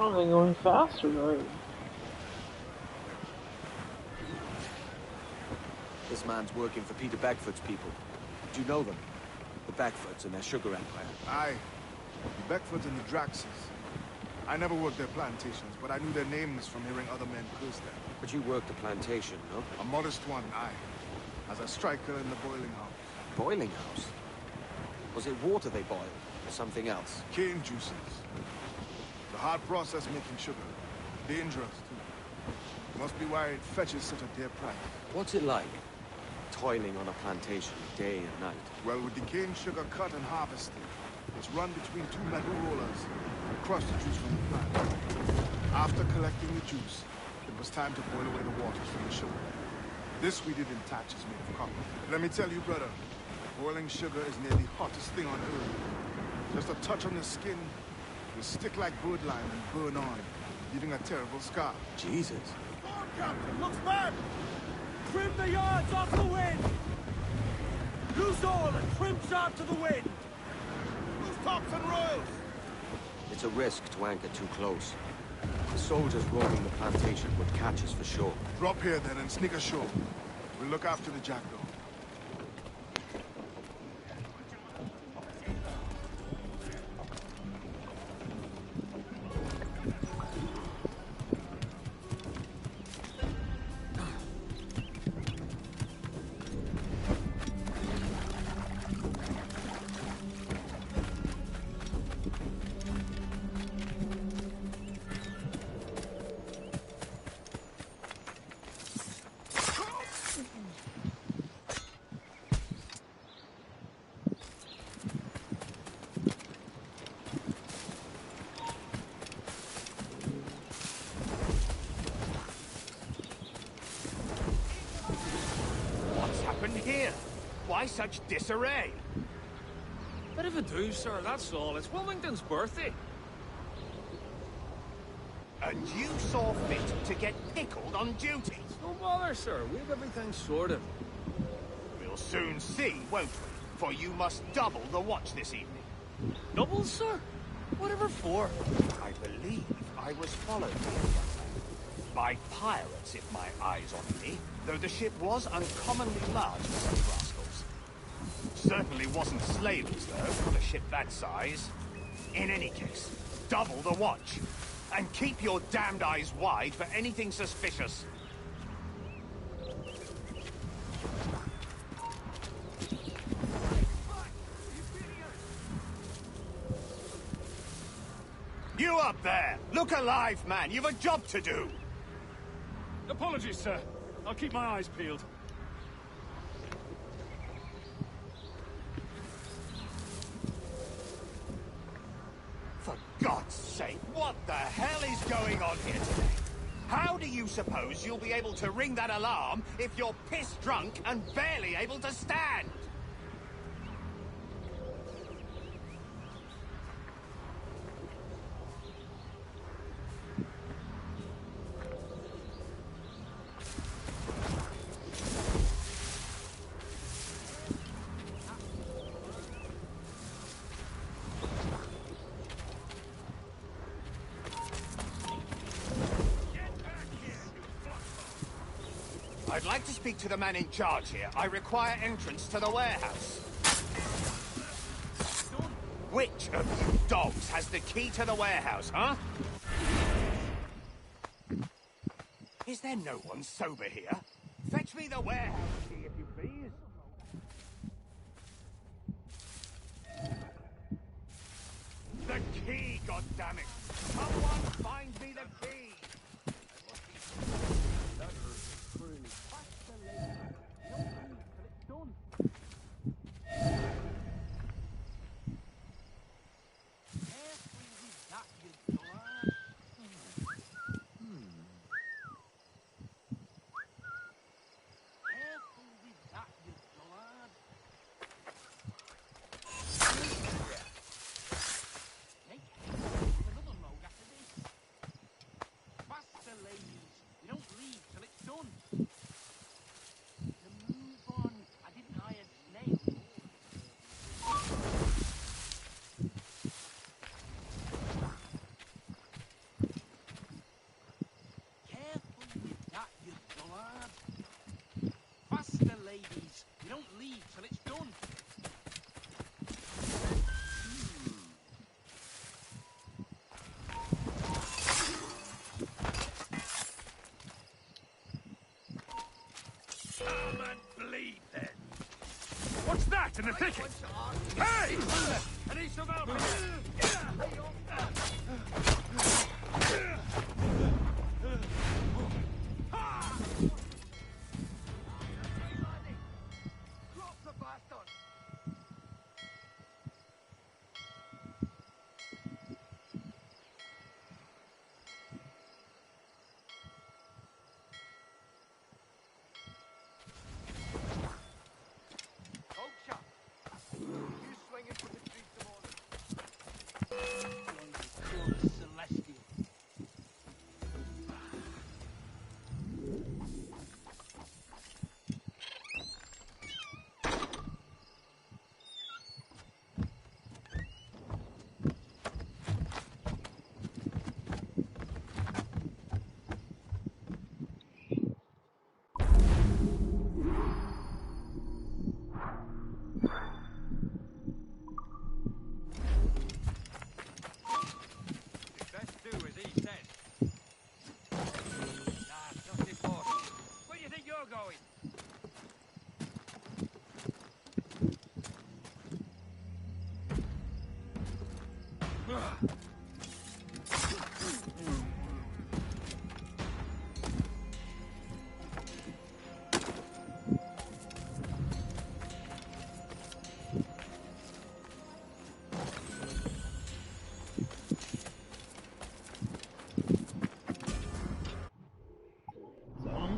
Oh, they're going faster, right? This man's working for Peter Beckford's people. Do you know them? The Beckfords and their sugar empire. Aye. The Beckfords and the Draxes. I never worked their plantations, but I knew their names from hearing other men curse them. But you worked the plantation, no? A modest one, aye. As a striker in the boiling house. Boiling house? Was it water they boiled, or something else? Cane juices. The hard process making sugar. Dangerous, too. Must be why it fetches such a dear price. What's it like, toiling on a plantation day and night? Well, with the cane sugar cut and harvested, it's run between two metal rollers and crush the juice from the plant. After collecting the juice, it was time to boil away the waters from the sugar. This we did in tatches made of copper. Let me tell you, brother, boiling sugar is near the hottest thing on earth. Just a touch on the skin will stick like birdlime and burn on, leaving a terrible scar. Jesus. Captain, looks bad! Trim the yards off the wind! Loose all and trim sharp to the wind! Loose tops and royals! It's a risk to anchor too close. The soldiers roaming the plantation would catch us for sure. Drop here then and sneak ashore. We'll look after the jackdaw. Here? Why such disarray? Bit of a do, sir, that's all. It's Wilmington's birthday. And you saw fit to get pickled on duty? No bother, sir. We've everything sorted. We'll soon see, won't we? For you must double the watch this evening. Double, sir? Whatever for? I believe I was followed here by pirates, if my eyes on me, though the ship was uncommonly large for such rascals. Certainly wasn't slavers, though, for a ship that size. In any case, double the watch, and keep your damned eyes wide for anything suspicious. You up there! Look alive, man! You've a job to do! Apologies, sir. I'll keep my eyes peeled. For God's sake, what the hell is going on here today? How do you suppose you'll be able to ring that alarm if you're piss drunk and barely able to stand? I'd like to speak to the man in charge here. I require entrance to the warehouse. Which of you dogs has the key to the warehouse, huh? Is there no one sober here? Fetch me the warehouse key, if you please. The key, goddammit! Someone find me the key! in the thicket! Hey!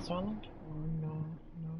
Silent? Oh no, no.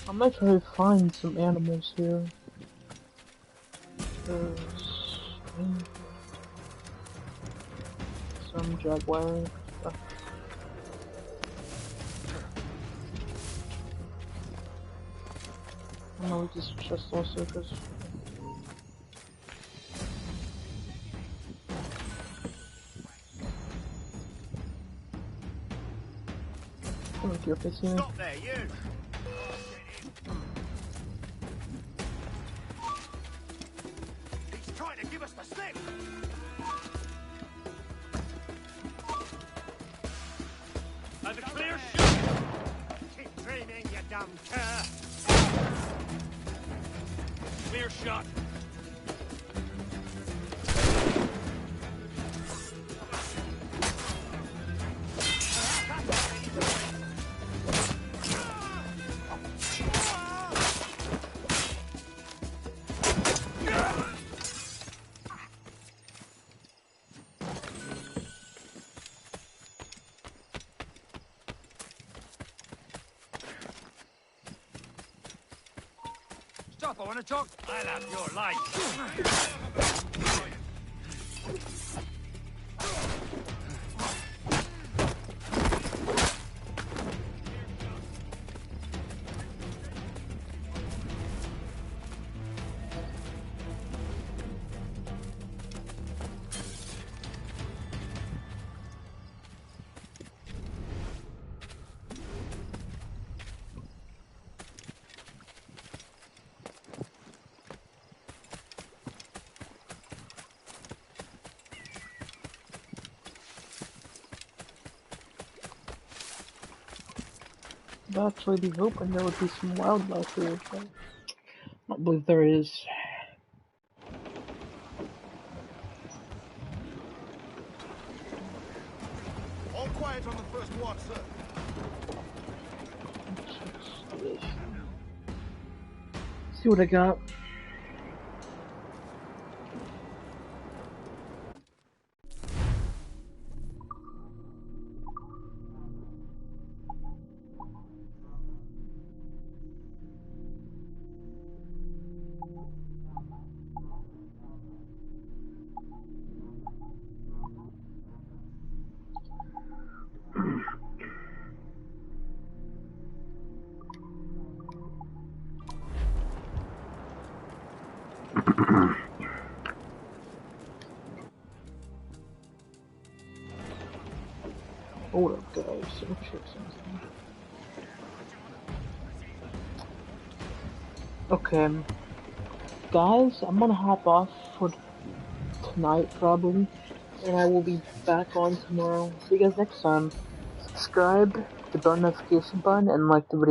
I might try to find some animals here. There's some jaguar stuff. I know this chest also because come here, facing me. Stop there, you! He's trying to give us the slip! Over clear shot! Keep dreaming, you dumb cur! Clear shot! Stop, I want to talk. I'll have your life. I'd actually be hoping there would be some wildlife here, but I don't believe there is. All quiet on the first watch, sir. See what I got. Hold up, guys. Let me check something. Okay, guys, I'm gonna hop off for tonight probably, and I will be back on tomorrow. See you guys next time. Subscribe, hit the bell notification button, and like the video.